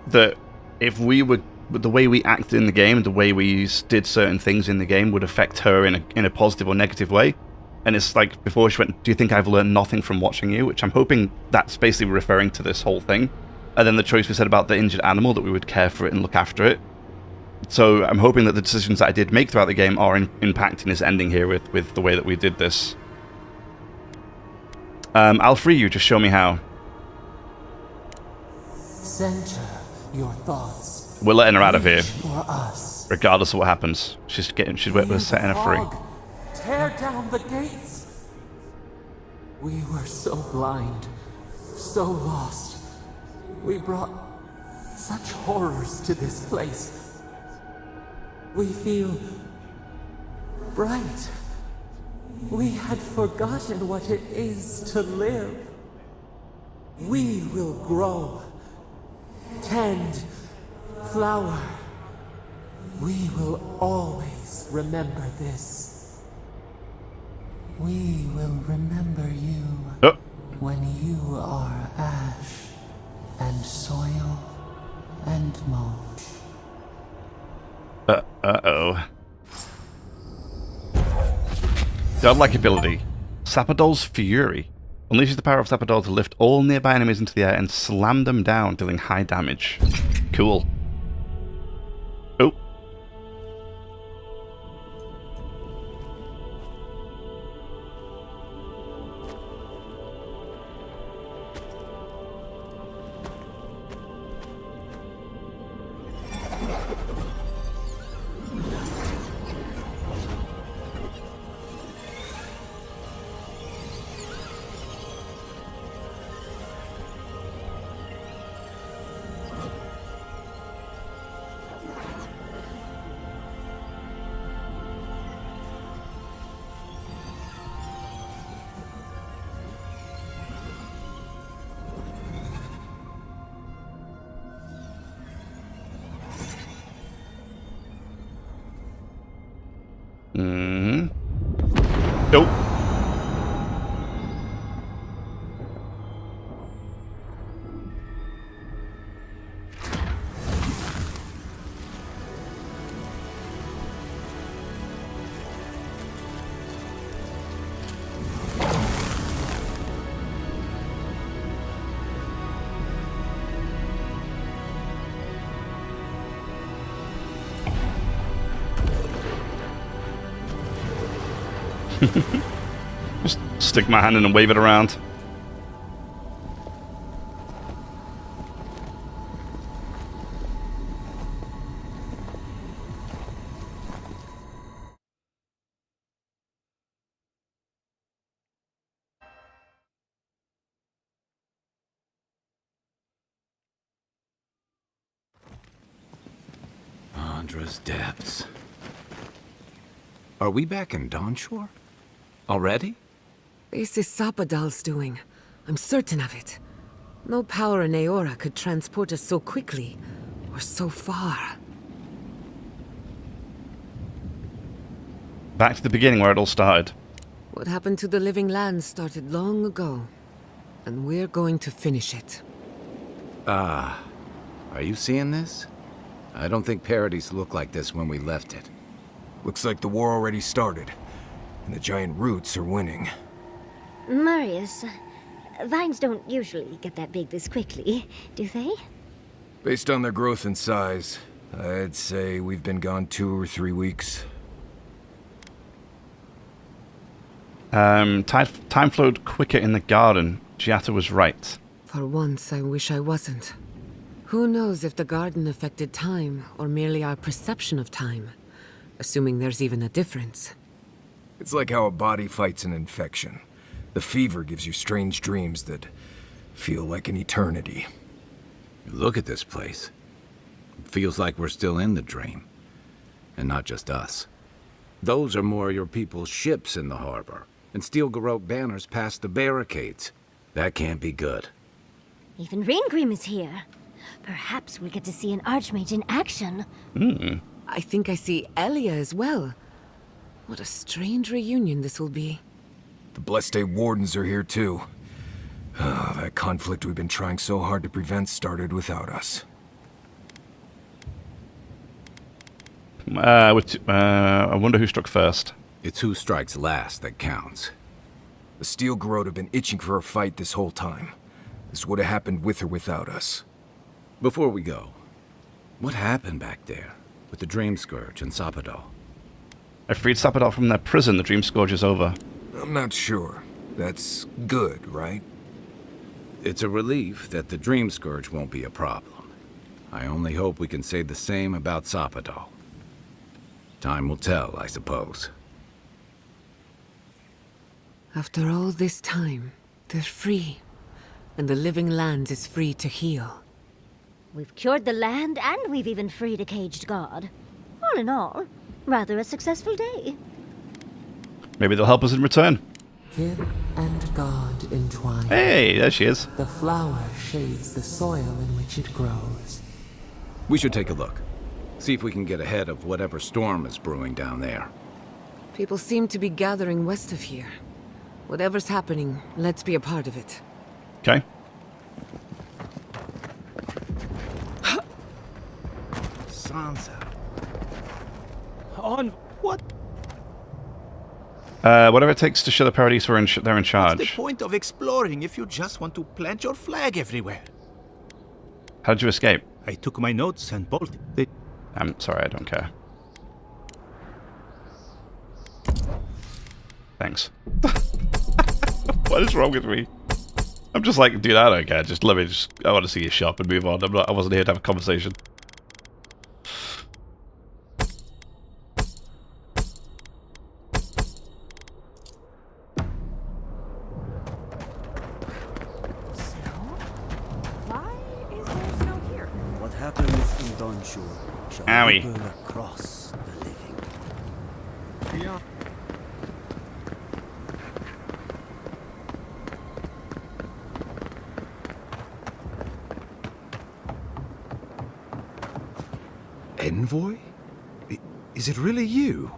that if we would, the way we acted in the game, the way we did certain things in the game would affect her in a positive or negative way. And it's like before she went, do you think I've learned nothing from watching you? Which I'm hoping that's basically referring to this whole thing. And then the choice we said about the injured animal, that we would care for it and look after it. So I'm hoping that the decisions that I did make throughout the game are impacting this ending here with the way that we did this. I'll free you, just show me how. Center your thoughts. We're letting her out of here, For us. regardless of what happens. We're setting her free. Fog, tear down the gates. We were so blind, so lost. We brought such horrors to this place. We feel bright. We had forgotten what it is to live. We will grow, tend, flower. We will always remember this. We will remember you when you are ash and soil and mulch. Uh-oh. Godlike ability. Sapodol's Fury. Unleashes the power of Sapodol to lift all nearby enemies into the air and slam them down, dealing high damage. Cool. Oh. Nope. Just stick my hand in and wave it around. Andra's depths. Are we back in Dawnshore? Already? This is Sapodal's doing. I'm certain of it. No power in Eora could transport us so quickly, or so far. Back to the beginning where it all started. What happened to the living land started long ago, and we're going to finish it. Are you seeing this? I don't think Paradise looked like this when we left it. Looks like the war already started, and the giant roots are winning. Marius, vines don't usually get that big this quickly, do they? Based on their growth and size, I'd say we've been gone 2 or 3 weeks. Time flowed quicker in the garden. Giata was right. For once, I wish I wasn't. Who knows if the garden affected time, or merely our perception of time? Assuming there's even a difference. It's like how a body fights an infection. The fever gives you strange dreams that feel like an eternity. Look at this place. It feels like we're still in the dream. And not just us. Those are more your people's ships in the harbor. And steel Garrote banners past the barricades. That can't be good. Even Reingrim is here. Perhaps we'll get to see an Archmage in action. I think I see Elia as well. What a strange reunion this will be. The Blessed Wardens are here too. That conflict we've been trying so hard to prevent started without us. I wonder who struck first. It's who strikes last that counts. The Steel Garrote have been itching for a fight this whole time. This would have happened with or without us. Before we go, what happened back there with the Dream Scourge and Sapodol? I freed Sapodol from their prison. The Dream Scourge is over. I'm not sure. That's good, right? It's a relief that the Dream Scourge won't be a problem. I only hope we can say the same about Sapadal. Time will tell, I suppose. After all this time, they're free. And the living land is free to heal. We've cured the land, and we've even freed a caged god. All in all, rather a successful day. Maybe they'll help us in return. Kin and God entwined. Hey, there she is. The flower shades the soil in which it grows. We should take a look. See if we can get ahead of whatever storm is brewing down there. People seem to be gathering west of here. Whatever's happening, let's be a part of it. Okay. Sansa. On what? Whatever it takes to show the Paradise they're in charge. What's the point of exploring if you just want to plant your flag everywhere? How did you escape? I took my notes and bolted. I'm sorry, I don't care. Thanks. What is wrong with me? I'm just like, dude, I don't care. Just let me I want to see you shop and move on. I wasn't here to have a conversation. What happens in Donshur shall Owie. ripple across the living. Yeah. Envoy? Is it really you?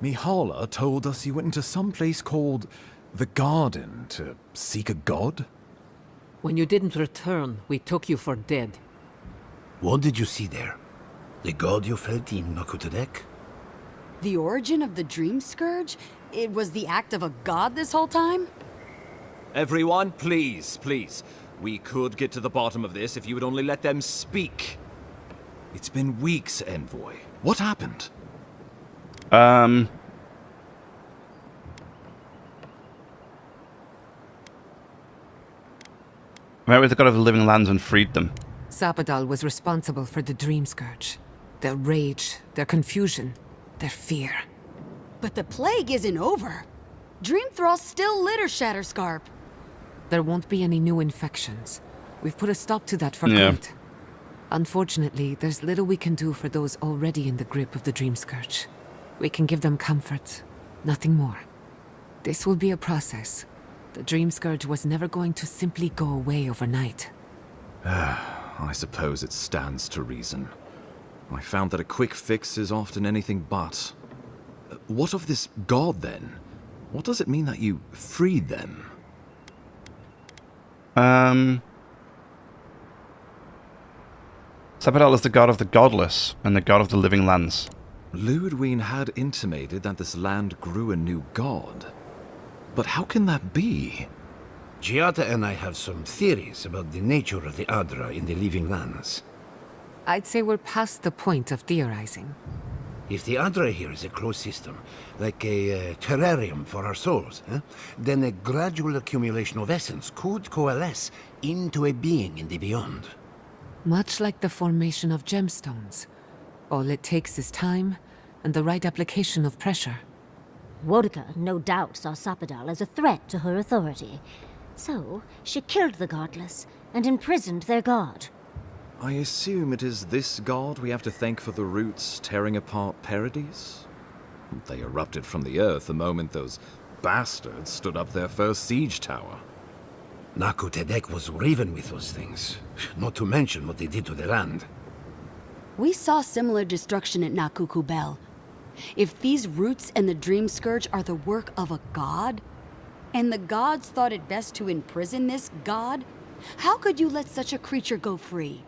Mihala told us you went into some place called the Garden to seek a god? When you didn't return, we took you for dead. What did you see there? The god you felt in Nakutadek? The origin of the Dream Scourge? It was the act of a god this whole time? Everyone, please, please. We could get to the bottom of this if you would only let them speak. It's been weeks, Envoy. What happened? Met with the god of the living lands and freed them. Sapadal was responsible for the Dream Scourge. Their rage, their confusion, their fear. But the plague isn't over. Dream Thralls still litter Shatterscarp. There won't be any new infections. We've put a stop to that for Yeah. good. Unfortunately, there's little we can do for those already in the grip of the Dream Scourge. We can give them comfort, nothing more. This will be a process. The Dream Scourge was never going to simply go away overnight. I suppose it stands to reason. I found that a quick fix is often anything but. What of this god, then? What does it mean that you freed them? Sapadal is the god of the godless and the god of the living lands. Ludwine had intimated that this land grew a new god. But how can that be? Giada and I have some theories about the nature of the Aedyr in the living lands. I'd say we're past the point of theorizing. If the Aedyr here is a closed system, like a terrarium for our souls, then a gradual accumulation of essence could coalesce into a being in the beyond. Much like the formation of gemstones. All it takes is time and the right application of pressure. Wodka no doubt saw Sapadal as a threat to her authority. So, she killed the godless and imprisoned their god. I assume it is this god we have to thank for the roots tearing apart Paradise? They erupted from the earth the moment those bastards stood up their first siege tower. Nakutadek was riven with those things, not to mention what they did to the land. We saw similar destruction at Nakuku Bell. If these roots and the Dream Scourge are the work of a god, and the gods thought it best to imprison this god, how could you let such a creature go free?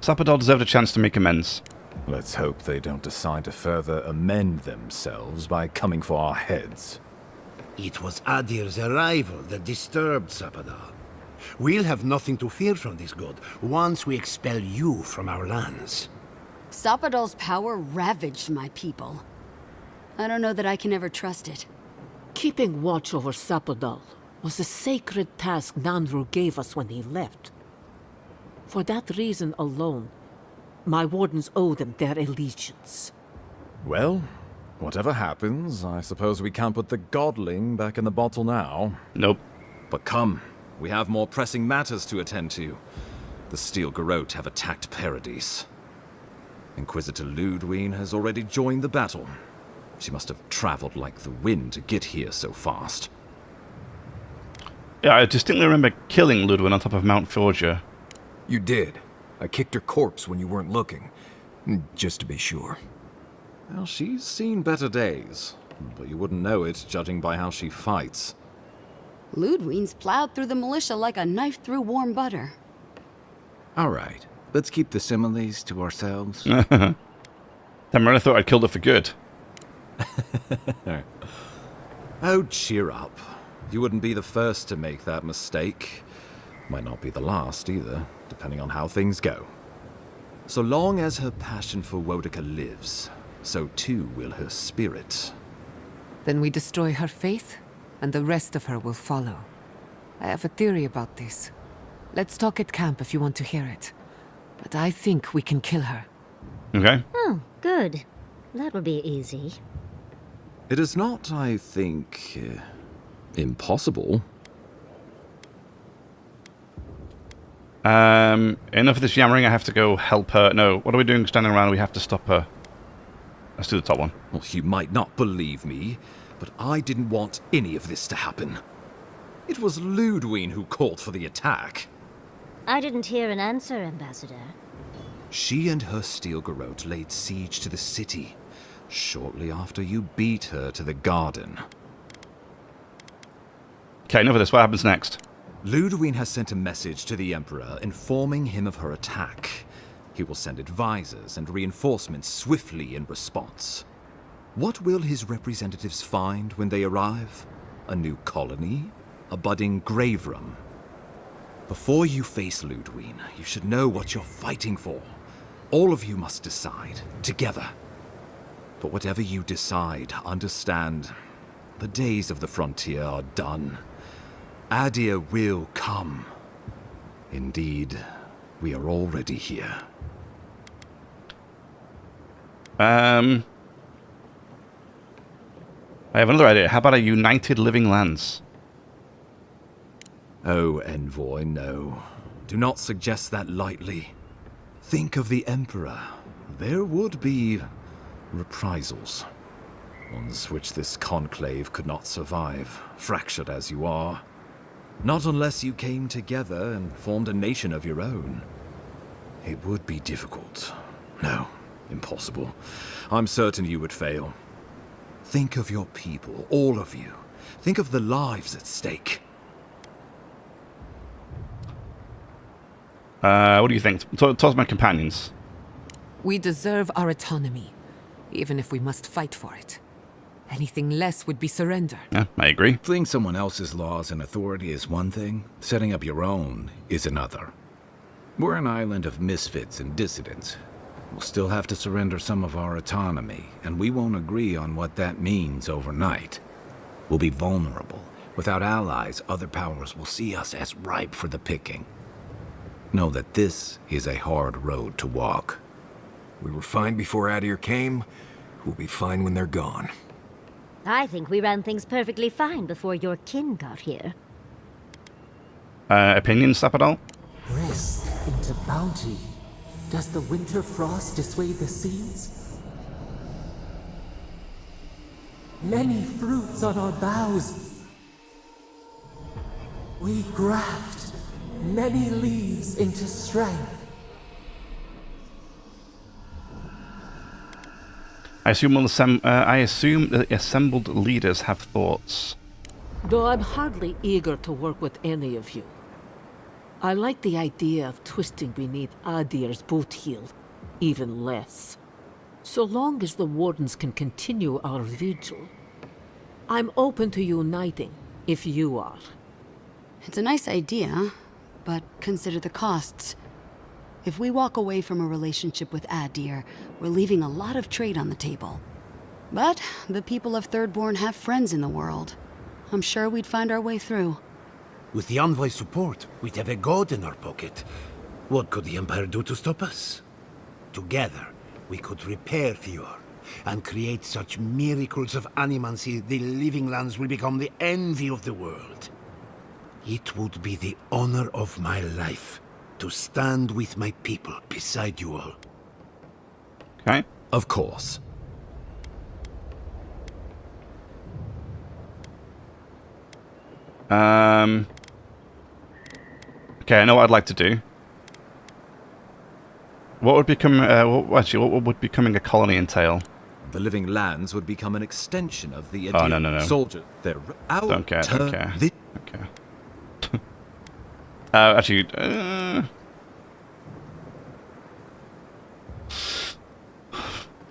Sapadal deserved a chance to make amends. Let's hope they don't decide to further amend themselves by coming for our heads. It was Aedyr's arrival that disturbed Sapadal. We'll have nothing to fear from this god once we expel you from our lands. Sapadol's power ravaged my people. I don't know that I can ever trust it. Keeping watch over Sapadol was a sacred task Nandru gave us when he left. For that reason alone, my wardens owe them their allegiance. Well, whatever happens, I suppose we can't put the godling back in the bottle now. Nope. But come, we have more pressing matters to attend to. The Steel Garrote have attacked Paradise. Inquisitor Ludwig has already joined the battle. She must have traveled like the wind to get here so fast. Yeah, I distinctly remember killing Ludwig on top of Mount Forgia. You did. I kicked her corpse when you weren't looking. Just to be sure. Well, she's seen better days, but you wouldn't know it judging by how she fights. Ludwig's plowed through the militia like a knife through warm butter. All right, let's keep the similes to ourselves. Damn, I really thought I'd killed her for good. Oh, cheer up. You wouldn't be the first to make that mistake. Might not be the last either, depending on how things go. So long as her passion for Wodica lives, so too will her spirit. Then we destroy her faith, and the rest of her will follow. I have a theory about this. Let's talk at camp if you want to hear it. But I think we can kill her. Okay. Oh, good. That will be easy. It is not, I think, impossible. Enough of this yammering, I have to go help her. No, what are we doing standing around? We have to stop her. Let's do the top one. Well, you might not believe me, but I didn't want any of this to happen. It was Ludwig who called for the attack. I didn't hear an answer, Ambassador. She and her Steel Garrote laid siege to the city, shortly after you beat her to the garden. Okay, enough of this. What happens next? Ludwig has sent a message to the Emperor informing him of her attack. He will send advisors and reinforcements swiftly in response. What will his representatives find when they arrive? A new colony? A budding grave room? Before you face Ludwig, you should know what you're fighting for. All of you must decide, together. But whatever you decide, understand, the days of the frontier are done. Aedyr will come. Indeed, we are already here. I have another idea. How about a united living lands? Oh, Envoy, no. Do not suggest that lightly. Think of the Emperor. There would be reprisals. Ones which this conclave could not survive, fractured as you are. Not unless you came together and formed a nation of your own. It would be difficult. No, impossible. I'm certain you would fail. Think of your people, all of you. Think of the lives at stake. What do you think? Towards my companions. We deserve our autonomy, even if we must fight for it. Anything less would be surrender. Yeah, I agree. Fleeing someone else's laws and authority is one thing. Setting up your own is another. We're an island of misfits and dissidents. We'll still have to surrender some of our autonomy, and we won't agree on what that means overnight. We'll be vulnerable. Without allies, other powers will see us as ripe for the picking. Know that this is a hard road to walk. We were fine before Aedyr came. We'll be fine when they're gone. I think we ran things perfectly fine before your kin got here. Opinions, Sapadol? Rest into bounty. Does the winter frost dissuade the seeds? Many fruits on our boughs. We graft many leaves into strength. I assume the assembled leaders have thoughts. Though I'm hardly eager to work with any of you. I like the idea of twisting beneath Aedyr's boot heel, even less. So long as the Wardens can continue our vigil, I'm open to uniting, if you are. It's a nice idea, but consider the costs. If we walk away from a relationship with Aedyr, we're leaving a lot of trade on the table. But the people of Thirdborn have friends in the world. I'm sure we'd find our way through. With the envoy support, we'd have a god in our pocket. What could the Empire do to stop us? Together, we could repair Fjord and create such miracles of animancy the Living Lands will become the envy of the world. It would be the honor of my life to stand with my people beside you all. Okay. Of course. Okay, I know what I'd like to do. What would become, what would becoming a colony entail? The Living Lands would become an extension of the Oh, no. soldier. They're our Don't care. turn. Actually,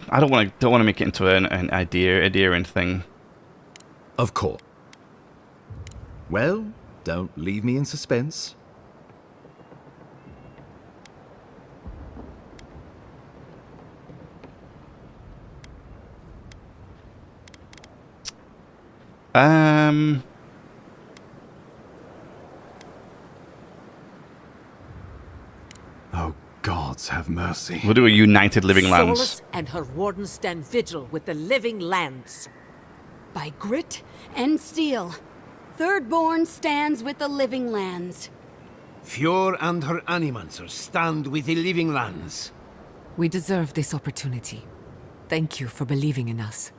I don't want to make it into an Aedyr thing. Of course. Well, don't leave me in suspense. Oh, gods have mercy. We'll do a united Living Lands. Solus and her wardens stand vigil with the Living Lands. By grit and steel, Thirdborn stands with the Living Lands. Fjord and her animancers stand with the Living Lands. We deserve this opportunity. Thank you for believing in us.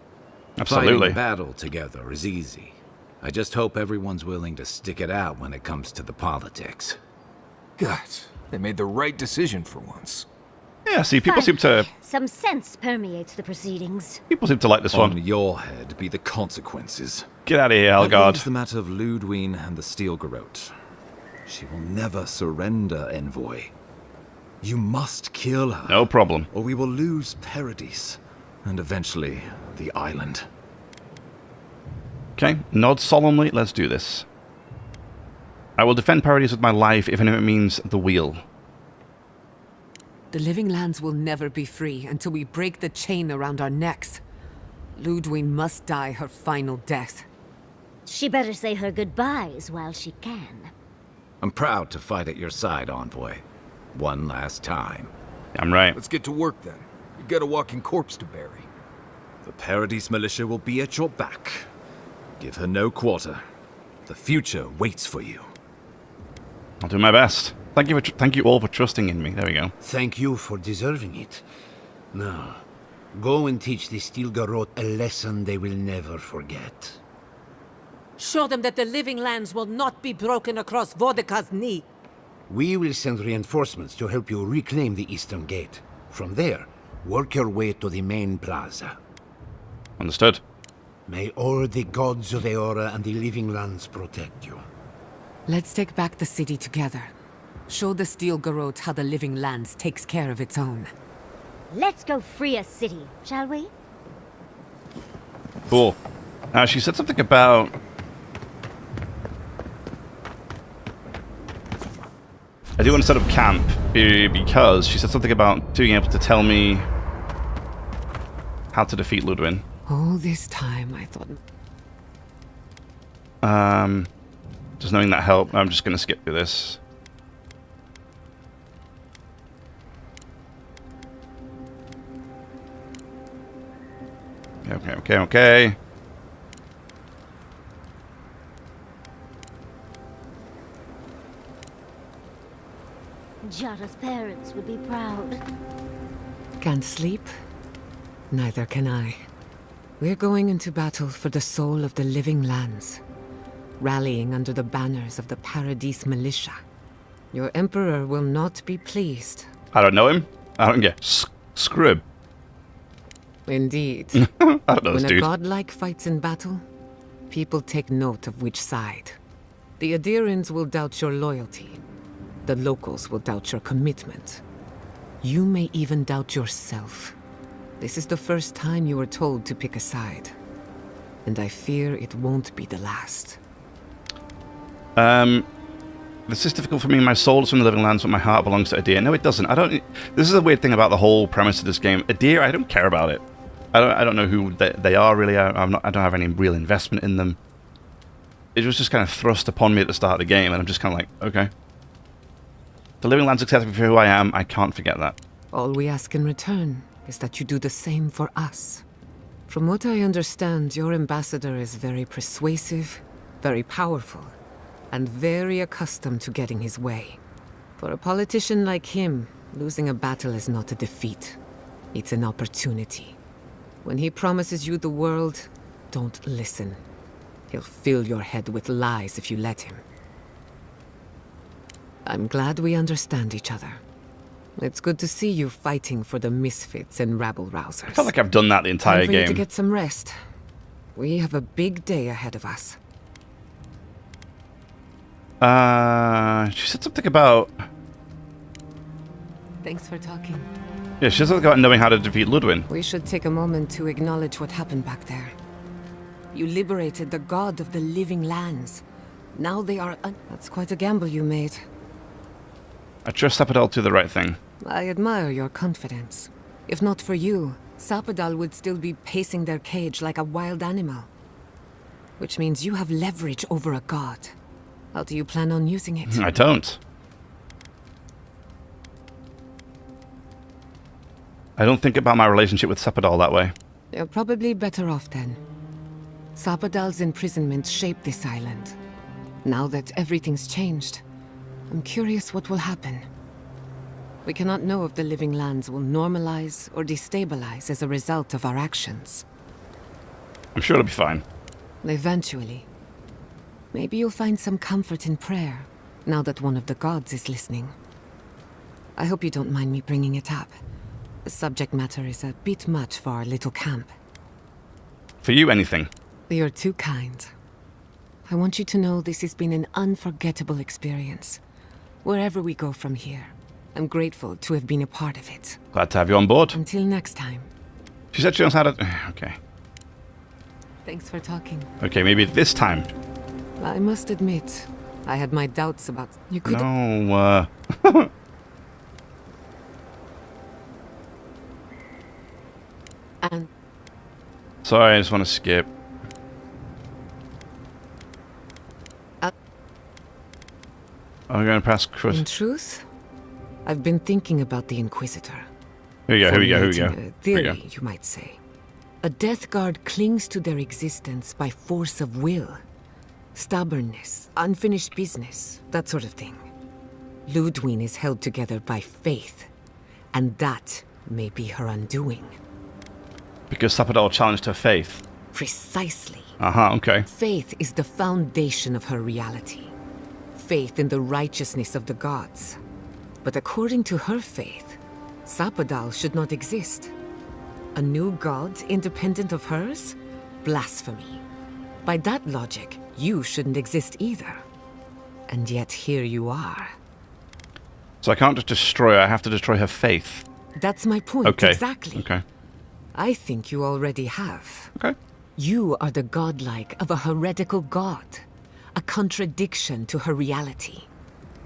Absolutely. Fighting battle together is easy. I just hope everyone's willing to stick it out when it comes to the politics. God, they made the right decision for once. Yeah, see, people seem to... Some sense permeates the proceedings. People seem to like this one. On your head be the consequences. Get out of here, That Elgard. leaves the matter of Ludwine and the Steel Garrote. She will never surrender, Envoy. You must kill her. No problem. Or we will lose Paradis, and eventually the island. Okay, nod solemnly, let's do this. I will defend Paradis with my life, even if it means the wheel. The Living Lands will never be free until we break the chain around our necks. Ludwine must die her final death. She better say her goodbyes while she can. I'm proud to fight at your side, Envoy. One last time. I'm right. Let's get to work then. You got a walking corpse to bury. The Paradis militia will be at your back. Give her no quarter. The future waits for you. I'll do my best. Thank you all for trusting in me. There we go. Thank you for deserving it. Now, go and teach the Steel Garrote a lesson they will never forget. Show them that the Living Lands will not be broken across Vodka's knee. We will send reinforcements to help you reclaim the Eastern Gate. From there, work your way to the main plaza. Understood. May all the gods of Eora and the Living Lands protect you. Let's take back the city together. Show the Steel Garrote how the Living Lands takes care of its own. Let's go free a city, shall we? Cool. She said something about... I do want to set up camp, because she said something about being able to tell me how to defeat Ludwine. All this time, I thought... Just knowing that helped, I'm just going to skip through this. Okay. Jara's parents would be proud. Can't sleep? Neither can I. We're going into battle for the soul of the Living Lands, rallying under the banners of the Paradis militia. Your Emperor will not be pleased. I don't know him. I don't get Scrib. Indeed. I don't know this When dude. a godlike fights in battle, people take note of which side. The Aedyrans will doubt your loyalty. The locals will doubt your commitment. You may even doubt yourself. This is the first time you were told to pick a side. And I fear it won't be the last. this is difficult for me. My soul is from the living lands, but my heart belongs to Aedyr. No, it doesn't. I don't. This is a weird thing about the whole premise of this game. Aedyr, I don't care about it. I don't know who they are really. I don't have any real investment in them. It was just kind of thrust upon me at the start of the game, and I'm just kind of like, okay. The living lands accept me for who I am. I can't forget that. All we ask in return is that you do the same for us. From what I understand, your ambassador is very persuasive, very powerful, and very accustomed to getting his way. For a politician like him, losing a battle is not a defeat. It's an opportunity. When he promises you the world, don't listen. He'll fill your head with lies if you let him. I'm glad we understand each other. It's good to see you fighting for the misfits and rabble-rousers. I feel like I've done that the entire Time for game. you to get some rest. We have a big day ahead of us. She said something about... Thanks for talking. Yeah, she said something about knowing how to defeat Ludwin. We should take a moment to acknowledge what happened back there. You liberated the god of the living lands. Now they are... That's quite a gamble you made. I trust Sappadal to do the right thing. I admire your confidence. If not for you, Sappadal would still be pacing their cage like a wild animal. Which means you have leverage over a god. How do you plan on using it? I don't. I don't think about my relationship with Sappadal that way. You're probably better off then. Sappadal's imprisonment shaped this island. Now that everything's changed, I'm curious what will happen. We cannot know if the living lands will normalize or destabilize as a result of our actions. I'm sure it'll be fine. Eventually. Maybe you'll find some comfort in prayer, now that one of the gods is listening. I hope you don't mind me bringing it up. The subject matter is a bit much for our little camp. For you, anything. You're too kind. I want you to know this has been an unforgettable experience. Wherever we go from here, I'm grateful to have been a part of it. Glad to have you on board. Until next time. She said she knows how to... Okay. Thanks for talking. Okay, maybe this time. I must admit, I had my doubts about... You could... No, And... Sorry, I just want to skip. I'm going to pass Chris. In truth, I've been thinking about the Inquisitor. Here we go, here we go, here we go. Formulating a theory, you might say. A Death Guard clings to their existence by force of will. Stubbornness, unfinished business, that sort of thing. Ludwin is held together by faith, and that may be her undoing. Because Sappadal challenged her faith. Precisely. Okay. Faith is the foundation of her reality. Faith in the righteousness of the gods. But according to her faith, Sappadal should not exist. A new god independent of hers? Blasphemy. By that logic, you shouldn't exist either. And yet here you are. So I can't just destroy her, I have to destroy her faith. That's my point, Okay. exactly. Okay. I think you already have. Okay. You are the godlike of a heretical god. A contradiction to her reality.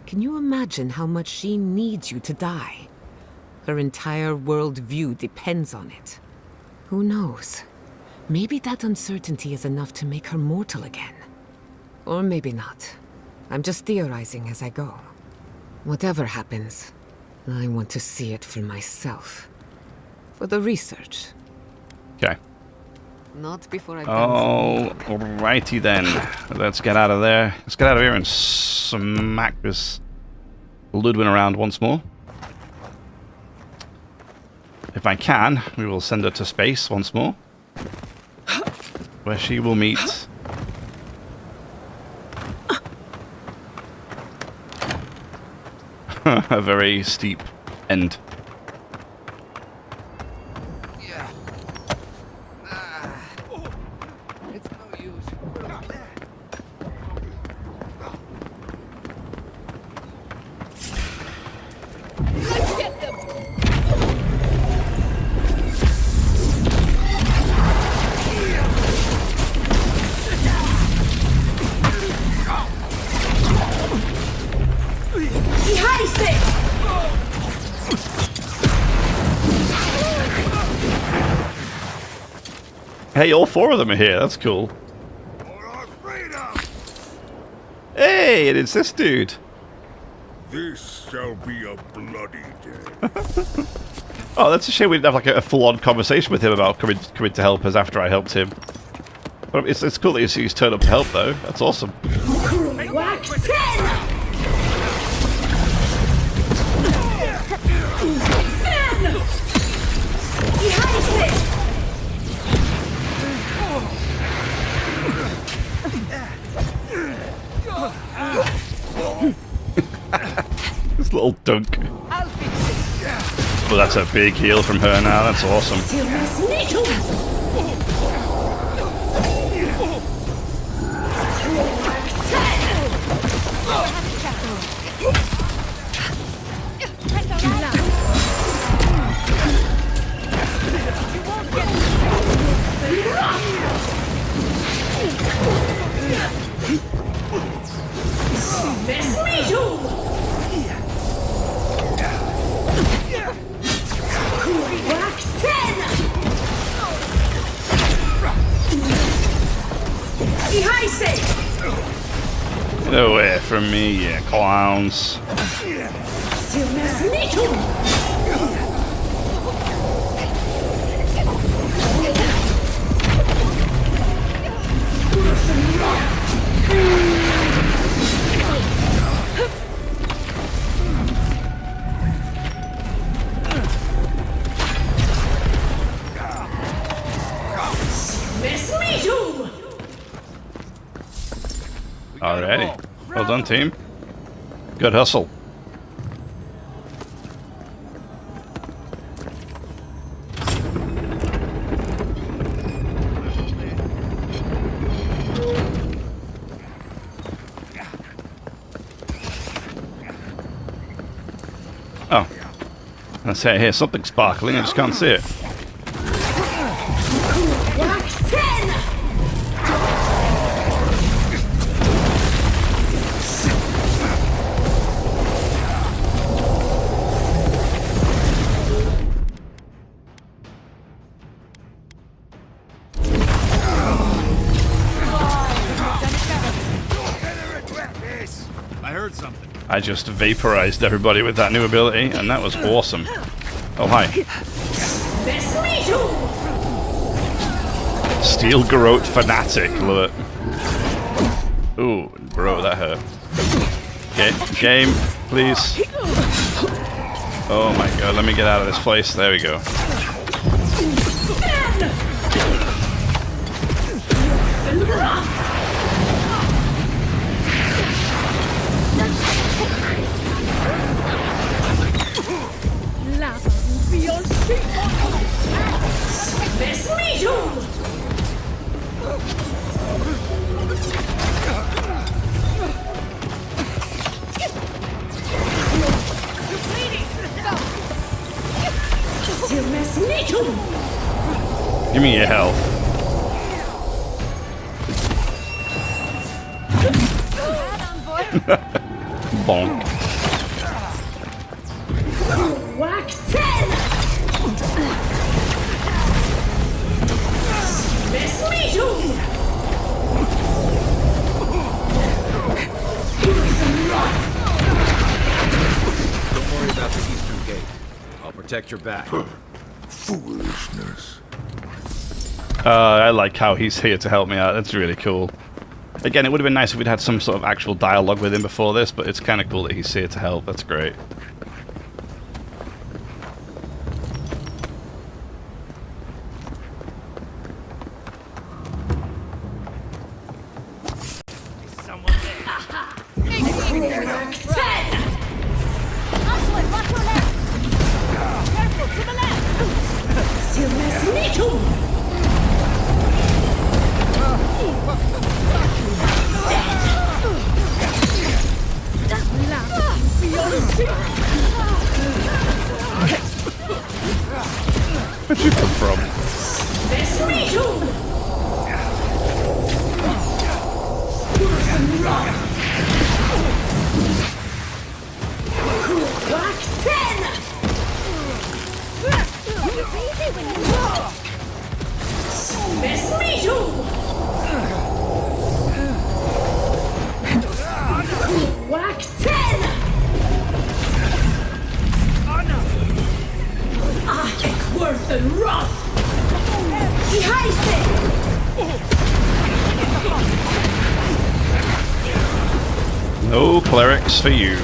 Can you imagine how much she needs you to die? Her entire worldview depends on it. Who knows? Maybe that uncertainty is enough to make her mortal again. Or maybe not. I'm just theorizing as I go. Whatever happens, I want to see it for myself. For the research. Okay. Not before I've done Oh, alrighty then. Let's get out of there. Let's get out of here and smack this Ludwin around once more. If I can, we will send her to space once more, where she will meet a very steep end. Hey, all 4 of them are here. That's cool. Hey, it is this dude. This shall be a bloody day. Oh, that's a shame we didn't have like a full-on conversation with him about coming to help us after I helped him. But it's cool that he's turned up to help, though. That's awesome. Whack 10! This little dunk. Well, that's a big heal from her now. That's awesome. Get away from me, you clowns. Alrighty. Well done, team. Good hustle. Oh. I say here, something sparkling, I just can't see it. I just vaporized everybody with that new ability, and that was awesome. Oh, hi. Steel Garrote Fanatic, love it. Ooh, bro, that hurt. Okay, game, please. Oh my god, let me get out of this place. There we go. Give me your health. Bonk. Whack 10! Don't worry about the eastern gate. I'll protect your back. Foolishness. I like how he's here to help me out. That's really cool. Again, it would have been nice if we'd had some sort of actual dialogue with him before this, but it's kind of cool that he's here to help. That's great. Where'd you come from? No clerics for you.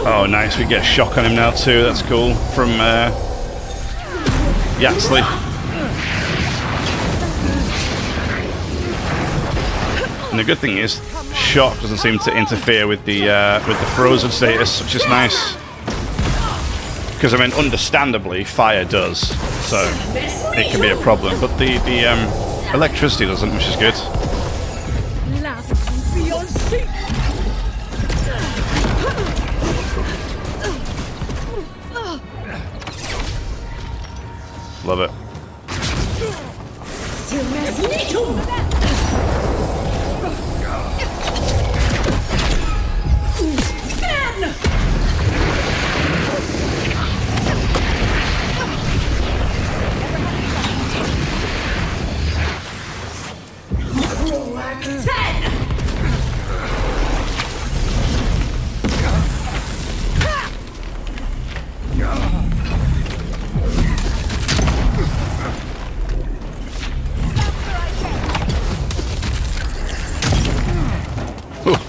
Oh, nice. We get a shock on him now too. That's cool. From Yaxley. And the good thing is, shock doesn't seem to interfere with the frozen status, which is nice. Because I mean, understandably, fire does, so it can be a problem. But the electricity doesn't, which is good. Love it.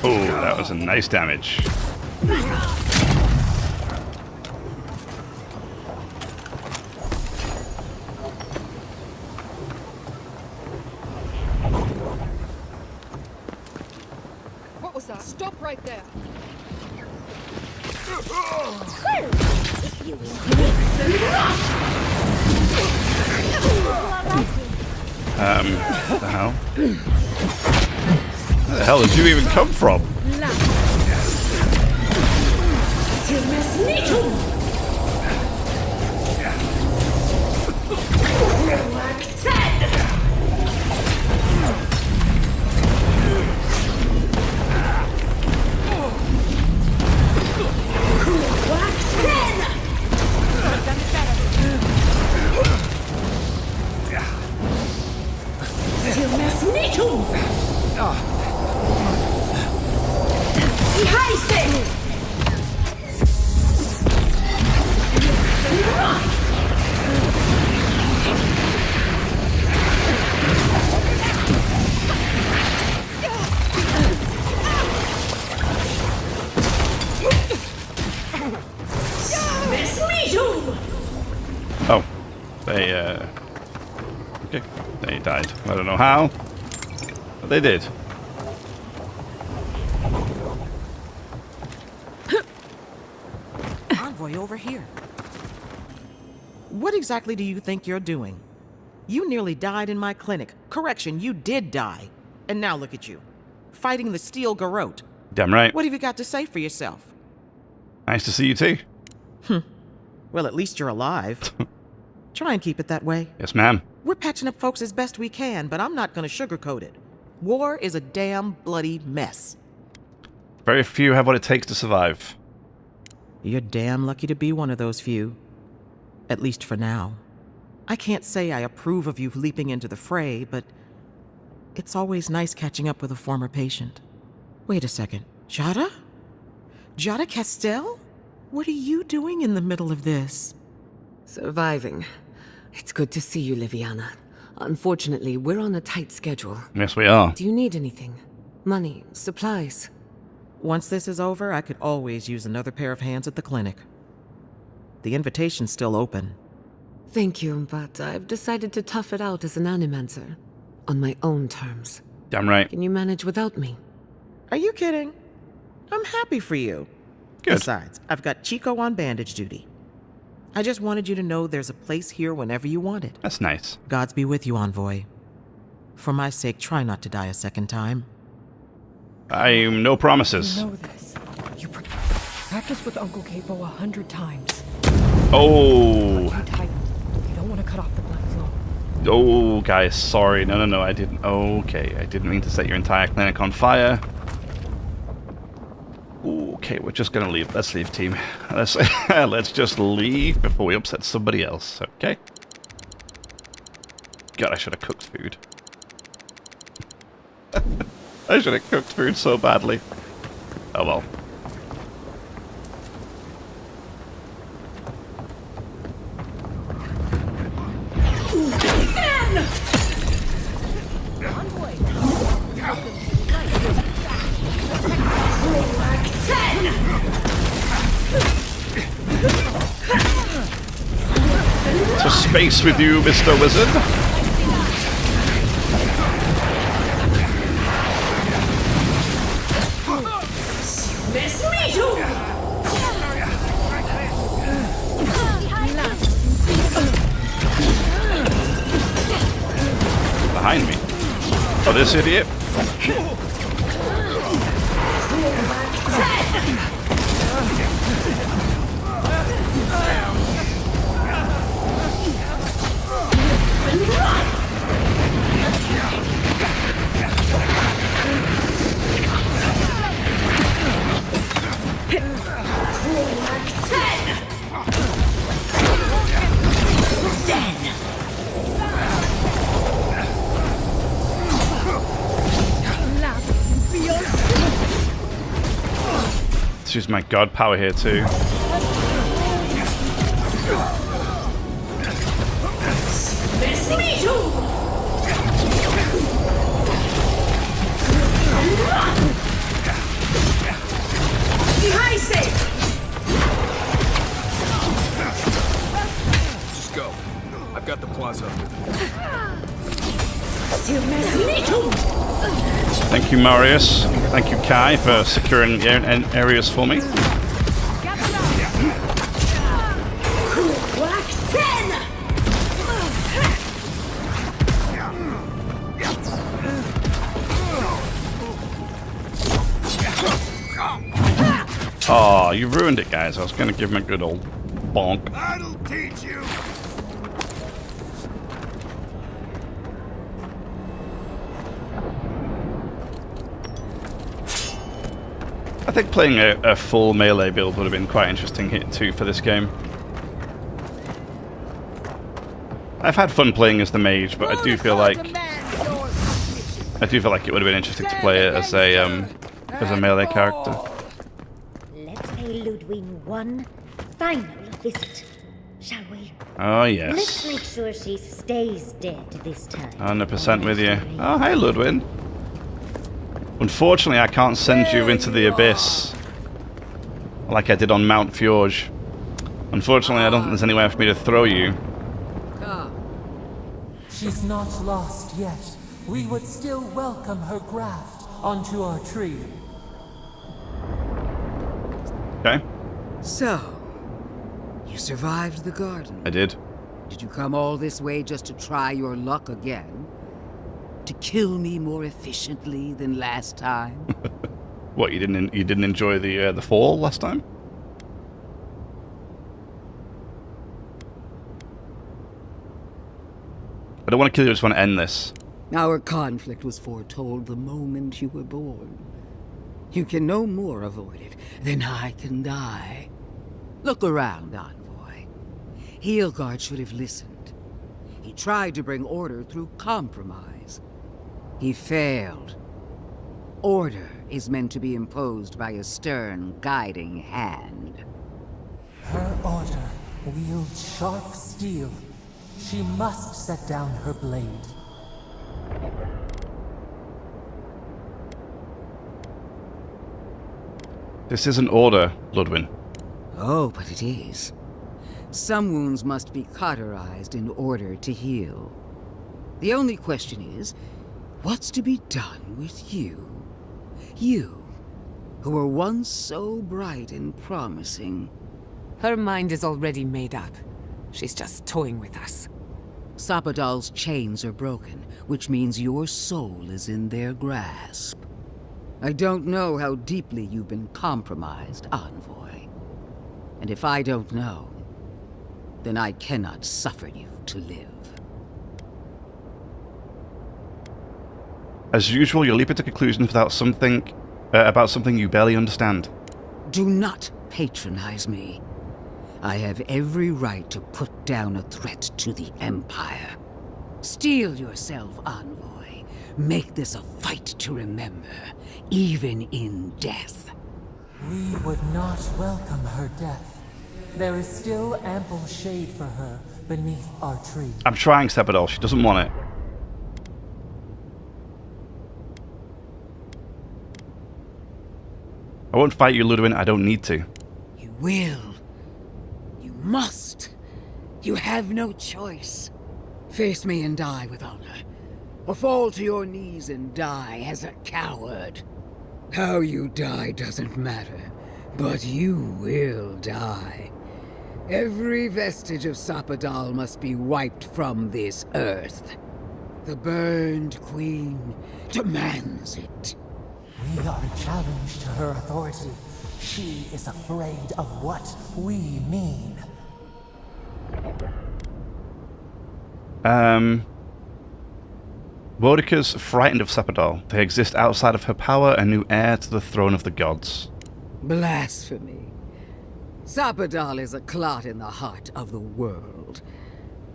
Oh, that was a nice damage. What was that? Stop right there. The hell? Where the hell did you even come from? Oh, okay, they died. I don't know how, but they did. Envoy over here. What exactly do you think you're doing? You nearly died in my clinic. Correction, you did die. And now look at you, fighting the steel garrote. Damn right. What have you got to say for yourself? Nice to see you too. Well, at least you're alive. Try and keep it that way. Yes, ma'am. We're patching up folks as best we can, but I'm not going to sugarcoat it. War is a damn bloody mess. Very few have what it takes to survive. You're damn lucky to be one of those few. At least for now. I can't say I approve of you leaping into the fray, but it's always nice catching up with a former patient. Wait a second. Jada? Jada Castell? What are you doing in the middle of this? Surviving. It's good to see you, Liviana. Unfortunately, we're on a tight schedule. Yes, we are. Do you need anything? Money? Supplies? Once this is over, I could always use another pair of hands at the clinic. The invitation's still open. Thank you, but I've decided to tough it out as an animancer. On my own terms. Damn right. Can you manage without me? Are you kidding? I'm happy for you. Good. Besides, I've got Chico on bandage duty. I just wanted you to know there's a place here whenever you want it. That's nice. Gods be with you, Envoy. For my sake, try not to die a second time. I'm no promises. You know this. You practiced with Uncle Capo 100 times. Oh. Too tight. You don't want to cut off the blood flow. Oh, guys, sorry. No, I didn't. Okay, I didn't mean to set your entire clinic on fire. Okay, we're just gonna leave. Let's leave, team. Let's just leave before we upset somebody else. Okay. God, I should have cooked food. I should have cooked food so badly. Oh well. To space with you, Mr. Wizard. Behind me. Oh, this idiot. Let's use my god power here too. Just go. I've got the plaza. Thank you, Marius. Thank you, Kai, for securing areas for me. Oh, you ruined it, guys. I was going to give him a good old bonk. I'll teach you. I think playing a full melee build would have been quite interesting here too for this game. I've had fun playing as the mage, but I do feel like it would have been interesting to play it as a melee character. Let's pay Ludwig one final visit, shall we? Oh yes. Let's make sure she stays dead this time. 100% with you. Oh, hey Ludwig. Unfortunately, I can't send you into the abyss like I did on Mount Fjord. Unfortunately, I don't think there's anywhere for me to throw you. She's not lost yet. We would still welcome her graft onto our tree. Okay. So, you survived the garden. I did. Did you come all this way just to try your luck again? To kill me more efficiently than last time? What, you didn't enjoy the fall last time? I don't want to kill you, I just want to end this. Our conflict was foretold the moment you were born. You can no more avoid it than I can die. Look around, Envoy. Heelguard should have listened. He tried to bring order through compromise. He failed. Order is meant to be imposed by a stern, guiding hand. Her order wields sharp steel. She must set down her blade. This isn't order, Ludwig. Oh, but it is. Some wounds must be cauterized in order to heal. The only question is, what's to be done with you? You, who were once so bright and promising. Her mind is already made up. She's just toying with us. Sapadal's chains are broken, which means your soul is in their grasp. I don't know how deeply you've been compromised, Envoy. And if I don't know, then I cannot suffer you to live. As usual, you're leaping to conclusions without something about something you barely understand. Do not patronize me. I have every right to put down a threat to the Empire. Steel yourself, Envoy. Make this a fight to remember, even in death. We would not welcome her death. There is still ample shade for her beneath our tree. I'm trying, Sepidol. She doesn't want it. I won't fight you, Ludwin. I don't need to. You will. You must. You have no choice. Face me and die with honor, or fall to your knees and die as a coward. How you die doesn't matter, but you will die. Every vestige of Sappadal must be wiped from this earth. The Burned Queen demands it. We are a challenge to her authority. She is afraid of what we mean. Boudica's frightened of Sappadal. They exist outside of her power, a new heir to the throne of the gods. Blasphemy. Sappadal is a clot in the heart of the world.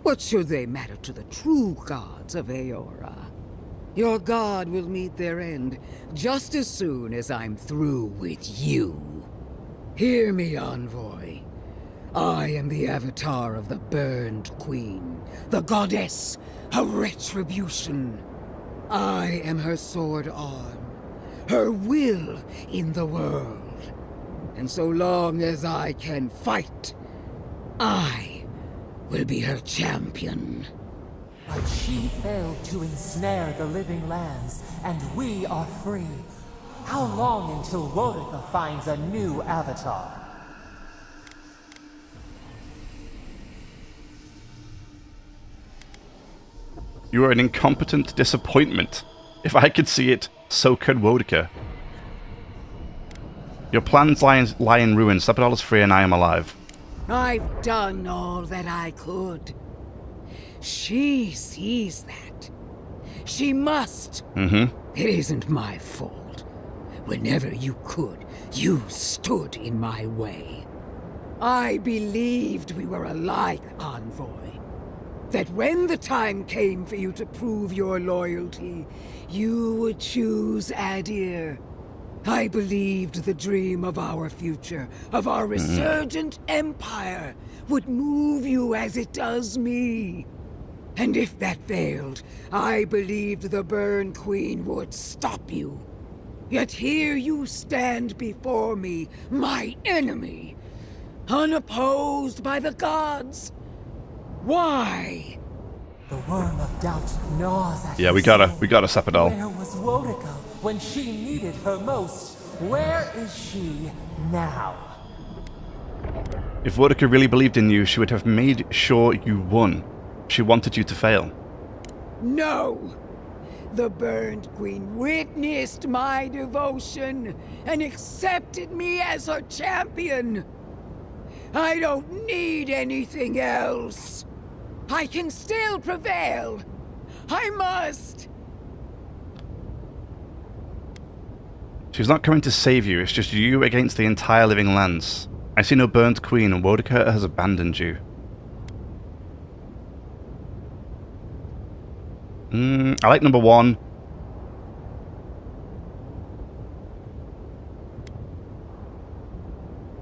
What should they matter to the true gods of Eora? Your god will meet their end just as soon as I'm through with you. Hear me, Envoy. I am the avatar of the Burned Queen, the goddess of retribution. I am her sword arm, her will in the world. And so long as I can fight, I will be her champion. But she failed to ensnare the living lands, and we are free. How long until Boudica finds a new avatar? You are an incompetent disappointment. If I could see it, so could Boudica. Your plans lie in ruin. Sappadal is free and I am alive. I've done all that I could. She sees that. She must. It isn't my fault. Whenever you could, you stood in my way. I believed we were alike, Envoy. That when the time came for you to prove your loyalty, you would choose Aedyr. I believed the dream of our future, of our resurgent empire, would move you as it does me. And if that failed, I believed the Burn Queen would stop you. Yet here you stand before me, my enemy, unopposed by the gods. Why? The worm of doubt gnaws at Yeah, we got a Sappadal. Where was Boudica when she needed her most? Where is she now? If Boudica really believed in you, she would have made sure you won. She wanted you to fail. No! The Burned Queen witnessed my devotion and accepted me as her champion. I don't need anything else. I can still prevail. I must. She's not coming to save you, it's just you against the entire living lands. I see no Burned Queen and Boudica has abandoned you. I like number 1.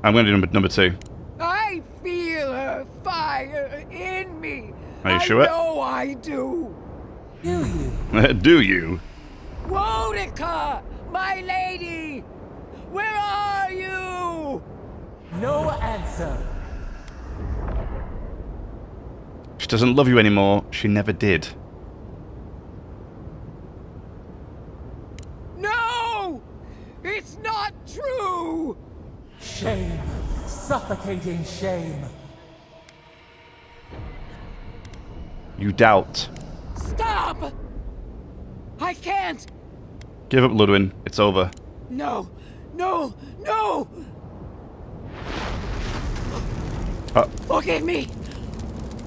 I'm going to do number 2. I feel her fire in me. Are you sure? I know I do. Do you? Do you? Boudica, my lady, where are you? No answer. She doesn't love you anymore. She never did. No! It's not true! Shame. Suffocating shame. You doubt. Stop! I can't! Give up, Ludwin. It's over. No! No! No! Forgive me!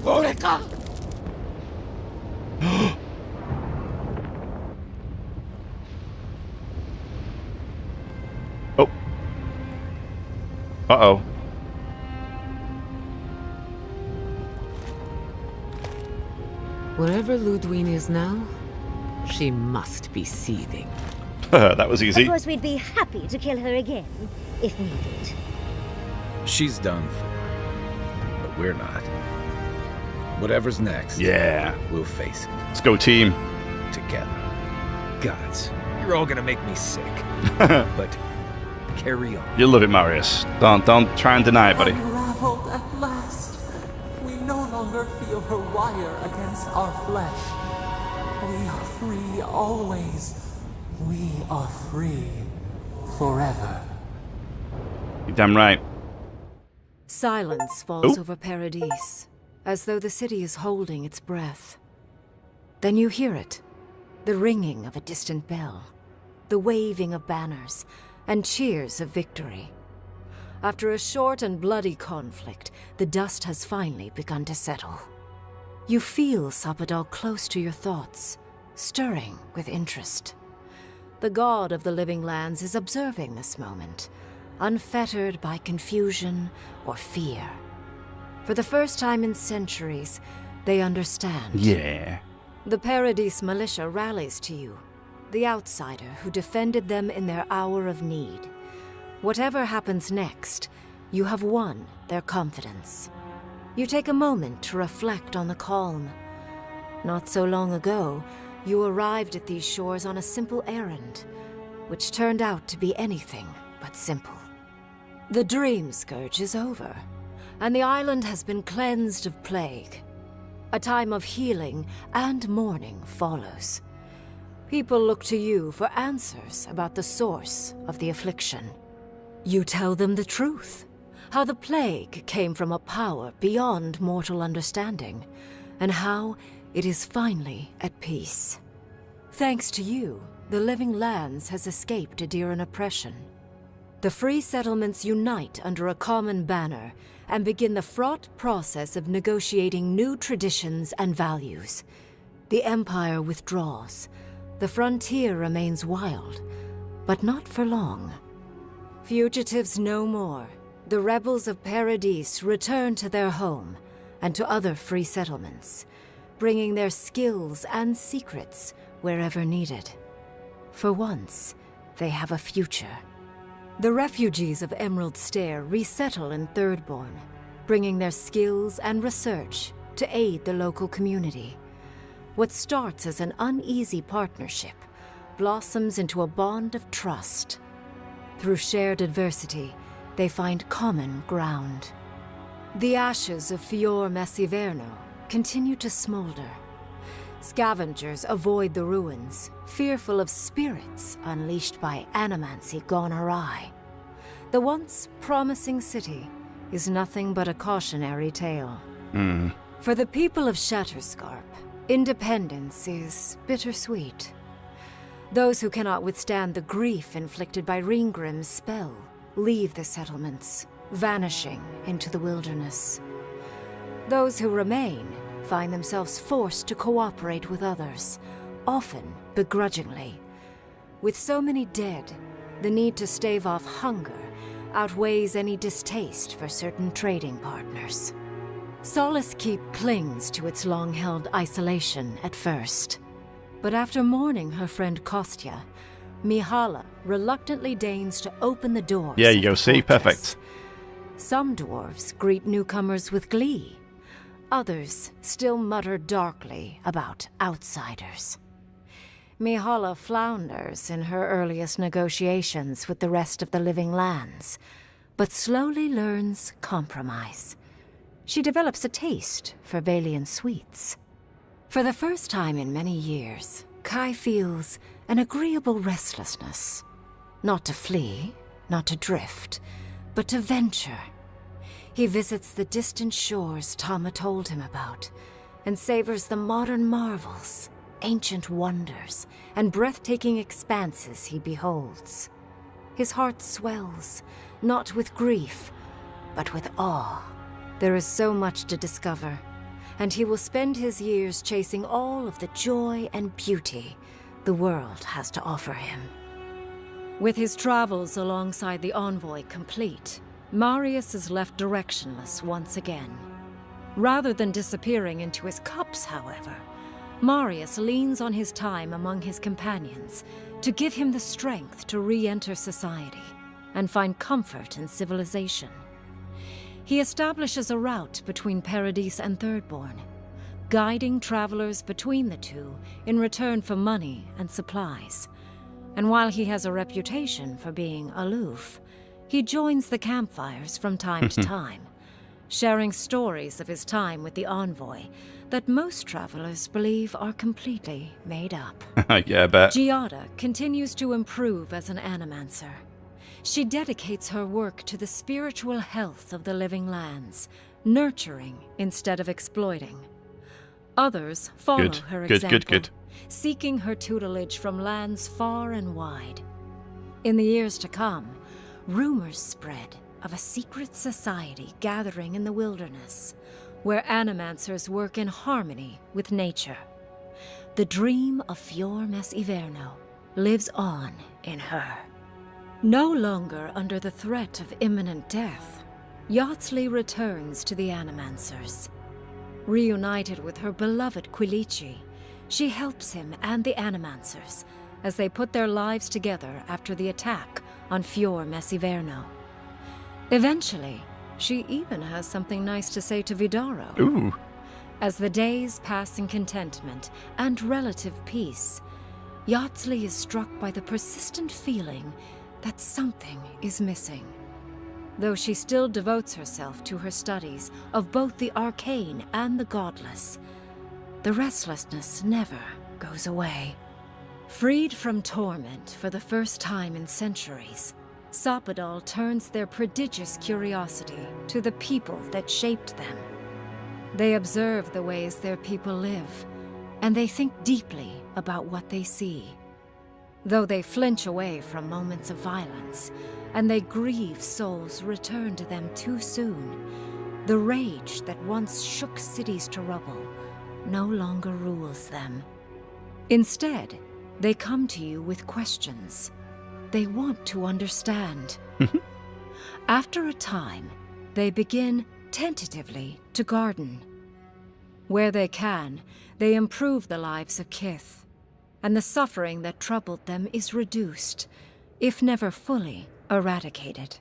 Boudica! Oh. Uh-oh. Wherever Ludwin is now, she must be seething. That was easy. Of course, we'd be happy to kill her again, if needed. She's done for, but we're not. Whatever's next, yeah, we'll face it. Let's go, team. Together. Gods, you're all gonna make me sick. But carry on. You'll love it, Marius. Don't try and deny it, buddy. Unraveled at last. We no longer feel her wire against our flesh. We are free always. We are free forever. You're damn right. Silence falls over Paradise, as though the city is holding its breath. Then you hear it, the ringing of a distant bell, the waving of banners, and cheers of victory. After a short and bloody conflict, the dust has finally begun to settle. You feel Sapadal close to your thoughts, stirring with interest. The god of the living lands is observing this moment, unfettered by confusion or fear. For the first time in centuries, they understand. Yeah. The Paradise militia rallies to you, the outsider who defended them in their hour of need. Whatever happens next, you have won their confidence. You take a moment to reflect on the calm. Not so long ago, you arrived at these shores on a simple errand, which turned out to be anything but simple. The Dream Scourge is over, and the island has been cleansed of plague. A time of healing and mourning follows. People look to you for answers about the source of the affliction. You tell them the truth, how the plague came from a power beyond mortal understanding, and how it is finally at peace. Thanks to you, the Living Lands has escaped Aedyran oppression. The free settlements unite under a common banner and begin the fraught process of negotiating new traditions and values. The Empire withdraws. The frontier remains wild, but not for long. Fugitives no more. The rebels of Paradise return to their home and to other free settlements, bringing their skills and secrets wherever needed. For once, they have a future. The refugees of Emerald Stair resettle in Thirdborn, bringing their skills and research to aid the local community. What starts as an uneasy partnership blossoms into a bond of trust. Through shared adversity, they find common ground. The ashes of Fior Messiverno continue to smolder. Scavengers avoid the ruins, fearful of spirits unleashed by animancy gone awry. The once promising city is nothing but a cautionary tale. For the people of Shatterscarp, independence is bittersweet. Those who cannot withstand the grief inflicted by Ringgrim's spell leave the settlements, vanishing into the wilderness. Those who remain find themselves forced to cooperate with others, often begrudgingly. With so many dead, the need to stave off hunger outweighs any distaste for certain trading partners. Solace Keep clings to its long-held isolation at first. But after mourning her friend Kostya, Mihala reluctantly deigns to open the doors. Yeah, you go, see? Perfect. Some dwarves greet newcomers with glee. Others still mutter darkly about outsiders. Mihala flounders in her earliest negotiations with the rest of the Living Lands, but slowly learns compromise. She develops a taste for Valian sweets. For the first time in many years, Kai feels an agreeable restlessness. Not to flee, not to drift, but to venture. He visits the distant shores Tama told him about, and savors the modern marvels, ancient wonders, and breathtaking expanses he beholds. His heart swells, not with grief, but with awe. There is so much to discover, and he will spend his years chasing all of the joy and beauty the world has to offer him. With his travels alongside the envoy complete, Marius is left directionless once again. Rather than disappearing into his cups, however, Marius leans on his time among his companions, to give him the strength to re-enter society and find comfort in civilization. He establishes a route between Paradise and Thirdborn, guiding travelers between the two in return for money and supplies. And while he has a reputation for being aloof, he joins the campfires from time to time, sharing stories of his time with the envoy that most travelers believe are completely made up. Yeah, I bet. Giada continues to improve as an animancer. She dedicates her work to the spiritual health of the living lands, nurturing instead of exploiting. Others follow her example, seeking her tutelage from lands far and wide. In the years to come, rumors spread of a secret society gathering in the wilderness, where animancers work in harmony with nature. The dream of Fior Mes Iverno lives on in her. No longer under the threat of imminent death, Yatsley returns to the animancers. Reunited with her beloved Quilici, she helps him and the animancers as they put their lives together after the attack on Fior Mes Iverno. Eventually, she even has something nice to say to Vidaro. Ooh. As the days pass in contentment and relative peace, Yatsley is struck by the persistent feeling that something is missing. Though she still devotes herself to her studies of both the arcane and the godless, the restlessness never goes away. Freed from torment for the first time in centuries, Sapadal turns their prodigious curiosity to the people that shaped them. They observe the ways their people live, and they think deeply about what they see. Though they flinch away from moments of violence, and they grieve souls returned to them too soon, the rage that once shook cities to rubble no longer rules them. Instead, they come to you with questions. They want to understand. After a time, they begin tentatively to garden. Where they can, they improve the lives of Kith, and the suffering that troubled them is reduced, if never fully eradicated.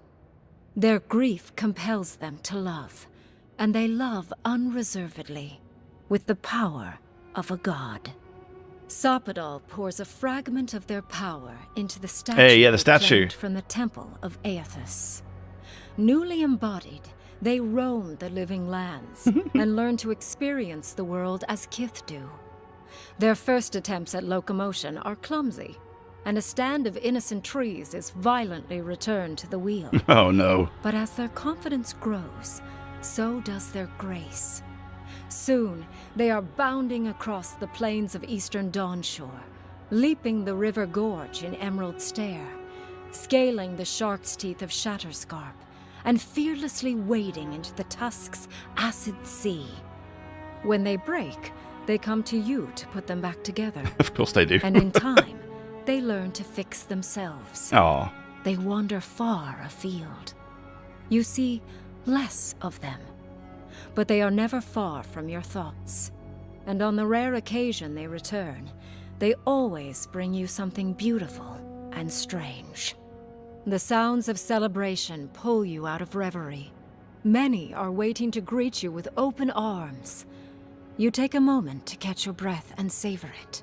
Their grief compels them to love, and they love unreservedly, with the power of a god. Sapadal pours a fragment of their power into the statue. Hey, yeah, the statue from the temple of Aethys. Newly embodied, they roam the living lands and learn to experience the world as Kith do. Their first attempts at locomotion are clumsy, and a stand of innocent trees is violently returned to the wheel. Oh no. But as their confidence grows, so does their grace. Soon, they are bounding across the plains of eastern Dawnshore, leaping the river gorge in Emerald Stair, scaling the shark's teeth of Shatterscarp, and fearlessly wading into the Tusk's acid sea. When they break, they come to you to put them back together. Of course they do. And in time, they learn to fix themselves. Aww. They wander far afield. You see less of them, but they are never far from your thoughts. And on the rare occasion they return, they always bring you something beautiful and strange. The sounds of celebration pull you out of reverie. Many are waiting to greet you with open arms. You take a moment to catch your breath and savor it,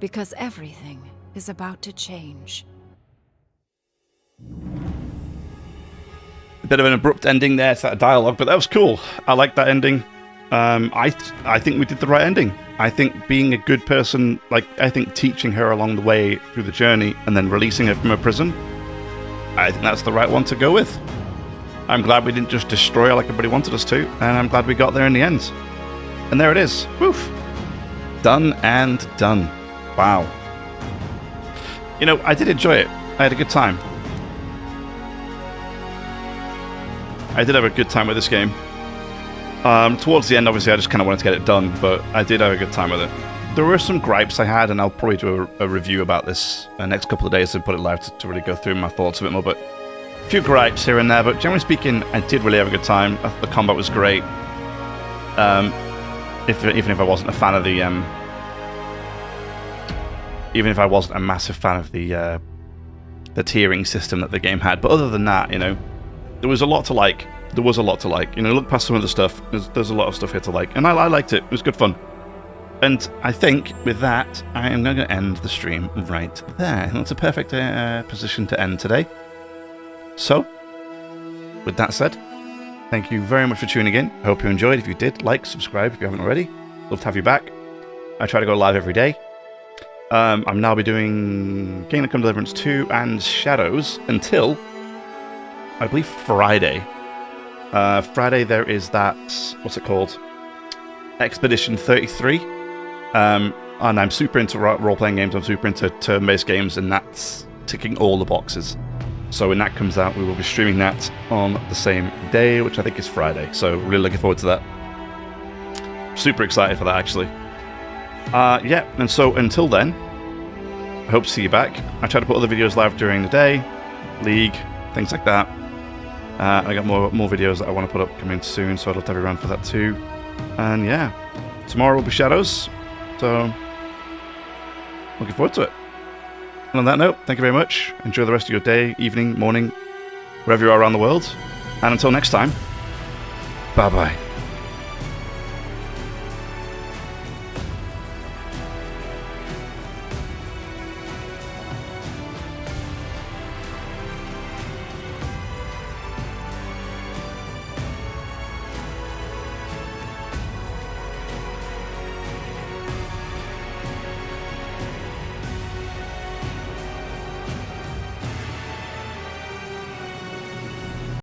because everything is about to change. A bit of an abrupt ending there to that dialogue, but that was cool. I like that ending. I think we did the right ending. I think being a good person, I think teaching her along the way through the journey and then releasing her from her prison, I think that's the right one to go with. I'm glad we didn't just destroy her like everybody wanted us to, and I'm glad we got there in the end. And there it is. Woof. Done and done. Wow. You know, I did enjoy it. I had a good time. I did have a good time with this game. Towards the end, obviously, I just kind of wanted to get it done, but I did have a good time with it. There were some gripes I had, and I'll probably do a review about this next couple of days and put it live to really go through my thoughts a bit more, but a few gripes here and there, but generally speaking, I did really have a good time. I thought the combat was great. Even if I wasn't a fan of the even if I wasn't a massive fan of the tiering system that the game had. But other than that, you know, there was a lot to like. There was a lot to like. You know, look past some of the stuff. There's a lot of stuff here to like, and I liked it. It was good fun. And I think with that, I am going to end the stream right there. That's a perfect position to end today. So, with that said, thank you very much for tuning in. I hope you enjoyed. If you did, like, subscribe if you haven't already. Love to have you back. I try to go live every day. I'm now be doing Kingdom Come Deliverance 2 and Shadows until, I believe, Friday. Friday there is that, what's it called? Expedition 33. And I'm super into role-playing games, I'm super into turn-based games, and that's ticking all the boxes. So when that comes out, we will be streaming that on the same day, which I think is Friday. So really looking forward to that. Super excited for that, actually. Yeah, and so until then, I hope to see you back. I try to put other videos live during the day, League, things like that. I got more videos that I want to put up coming soon, so I'd love to have you around for that too. And yeah, tomorrow will be Shadows, so looking forward to it. And on that note, thank you very much. Enjoy the rest of your day, evening, morning, wherever you are around the world. And until next time, bye-bye.